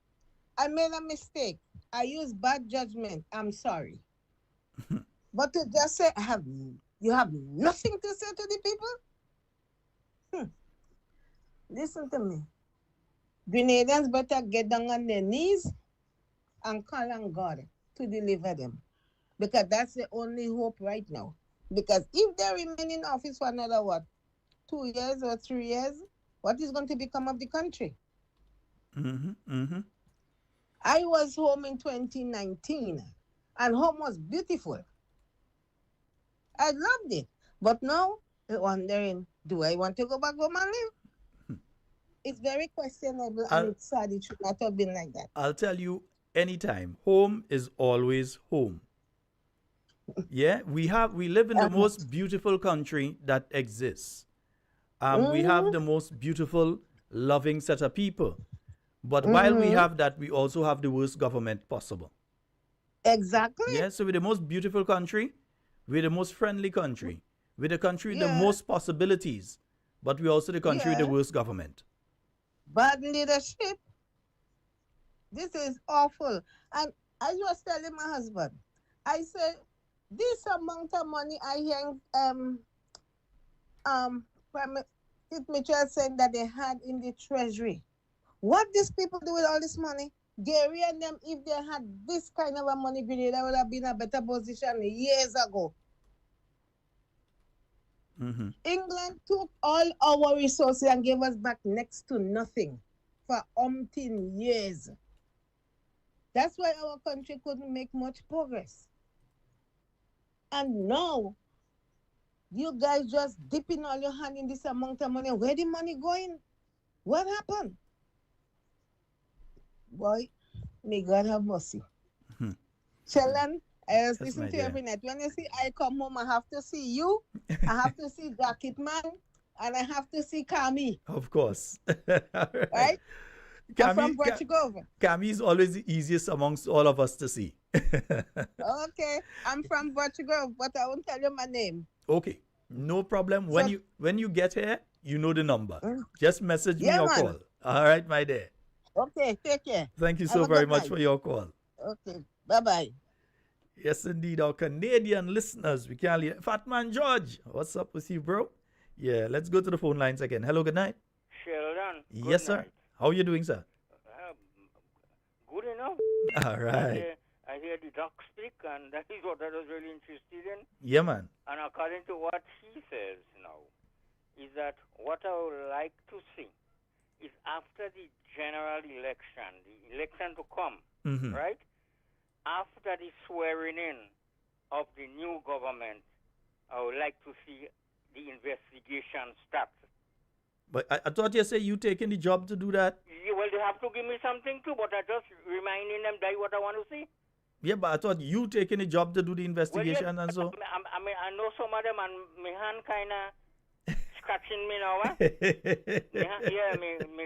I made a mistake. I used bad judgment. I'm sorry. But to just say, you have nothing to say to the people? Listen to me. Grenadians better get down on their knees and call on God to deliver them. Because that's the only hope right now. Because if they remain in office for another, 2 years or 3 years, what is going to become of the country? I was home in 2019, and home was beautiful. I loved it. But now, I'm wondering, do I want to go back home and live? It's very questionable, and it's sad. It should not have been like that. I'll tell you anytime, home is always home. Yeah, we live in the most beautiful country that exists. We have the most beautiful, loving set of people. But while we have that, we also have the worst government possible. Exactly. Yeah, so we're the most beautiful country, we're the most friendly country, we're the country with the most possibilities, but we're also the country with the worst government. Bad leadership. This is awful. And I was telling my husband, I said, this amount of money I hear Prime Mitchell saying that they had in the treasury. What these people do with all this money? Gary and them, if they had this kind of a money, Grenada would have been in a better position years ago. England took all our resources and gave us back next to nothing for umpteen years. That's why our country couldn't make much progress. And now, you guys just dipping all your hand in this amount of money. Where the money going? What happened? Boy, may God have mercy. Sheldon, I was listening to you every night. When you see I come home, I have to see you, I have to see Jacket Man, and I have to see Kami. Of course. Right? I'm from Portugal. Kami is always the easiest amongst all of us to see. Okay, I'm from Portugal, but I won't tell you my name. Okay, no problem. When you get here, you know the number. Just message me or call. All right, my dear. Okay, take care. Thank you so very much for your call. Okay, bye-bye. Yes, indeed, our Canadian listeners. We can't leave. Fatman George, what's up with you, bro? Yeah, let's go to the phone lines again. Hello, good night. Sheldon. Yes, sir. How are you doing, sir? Good enough. All right. I hear the doc speak, and that is what I was really interested in. Yeah, man. And according to what he says now, is that what I would like to see is after the general election, the election to come, right? After the swearing in of the new government, I would like to see the investigation start. But I thought you said you taking the job to do that. Yeah, well, they have to give me something too, but I just reminding them that what I want to see. Yeah, but I thought you taking the job to do the investigation and so. I mean, I know some of them, and my hand kind of scratching me now. My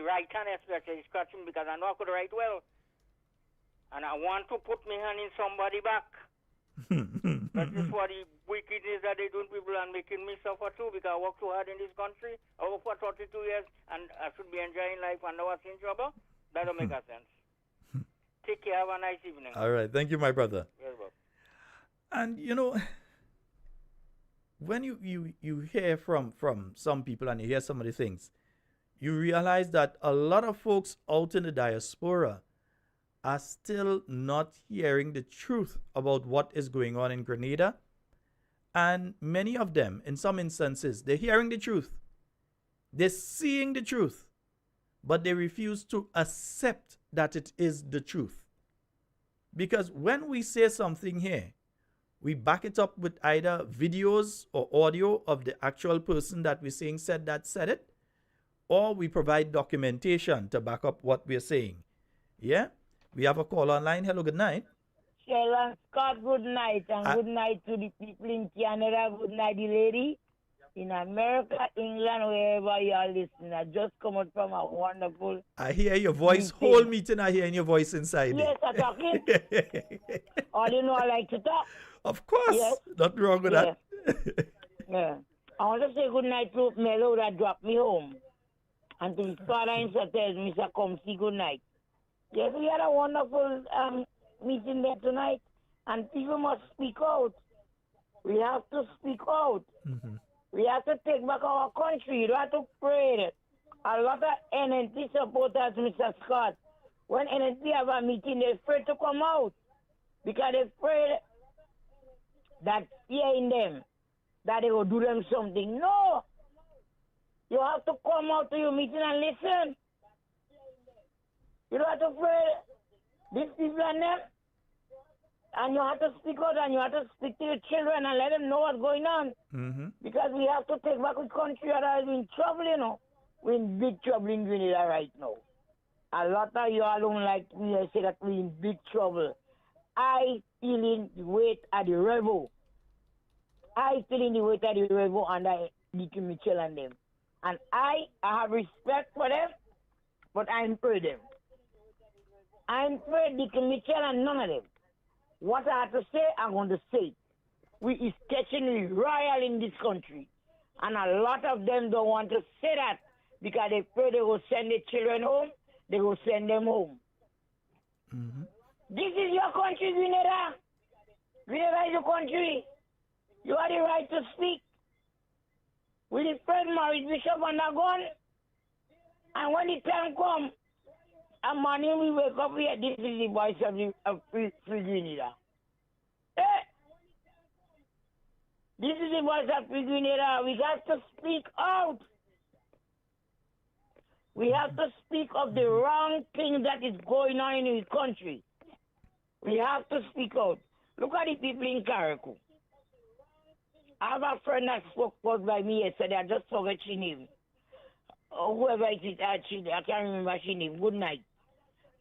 right hand especially scratching because I know I could write well. And I want to put my hand in somebody back. That is what the wickedness that they doing people and making me suffer too because I work too hard in this country. I work for 32 years and I should be enjoying life and I was in trouble. That don't make a sense. Take care. Have a nice evening. All right. Thank you, my brother. Yes, Bob. And, you know, when you hear from some people and you hear some of the things, you realize that a lot of folks out in the diaspora are still not hearing the truth about what is going on in Grenada. And many of them, in some instances, they're hearing the truth. They're seeing the truth, but they refuse to accept that it is the truth. Because when we say something here, we back it up with either videos or audio of the actual person that we're saying said it, or we provide documentation to back up what we're saying. Yeah? We have a call online. Hello, good night. Shell and Scott, good night. And good night to the people in Canada. Good night, the lady. In America, England, wherever you are listening. I just come out from a wonderful... I hear your voice. meeting. Whole meeting, I hear in your voice inside. Yes, I'm talking. All you know, I like to talk. Of course. Yes. Nothing wrong with that. Yeah. I want to say good night to Mello that dropped me home. And to his father in Sept, Mr. Come see good night. Yes, we had a wonderful meeting there tonight. And people must speak out. We have to speak out. Mm-hmm. We have to take back our country. We have to pray. A lot of NNP supporters, Mr. Scott, when NNP have a meeting, they're afraid to come out. Because they're afraid that fear in them, that they will do them something. No! You have to come out to your meeting and listen. You don't have to pray these people and them. And you have to speak out and you have to speak to your children and let them know what's going on. Mm-hmm. Because we have to take back the country or else we're in trouble, you know. We're in big trouble in Grenada right now. A lot of you all don't like me. I say that we're in big trouble. I feeling the weight of the rebel. I feeling the weight of the rebel under Dickie Mitchell and them. And I have respect for them, but I'm for them. I'm for Dickie Mitchell and none of them. What I have to say, I'm going to say. We is catching royal in this country. And a lot of them don't want to say that because they pray they will send their children home, they will send them home. Mm-hmm. This is your country, Grenada. Grenada is your country. You have the right to speak. We the first married bishop undergone. And when the time comes, a morning we wake up here, this is the voice of free Grenada. This is the voice of free Grenada. We got to speak out. We have to speak of the wrong thing that is going on in the country. We have to speak out. Look at the people in Carriacou. I have a friend that spoke by me yesterday. I just forgot her name. Whoever it is, I can't remember her name. Good night.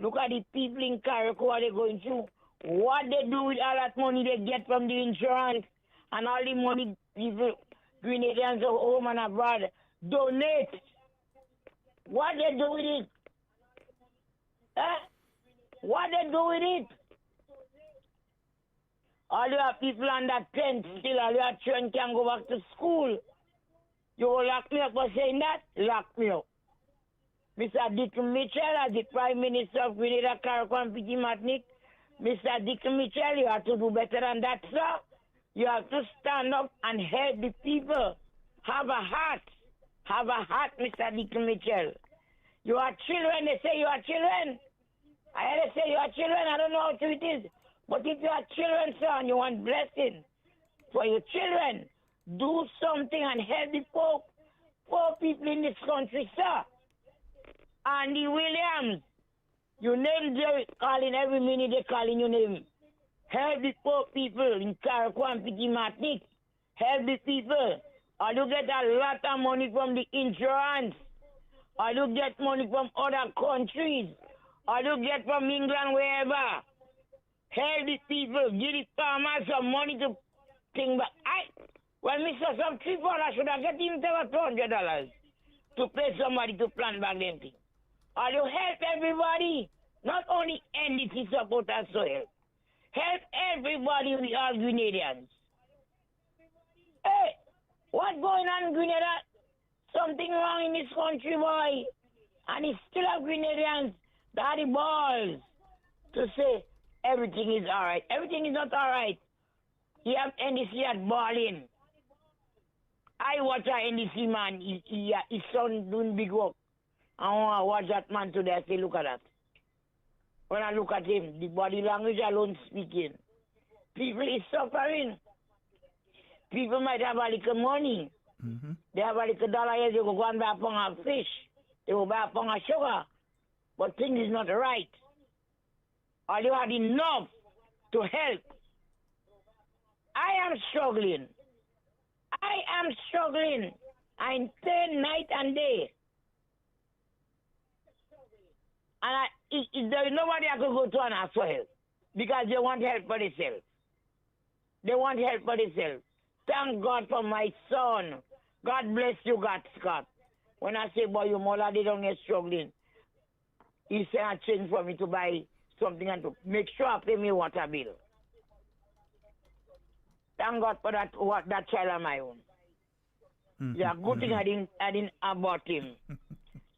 Look at the people in Carriacou, what they're going through. What they do with all that money they get from the insurance and all the money people, Grenadians of home and abroad, donate. What they do with it? What they do with it? All your people under 10 still, all your children can go back to school. You will lock me up for saying that? Lock me up. Mr. Dick Mitchell, as the Prime Minister of Grenada, Carriacou and Petit Martinique, Mr. Dick Mitchell, you have to do better than that, sir. You have to stand up and help the people. Have a heart. Have a heart, Mr. Dick Mitchell. You are children, they say you are children. I heard they say you are children, I don't know how true it is. But if you are children, sir, and you want blessing for your children, do something and help the poor people in this country, sir. Andy Williams, your name they're calling every minute, they're calling your name. Help the poor people in Carriacou and Petit Martinique. Help the people. Or you get a lot of money from the insurance. Or you get money from other countries. Or you get from England, wherever. Help the people. Give the farmers some money to think back. Well, Mr. Some $3 should have get him $200 to pay somebody to plant back them things. Or you help everybody. Not only NDP supporters soil. Help everybody with all Grenadians. Hey, what's going on in Grenada? Something wrong in this country, boy. And it's still have Grenadians that have the balls to say everything is all right. Everything is not all right. You have NDC at balling. I watch a NDC man, his son doing big work. I want to watch that man today. I say, look at that. When I look at him, the body language alone speaking. People is suffering. People might have a little money. Mm-hmm. They have a little dollar here, they go and buy a pound of fish. They will buy a pound of sugar. But things is not right. Or you had enough to help. I am struggling. I'm staying night and day. And there is nobody I could go to and ask for help. Because they want help for themselves. Thank God for my son. God bless you, God, Scott. When I say, boy, your mother, they don't get struggling. He sent a change for me to buy something and to make sure I pay me water bill. Thank God for that child of my own. Yeah, good thing I didn't abort him.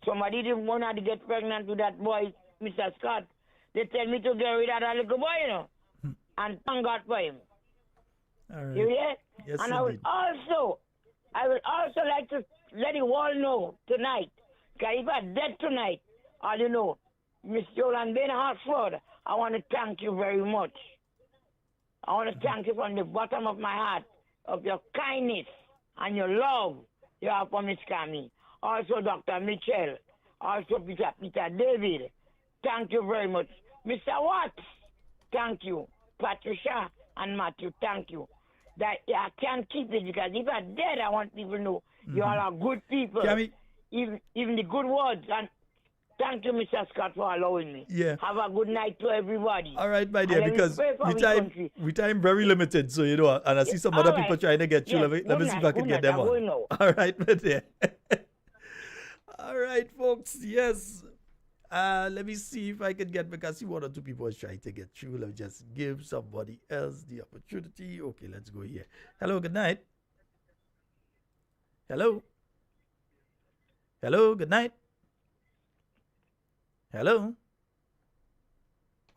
Somebody didn't want to get pregnant with that boy, Mr. Scott. They tell me to get rid of that little boy, you know. And thank God for him. All right. You hear? Yes, and indeed. I would also like to let you all know tonight, because if I'm dead tonight, all you know, Miss Jolan Ben Hartford, I want to thank you very much. I want to thank you from the bottom of my heart of your kindness and your love you have for Miss Kami. Also Dr. Mitchell, also Peter David. Thank you very much. Mr. Watts, thank you. Patricia and Matthew, thank you. That I can't keep it because if I'm dead, I want people to know you all are good people. Even the good words. And thank you, Mr. Scott, for allowing me. Yeah. Have a good night to everybody. All right, my dear, And because we time very limited, so you know, and I see some other people trying to get you. Yes. Let me see if I can get them on. All right, my dear. All right, folks. Yes. Let me see if I can get, because see one or two people are trying to get through. Let me just give somebody else the opportunity. Okay, let's go here. Hello, good night. Hello. Hello, good night. Hello.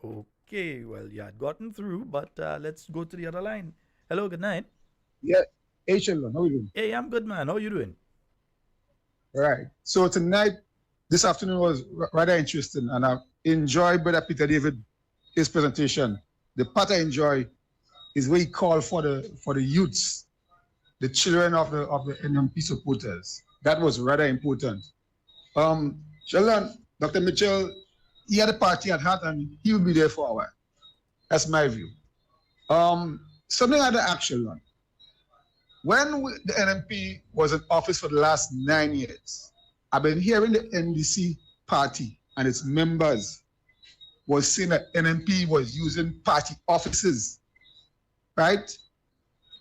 Okay, well, you had gotten through, but let's go to the other line. Hello, good night. Yeah, hey, Sheldon, how are you doing? Hey, I'm good, man. How are you doing? All right. So tonight, this afternoon was rather interesting, and I enjoyed Brother Peter David, his presentation. The part I enjoy is where he called for the youths, the children of the NNP supporters. That was rather important. Sheldon, Dr. Mitchell, he had a party at heart, and he will be there for a while. That's my view. Something like the action on. When the NNP was in office for the last 9 years, I've been hearing the NDC party and its members was saying that NNP was using party offices, right,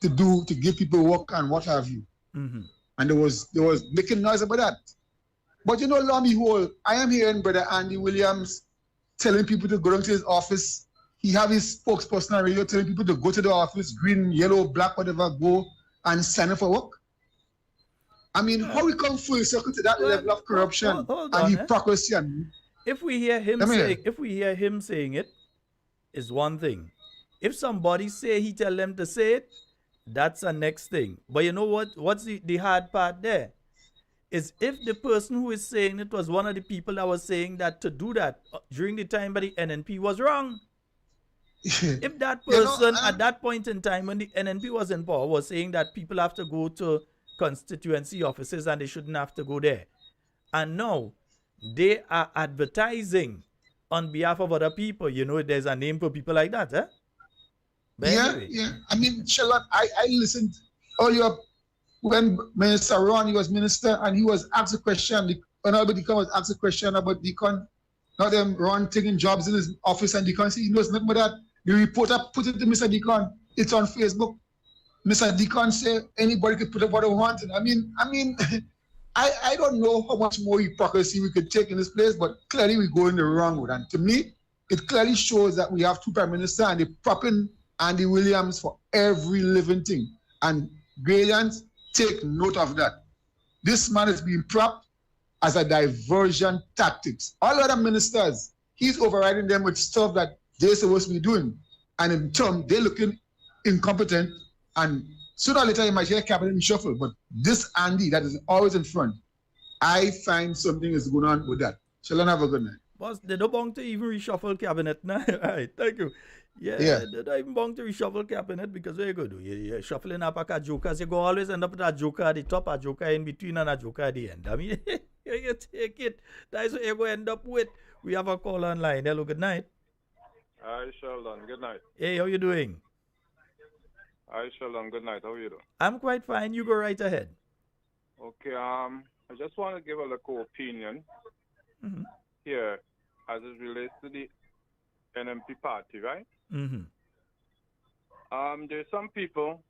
to give people work and what have you. Mm-hmm. And there was making noise about that. But you know, lo and behold, I am hearing Brother Andy Williams telling people to go down to his office. He have his spokesperson on radio telling people to go to the office, green, yellow, black, whatever, go and sign up for work. I mean, how we come full circle to that level of corruption and hypocrisy? If we hear him saying it, is one thing. If somebody say he tell them to say it, that's the next thing. But you know what? What's the hard part there? Is if the person who is saying it was one of the people that was saying that to do that during the time by the NNP was wrong. If that person at that point in time when the NNP was in power was saying that people have to go to constituency offices and they shouldn't have to go there, and now they are advertising on behalf of other people, you know, there's a name for people like that, eh? But anyway. Yeah. I mean, Charlotte, I listened earlier when Minister Ron, he was minister, and he was asked a question, Honorable Deacon was asked a question about Deacon, not them Ron taking jobs in his office, and Deacon said he knows nothing about that. The reporter put it to Mr. Deacon, it's on Facebook. Mr. Deacon said anybody could put up what they want. I mean, I don't know how much more hypocrisy we could take in this place, but clearly we're going the wrong way. And to me, it clearly shows that we have two prime ministers and they're propping Andy Williams for every living thing. And Gradians, take note of that. This man is being propped as a diversion tactics. All other ministers, he's overriding them with stuff that they're supposed to be doing. And in turn, they're looking incompetent and Sooner or later, you might hear cabinet reshuffle, but this Andy that is always in front, I find something is going on with that. Shall I have a good night? Boss, they don't want to even reshuffle cabinet now. All right, thank you. Yeah, they don't even want to reshuffle cabinet because what you go do? You're shuffling up a jokers. You go always end up with a joker at the top, a joker in between, and a joker at the end. I mean, you take it. That's what you're going to end up with. We have a call online. Hello, good night. Hi, Sheldon. Good night. Hey, how you doing? Hi, Sheldon. Good night. How are you doing? I'm quite fine. You go right ahead. Okay. I just want to give a little opinion here as it relates to the NNP party, right? There's some people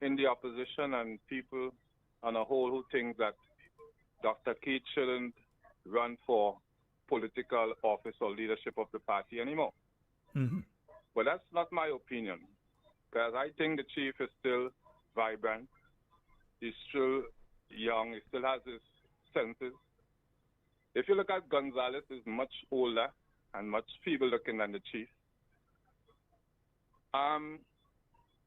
in the opposition and people on a whole who think that Dr. Keith shouldn't run for political office or leadership of the party anymore. But that's not my opinion, because I think the chief is still vibrant. He's still young. He still has his senses. If you look at Gonzalez, he's much older and much feeble looking than the chief.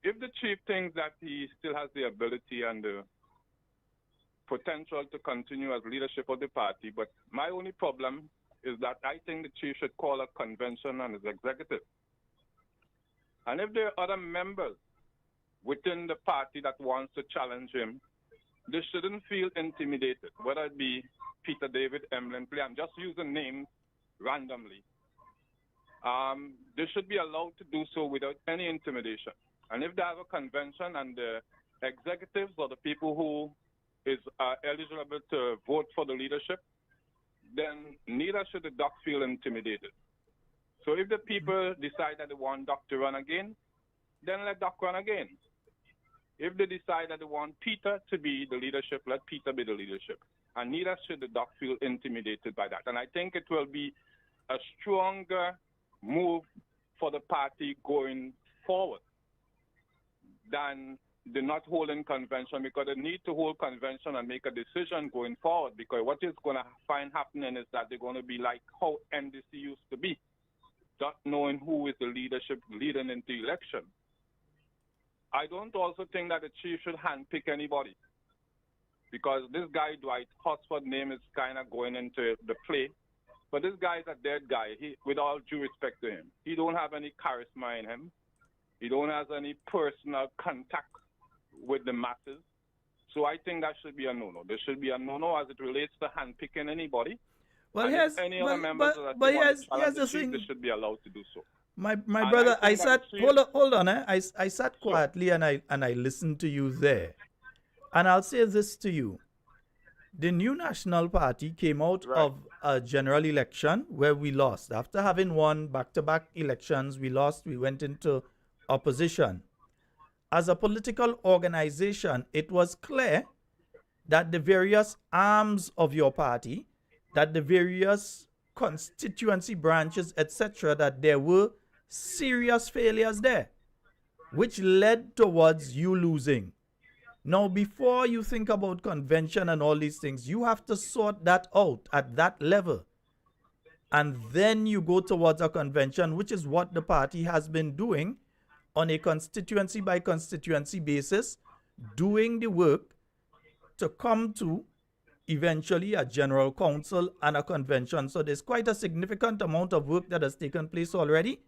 If the chief thinks that he still has the ability and the potential to continue as leadership of the party, but my only problem is that I think the chief should call a convention on his executive. And if there are other members within the party that wants to challenge him, they shouldn't feel intimidated, whether it be Peter, David, Emilyn, I'm just using names randomly. They should be allowed to do so without any intimidation. And if they have a convention and the executives or the people who is eligible to vote for the leadership, then neither should the doc feel intimidated. So if the people decide that they want Doc to run again, then let Doc run again. If they decide that they want Peter to be the leadership, let Peter be the leadership. And neither should the doc feel intimidated by that. And I think it will be a stronger move for the party going forward than the not holding convention, because they need to hold convention and make a decision going forward, because what is going to find happening is that they're going to be like how NDC used to be, not knowing who is the leadership leading into election. I don't also think that the chief should handpick anybody, because this guy, Dwight Hosford's name is kind of going into the play. But this guy is a dead guy, with all due respect to him. He don't have any charisma in him. He don't have any personal contact with the masses. So I think that should be a no-no. There should be a no-no as it relates to handpicking anybody. Well, and here's, if any other members that but want here's to challenge the the chief, thing. they should be allowed to do so. My And brother, I I think sat, that the chief- hold on, I sat quietly and I listened to you there. And I'll say this to you. The new National Party came out of a general election where we lost. After having won back-to-back elections, we lost, we went into opposition. As a political organization, it was clear that the various arms of your party, that the various constituency branches, etc., that there were serious failures there, which led towards you losing. Now, before you think about convention and all these things, you have to sort that out at that level. And then you go towards a convention, which is what the party has been doing on a constituency by constituency basis, doing the work to come to eventually a general council and a convention. So there's quite a significant amount of work that has taken place already,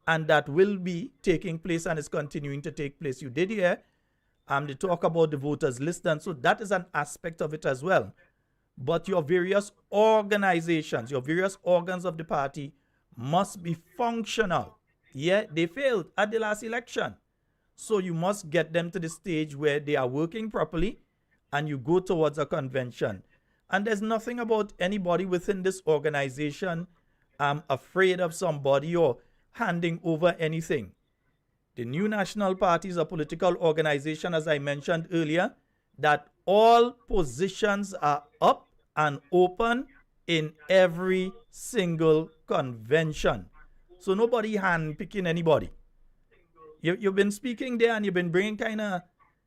and that will be taking place and is continuing to take place. You did hear they talk about the voters list, and so that is an aspect of it as well. But your various organizations, your various organs of the party must be functional. Yeah, they failed at the last election. So you must get them to the stage where they are working properly and you go towards a convention. And there's nothing about anybody within this organization afraid of somebody or handing over anything. The new National Party is a political organization, as I mentioned earlier, that all positions are up and open in every single convention. So nobody handpicking anybody. You've been speaking there and you've been bringing kind of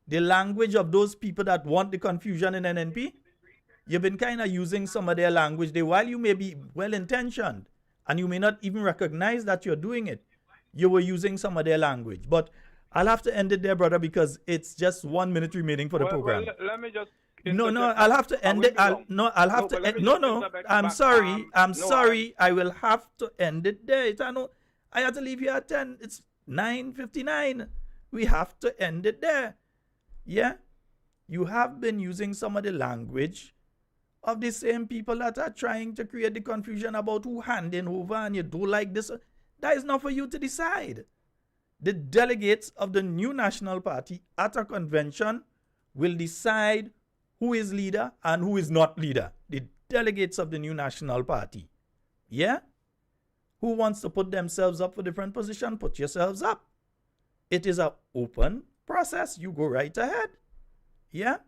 the language of those people that want the confusion in NNP. You've been kind of using some of their language there. While you may be well-intentioned and you may not even recognize that you're doing it, you were using some of their language. But I'll have to end it there, brother, because it's just 1 minute remaining for the program. Well, let me just. No, I'll have to end it. I'll have to. I'm sorry. I'm sorry. I will have to end it there. I had to leave here at 10. It's 9:59. We have to end it there. Yeah? You have been using some of the language of the same people that are trying to create the confusion about who handing over and you do like this. That is not for you to decide. The delegates of the new National Party at a convention will decide who is leader and who is not leader. The delegates of the new National Party. Yeah? Who wants to put themselves up for different position, put yourselves up. It is an open process. You go right ahead. Yeah?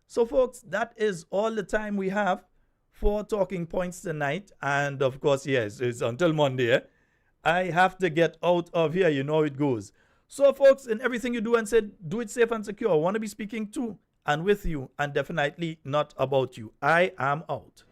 So, folks, that is all the time we have for talking points tonight. And, of course, yes, it's until Monday. Eh? I have to get out of here. You know how it goes. So, folks, in everything you do and say, do it safe and secure. I want to be speaking to and with you and definitely not about you. I am out.